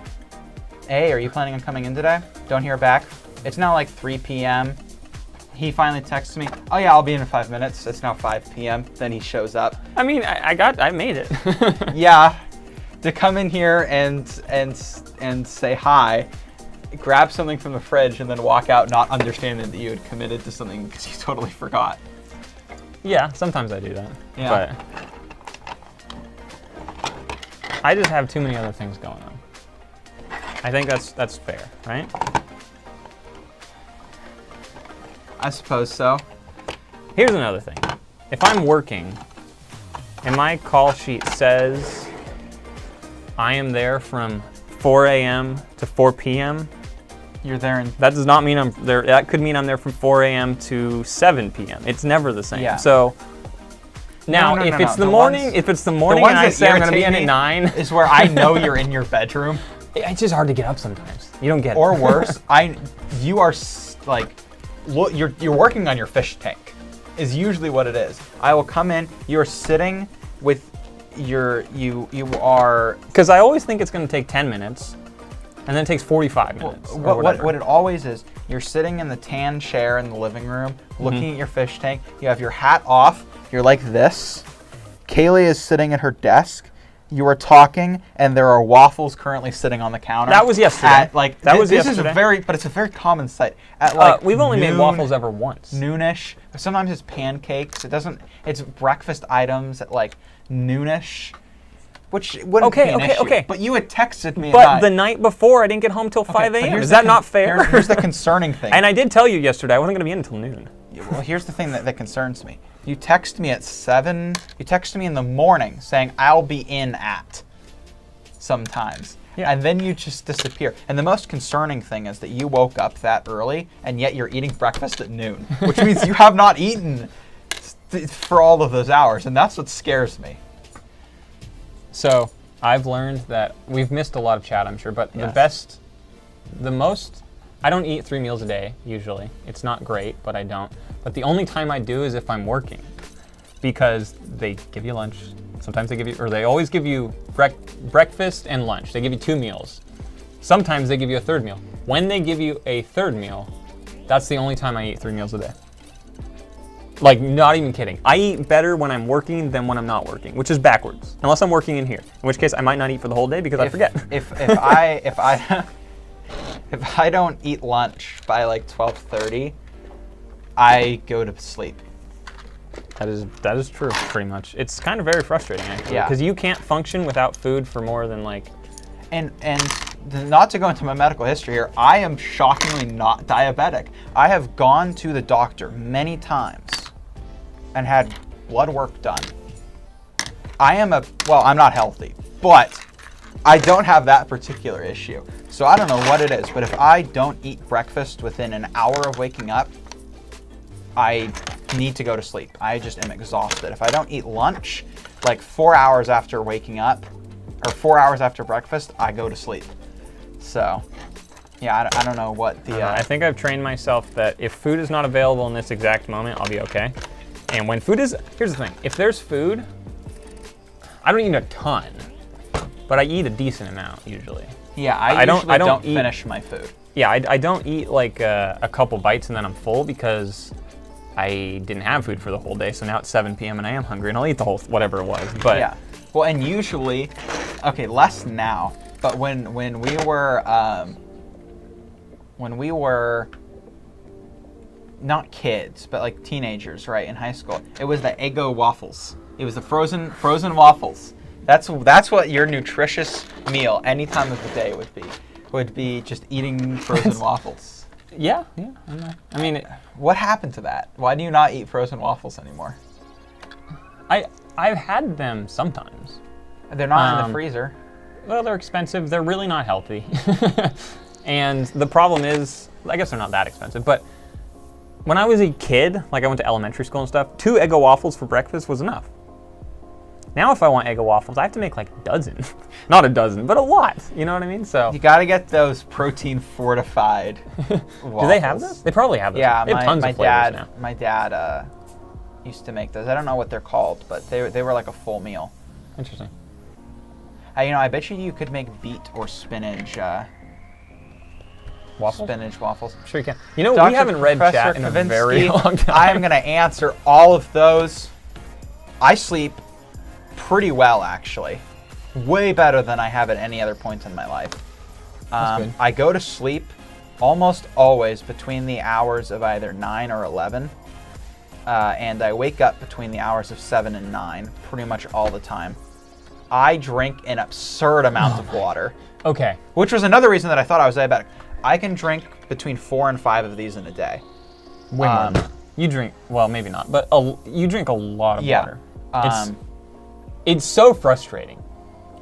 Hey, are you planning on coming in today? Don't hear back. It's now like 3 p.m. He finally texts me, oh yeah, I'll be in 5 minutes. It's now 5 p.m. Then he shows up. I mean, I made it. Yeah, to come in here and say hi, grab something from the fridge, and then walk out not understanding that you had committed to something because you totally forgot. Yeah, sometimes I do that. Yeah. But I just have too many other things going on. I think that's fair, right? I suppose so. Here's another thing. If I'm working and my call sheet says I am there from 4 a.m. to 4 p.m., you're there, and that does not mean I'm there. That could mean I'm there from 4 a.m. to 7 p.m. It's never the same. Yeah. So now, if it's the morning, and I say I'm going to be in at 9, is where I know you're in your bedroom. It's just hard to get up sometimes. You don't get it. Or worse, you are like, you're working on your fish tank. Is usually what it is. I will come in. You're sitting with you are. Because I always think it's going to take 10 minutes. And then it takes 45 minutes. What it always is, you're sitting in the tan chair in the living room, looking at your fish tank. You have your hat off. You're like this. Kaylee is sitting at her desk. You are talking, and there are waffles currently sitting on the counter. That was yesterday. This is a very common sight. At like we've only made waffles ever once. Noonish. Sometimes it's pancakes. It's breakfast items at like noonish. Which wouldn't be an issue. Okay. But you had texted me. But the night before, I didn't get home till 5 a.m. Is that not fair? Here's the concerning thing. And I did tell you yesterday I wasn't going to be in until noon. Well, here's the thing that concerns me. You text me at 7. You text me in the morning saying I'll be in at sometimes. Yeah. And then you just disappear. And the most concerning thing is that you woke up that early, and yet you're eating breakfast at noon, which means you have not eaten for all of those hours, and that's what scares me. So I've learned that we've missed a lot of chat, I'm sure, but the most, I don't eat 3 meals a day, usually. It's not great, but I don't. But the only time I do is if I'm working, because they give you lunch. Sometimes they always give you breakfast and lunch. They give you 2 meals. Sometimes they give you a 3rd meal. When they give you a 3rd meal, that's the only time I eat 3 meals a day. Like, not even kidding. I eat better when I'm working than when I'm not working, which is backwards. Unless I'm working in here, in which case I might not eat for the whole day because I forget. If I don't eat lunch by like 12:30, I go to sleep. That is true, pretty much. It's kind of very frustrating, actually, Yeah. because you can't function without food for more than like. And not to go into my medical history here, I am shockingly not diabetic. I have gone to the doctor many times and had blood work done. I'm not healthy, but I don't have that particular issue. So I don't know what it is, but if I don't eat breakfast within an hour of waking up, I need to go to sleep. I just am exhausted. If I don't eat lunch, like 4 hours after waking up, or 4 hours after breakfast, I go to sleep. So, yeah, I don't know what the... I think I've trained myself that if food is not available in this exact moment, I'll be okay. And when food is... Here's the thing. If there's food, I don't eat a ton, but I eat a decent amount, usually. Yeah, I usually don't finish my food. Yeah, I don't eat like a couple bites and then I'm full because I didn't have food for the whole day. So now it's 7 p.m. and I am hungry and I'll eat the whole, whatever it was. But yeah. Well, and usually, okay, less now, but when we were not kids, but like teenagers, right, in high school, it was the Eggo waffles. It was the frozen waffles. That's what your nutritious meal any time of the day would be just eating frozen waffles. Yeah. I mean, what happened to that? Why do you not eat frozen waffles anymore? I've had them sometimes. They're not in the freezer. Well, they're expensive. They're really not healthy. And the problem is, I guess they're not that expensive, but when I was a kid, like I went to elementary school and stuff, 2 Eggo waffles for breakfast was enough. Now if I want Eggo waffles, I have to make like a dozen. Not a dozen, but a lot. You know what I mean? So you gotta get those protein fortified waffles. Do they have those? They probably have those. Yeah, they have tons of flavors now. My dad used to make those. I don't know what they're called, but they were like a full meal. Interesting. I bet you could make beet or spinach waffles. Spinach waffles. I'm sure you can. You know, we haven't read chat in a very long time. I'm gonna answer all of those. I sleep pretty well, actually. Way better than I have at any other point in my life. Good. I go to sleep almost always between the hours of either 9 or 11. And I wake up between the hours of 7 and 9 pretty much all the time. I drink an absurd amount of water. Okay. Which was another reason that I thought I was diabetic. I can drink between 4 and 5 of these in a day. Way more. You drink, well, maybe not, but you drink a lot of water. It's so frustrating.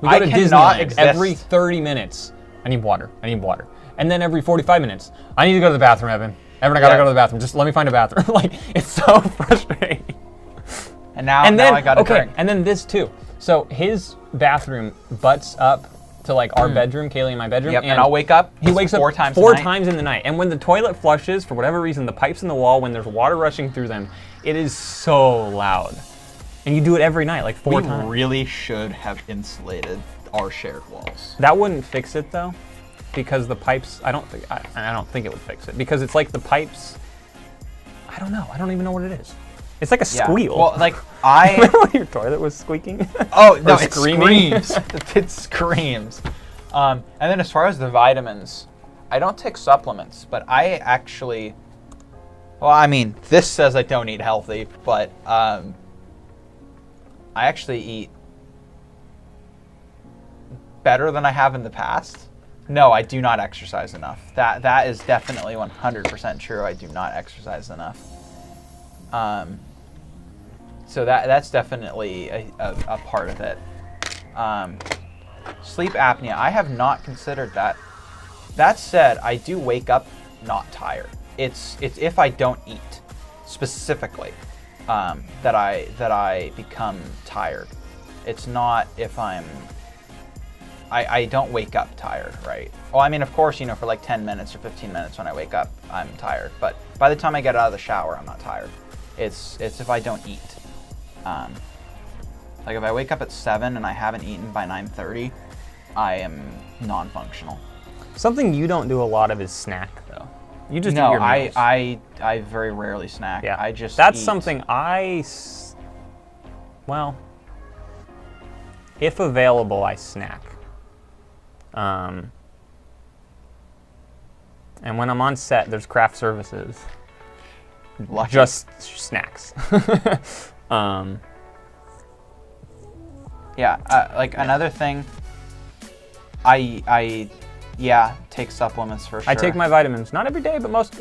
We go to Disneyland every 30 minutes. I need water. I need water. And then every 45 minutes, I need to go to the bathroom, Evan. Evan, I gotta go to the bathroom. Just let me find a bathroom. Like, it's so frustrating. And now I gotta drink. And then this too. So his bathroom butts up to like our bedroom, Kaylee and my bedroom. Yep, and I'll wake up. He wakes up 4 times in the night. And when the toilet flushes, for whatever reason, the pipes in the wall, when there's water rushing through them, it is so loud. And you do it every night, like 4 times. We really should have insulated our shared walls. That wouldn't fix it though, because the pipes. I don't think it would fix it because it's like the pipes. I don't know. I don't even know what it is. It's like a squeal. Well, like remember when your toilet was squeaking? Oh no, it screaming? screams. It screams. And then as far as the vitamins, I don't take supplements, but I actually. Well, I mean, this says I don't eat healthy, but I actually eat better than I have in the past. No, I do not exercise enough. That is definitely 100% true. I do not exercise enough. So that's definitely a part of it. Sleep apnea, I have not considered that. That said, I do wake up not tired. It's if I don't eat specifically that I become tired. It's not if I don't wake up tired, right? Well, I mean, of course, for like 10 minutes or 15 minutes when I wake up, I'm tired. But by the time I get out of the shower, I'm not tired. It's if I don't eat. Like if I wake up at 7 and I haven't eaten by 9:30, I am non-functional. Something you don't do a lot of is snack, though. You just eat No, your meals. I very rarely snack. Yeah, I just that's eat. something well, if available, I snack. And when I'm on set, there's craft services. Lucky. Just snacks. Yeah, like another thing, I take supplements for sure. I take my vitamins, not every day, but most You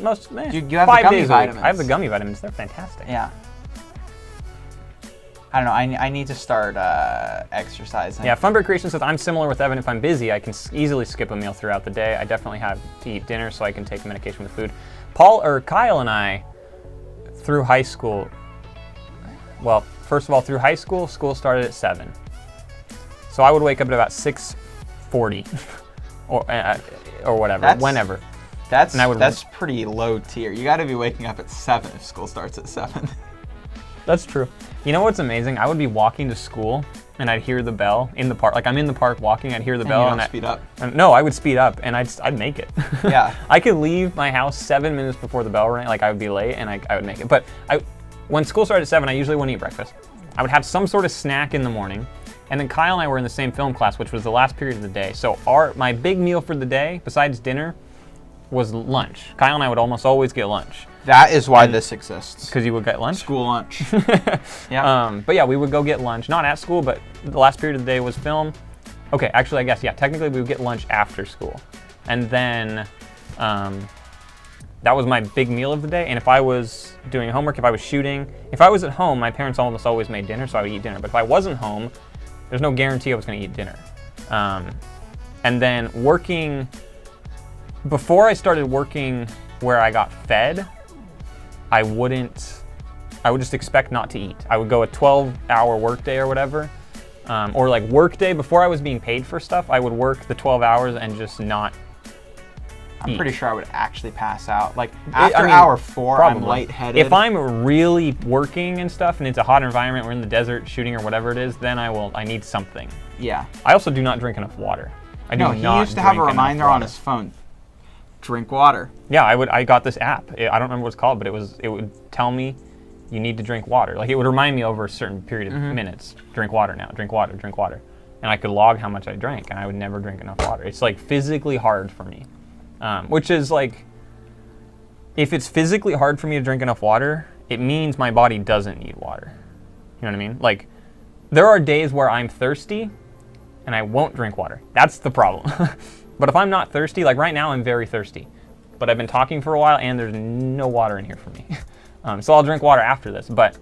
have 5 the gummy days vitamins. a week. I have the gummy vitamins. They're fantastic. Yeah. I don't know. I need to start exercising. Yeah, Funberg Creation says, I'm similar with Evan. If I'm busy, I can easily skip a meal throughout the day. I definitely have to eat dinner so I can take medication with food. Kyle and I, through high school, well, first of all, through high school, school started at 7. So I would wake up at about 6:40 or whatever, whenever. That's pretty low tier. You got to be waking up at 7 if school starts at 7. That's true. You know what's amazing? I would be walking to school and I'd hear the bell in the park. Like I'm in the park walking, I'd hear the bell. You don't speed up. No, I would speed up and I'd make it. Yeah. I could leave my house 7 minutes before the bell rang. Like I would be late and I would make it. But when school started at 7, I usually wouldn't eat breakfast. I would have some sort of snack in the morning. And then Kyle and I were in the same film class, which was the last period of the day. So my big meal for the day, besides dinner, was lunch. Kyle and I would almost always get lunch. That is why this exists. Because you would get lunch? School lunch. Yeah. But yeah, we would go get lunch. Not at school, but the last period of the day was film. Okay, actually, I guess, yeah, technically we would get lunch after school. And then that was my big meal of the day. And if I was doing homework, if I was shooting, if I was at home, my parents almost always made dinner, so I would eat dinner. But if I wasn't home, there's no guarantee I was going to eat dinner. And then working, before I started working where I got fed, I would just expect not to eat. I would go a 12-hour workday or whatever, or like workday before I was being paid for stuff. I would work the 12 hours and just not I'm eat. pretty sure I would actually pass out. Like after hour 4, probably. I'm lightheaded. If I'm really working and stuff and it's a hot environment, we're in the desert shooting or whatever it is, then I need something. Yeah. I also do not drink enough water. He used to have a reminder on his phone. Drink water. Yeah, I got this app. I don't remember what it's called, but it would tell me you need to drink water. Like it would remind me over a certain period of minutes, drink water now, drink water, drink water. and I could log how much I drank, and I would never drink enough water. It's like physically hard for me, which is like, if it's physically hard for me to drink enough water, it means my body doesn't need water. You know what I mean? Like, there are days where I'm thirsty and I won't drink water. That's the problem. But if I'm not thirsty, like right now I'm very thirsty, but I've been talking for a while and there's no water in here for me. So I'll drink water after this, but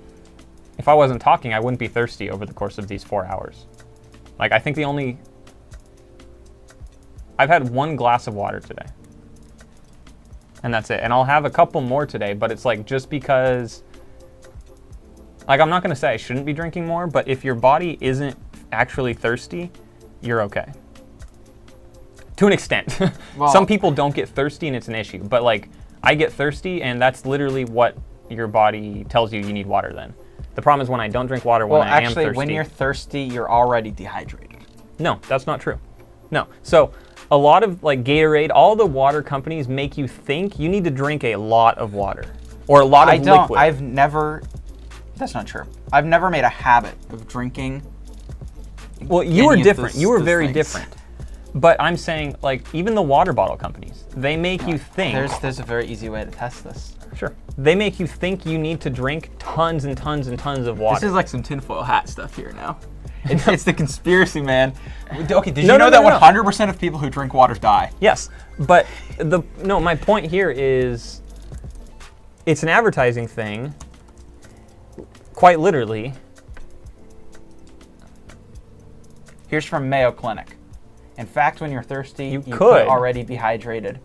if I wasn't talking, I wouldn't be thirsty over the course of these 4 hours. Like, I think I've had 1 glass of water today. And that's it. And I'll have a couple more today, but it's like, just because, like, I'm not gonna say I shouldn't be drinking more, but if your body isn't actually thirsty, you're okay. To an extent. Well, some people don't get thirsty and it's an issue, but like, I get thirsty and that's literally what your body tells you need water then. The problem is when I don't drink water when I am thirsty. Well, actually, when you're thirsty, you're already dehydrated. No, that's not true. No. So a lot of like Gatorade, all the water companies make you think you need to drink a lot of water or a lot of liquid. That's not true. I've never made a habit of drinking. Well, you were different. You were very different. But I'm saying, like, even the water bottle companies, they make you think. There's a very easy way to test this. Sure. They make you think you need to drink tons and tons and tons of water. This is like some tinfoil hat stuff here now. It's the conspiracy, man. Okay, did you know that 100% of people who drink water die? Yes, but my point here is, it's an advertising thing, quite literally. Here's from Mayo Clinic. In fact, when you're thirsty, you could already be hydrated.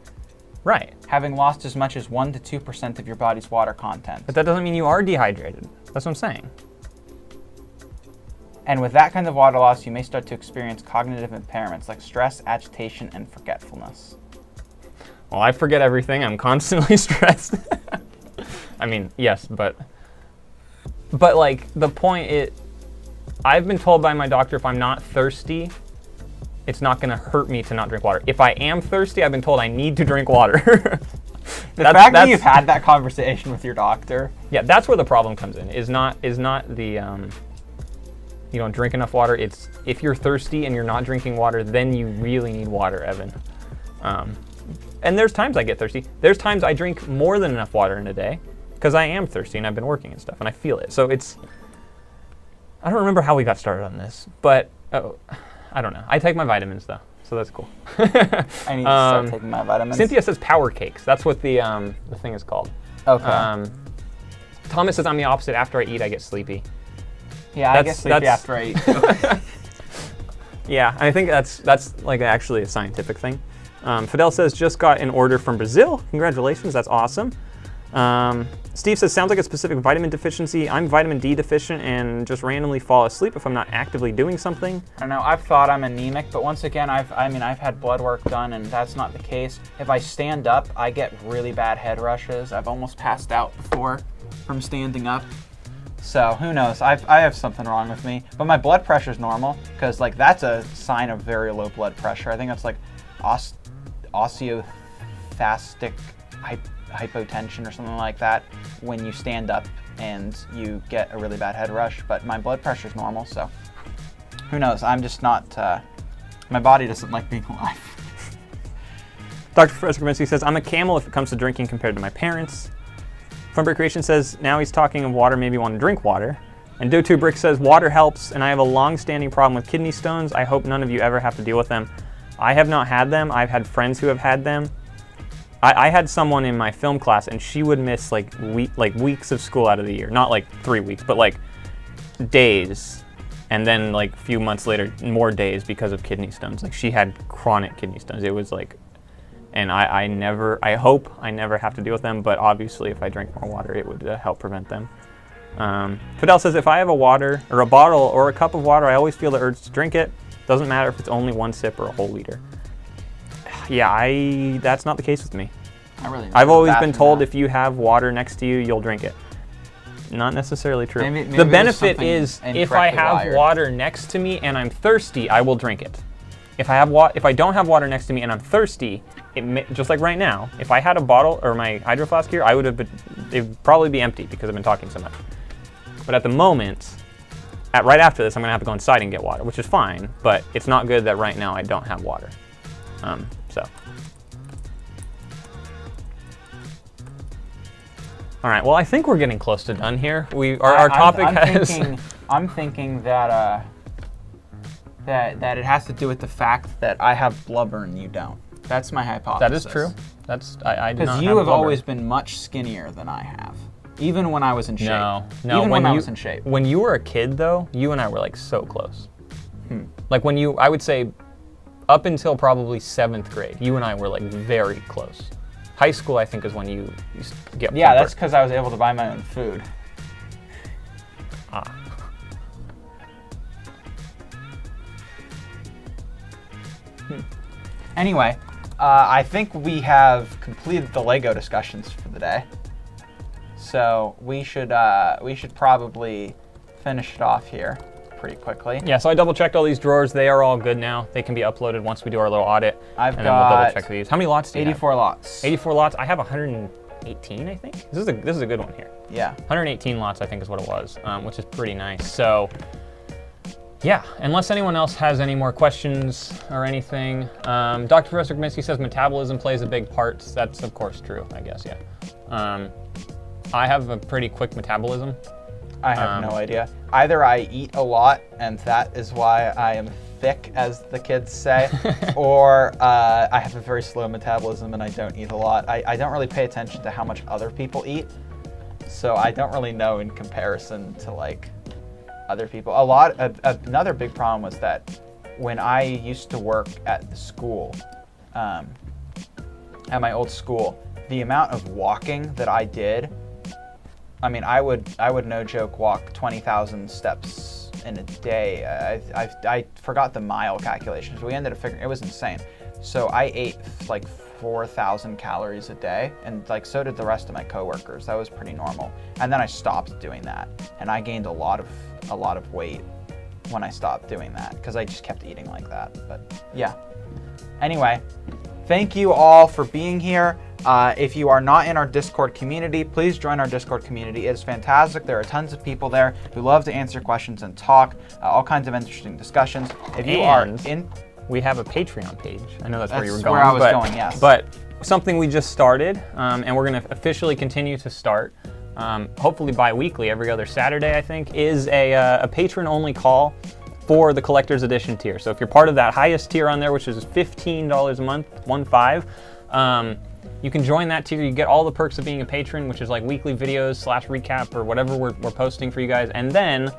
Right. Having lost as much as 1 to 2% of your body's water content. But that doesn't mean you are dehydrated. That's what I'm saying. And with that kind of water loss, you may start to experience cognitive impairments like stress, agitation, and forgetfulness. Well, I forget everything. I'm constantly stressed. I mean, yes, but like, the point I've been told by my doctor, if I'm not thirsty, it's not going to hurt me to not drink water. If I am thirsty, I've been told I need to drink water. The fact that you've had that conversation with your doctor. Yeah, that's where the problem comes in. Is not the you don't drink enough water. It's if you're thirsty and you're not drinking water, then you really need water, Evan. And there's times I get thirsty. There's times I drink more than enough water in a day because I am thirsty and I've been working and stuff and I feel it. So I don't remember how we got started on this, but I don't know. I take my vitamins though, so that's cool. I need to start taking my vitamins. Cynthia says power cakes. That's what the thing is called. Okay. Thomas says I'm the opposite. After I eat, I get sleepy. Yeah, I get sleepy after I eat. Yeah, I think that's like actually a scientific thing. Fidel says just got an order from Brazil. Congratulations, that's awesome. Steve says, sounds like a specific vitamin deficiency. I'm vitamin D deficient and just randomly fall asleep if I'm not actively doing something. I don't know, I've thought I'm anemic, but once again, I've had blood work done and that's not the case. If I stand up, I get really bad head rushes. I've almost passed out before from standing up. So who knows, I have something wrong with me. But my blood pressure's normal, because like that's a sign of very low blood pressure. I think that's like osteoplastic hypotension or something like that when you stand up and you get a really bad head rush, but my blood pressure's normal, so who knows. I'm just not, my body doesn't like being alive. Dr. Professor Kaminsky says, I'm a camel if it comes to drinking compared to my parents. Funbrick Creation says, now he's talking of water, maybe want to drink water. And Do2 Brick says, water helps, and I have a long-standing problem with kidney stones. I hope none of you ever have to deal with them. I have not had them. I've had friends who have had them. I had someone in my film class, and she would miss like weeks of school out of the year. Not like 3 weeks, but like days. And then like a few months later, more days because of kidney stones. Like she had chronic kidney stones. It was like, and I hope I never have to deal with them, but obviously if I drink more water, it would help prevent them. Fidel says, if I have a water or a bottle or a cup of water, I always feel the urge to drink it. Doesn't matter if it's only 1 sip or a whole liter. Yeah, that's not the case with me. I've always been told if you have water next to you, you'll drink it. Not necessarily true. Maybe the benefit is if I have water next to me and I'm thirsty, I will drink it. If I don't have water next to me and I'm thirsty, just like right now, if I had a bottle or my hydro flask here, it would probably be empty because I've been talking so much. But at the moment, right after this, I'm gonna have to go inside and get water, which is fine, but it's not good that right now I don't have water. So. All right, well, I think we're getting close to done here. Our topic I'm thinking that that it has to do with the fact that I have blubber and you don't. That's my hypothesis. That is true. I do not have because you have blubber. always been much skinnier than I have, even when I was in shape. No. Even when I was in shape. When you were a kid, though, you and I were like so close. Like I would say, up until probably 7th grade, you and I were like very close. High school, I think, is when you get. Yeah, that's because I was able to buy my own food. Ah. Anyway, I think we have completed the Lego discussions for the day. So we should probably finish it off here pretty quickly. Yeah, so I double checked all these drawers. They are all good now. They can be uploaded once we do our little audit. I've and got then we'll double check these. How many lots do you 84 have? lots. 84 lots. I have 118, I think. This is a good one here. Yeah. 118 lots, I think, is what it was, which is pretty nice. So, yeah, unless anyone else has any more questions or anything. Dr. Professor Kaminsky says metabolism plays a big part. That's, of course, true, I guess, yeah. I have a pretty quick metabolism. I have no idea. Either I eat a lot, and that is why I am thick, as the kids say, or I have a very slow metabolism and I don't eat a lot. I don't really pay attention to how much other people eat, so I don't really know in comparison to like other people. Another big problem was that when I used to work at the school, at my old school, the amount of walking that I did, I mean, I would no joke walk 20,000 steps in a day. I forgot the mile calculations. We ended up figuring it was insane. So I ate like 4,000 calories a day, and like so did the rest of my coworkers. That was pretty normal. And then I stopped doing that, and I gained a lot of weight when I stopped doing that because I just kept eating like that. But yeah. Anyway, thank you all for being here. If you are not in our Discord community, please join our Discord community. It is fantastic. There are tons of people there who love to answer questions and talk, all kinds of interesting discussions. If you are in... We have a Patreon page. I know that's where you were That's going. where I was going, yes. But something we just started, and we're going to officially continue to start, hopefully bi-weekly, every other Saturday, I think, is a patron-only call for the Collector's Edition tier. So if you're part of that highest tier on there, which is $15 a month, 15, you can join that tier. You get all the perks of being a patron, which is like weekly videos / recap or whatever we're posting for you guys. And then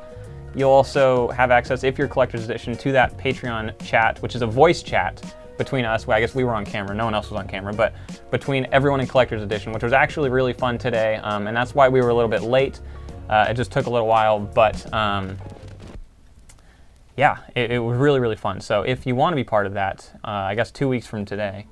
you'll also have access, if you're Collector's Edition, to that Patreon chat, which is a voice chat between us. Well, I guess we were on camera. No one else was on camera, but between everyone in Collector's Edition, which was actually really fun today. And that's why we were a little bit late. It just took a little while, but yeah, it was really, really fun. So if you want to be part of that, I guess 2 weeks from today,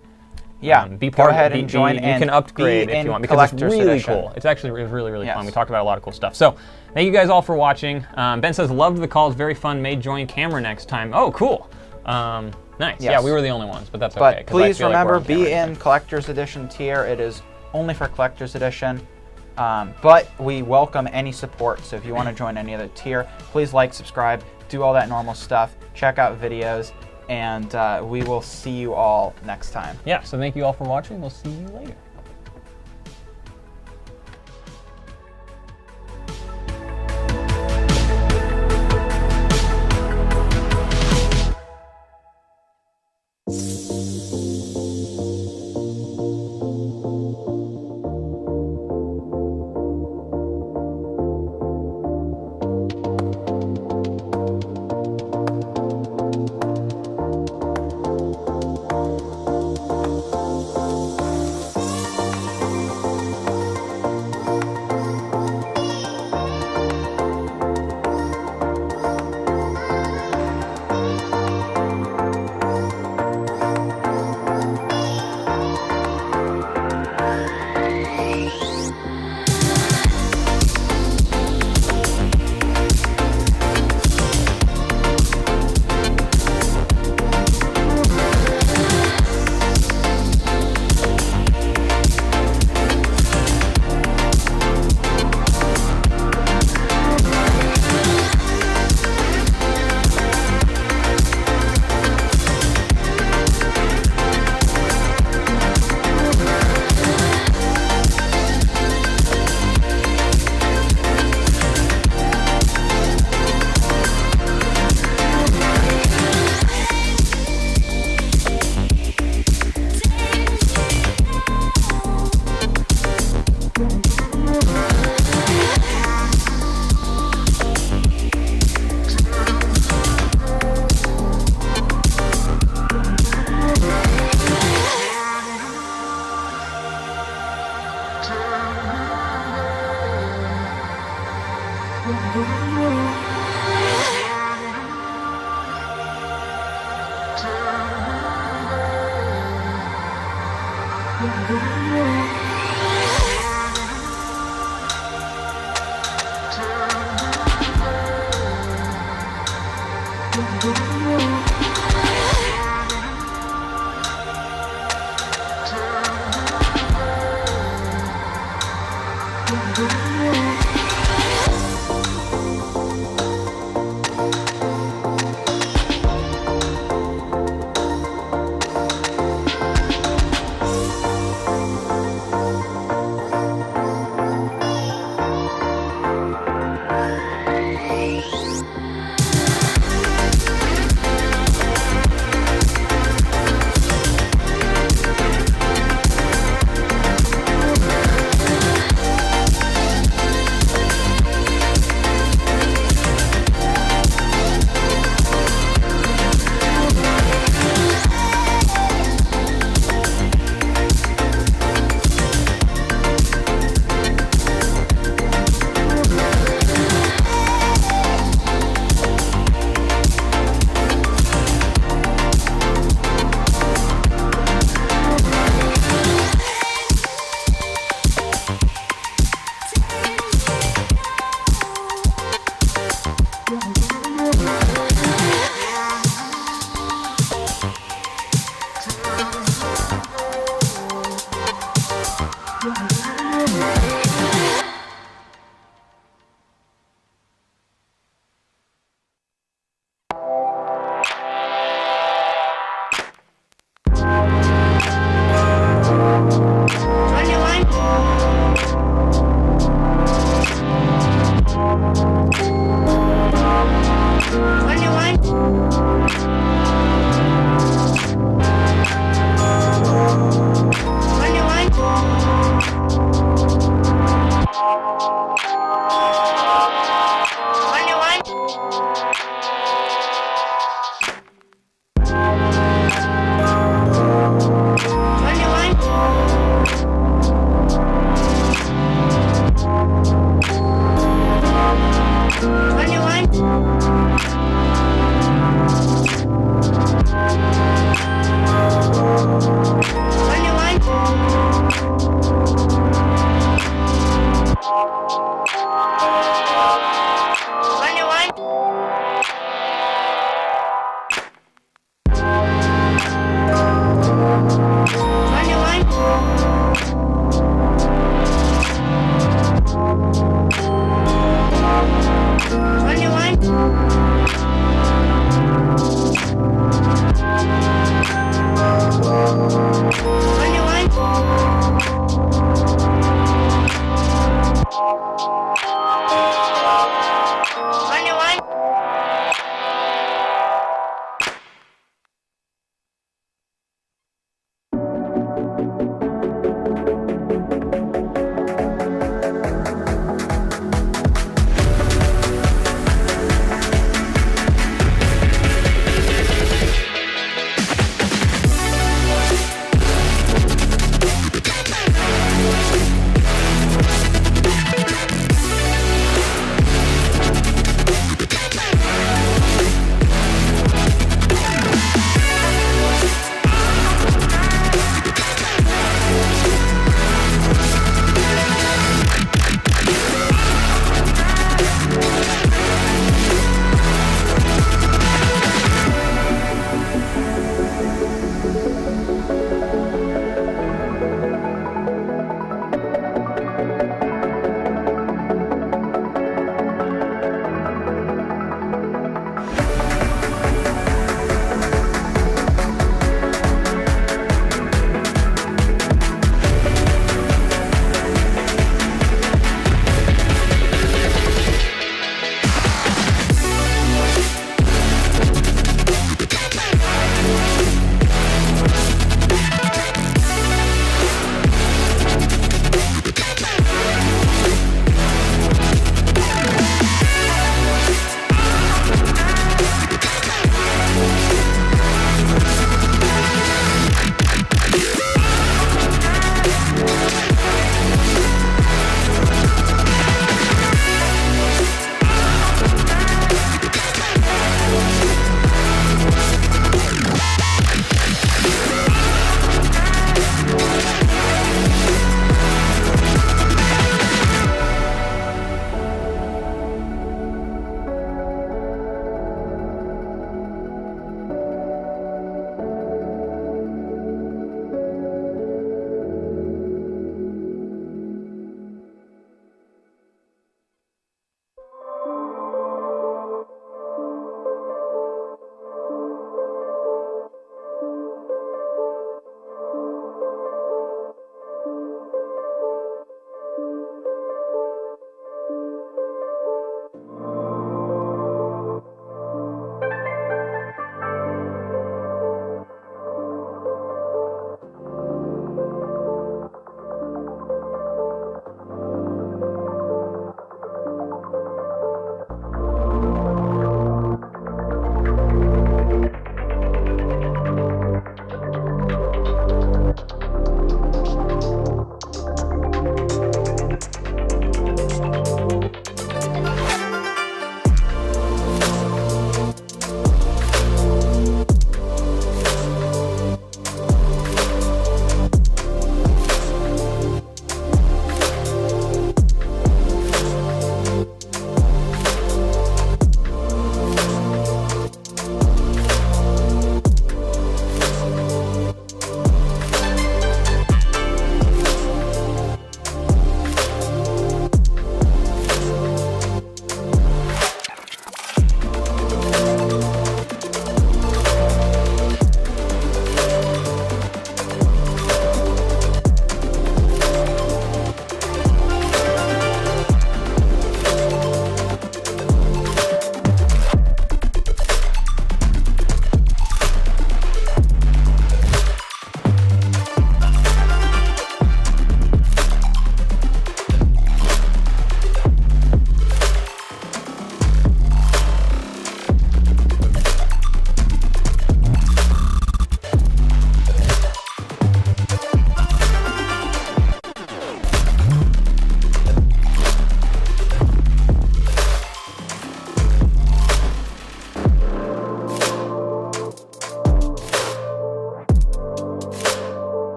yeah, be part go ahead of, and join. You can upgrade if you want, because it's really cool. It's actually really, really fun. We talked about a lot of cool stuff. So thank you guys all for watching. Ben says, loved the calls, very fun, may join camera next time. Oh, cool. Nice. Yes. Yeah, we were the only ones, but that's okay. But please remember, be in Collector's Edition tier. It is only for Collector's Edition. But we welcome any support. So if you want to join any other tier, please like, subscribe, do all that normal stuff, check out videos, and we will see you all next time. Yeah, so thank you all for watching. We'll see you later.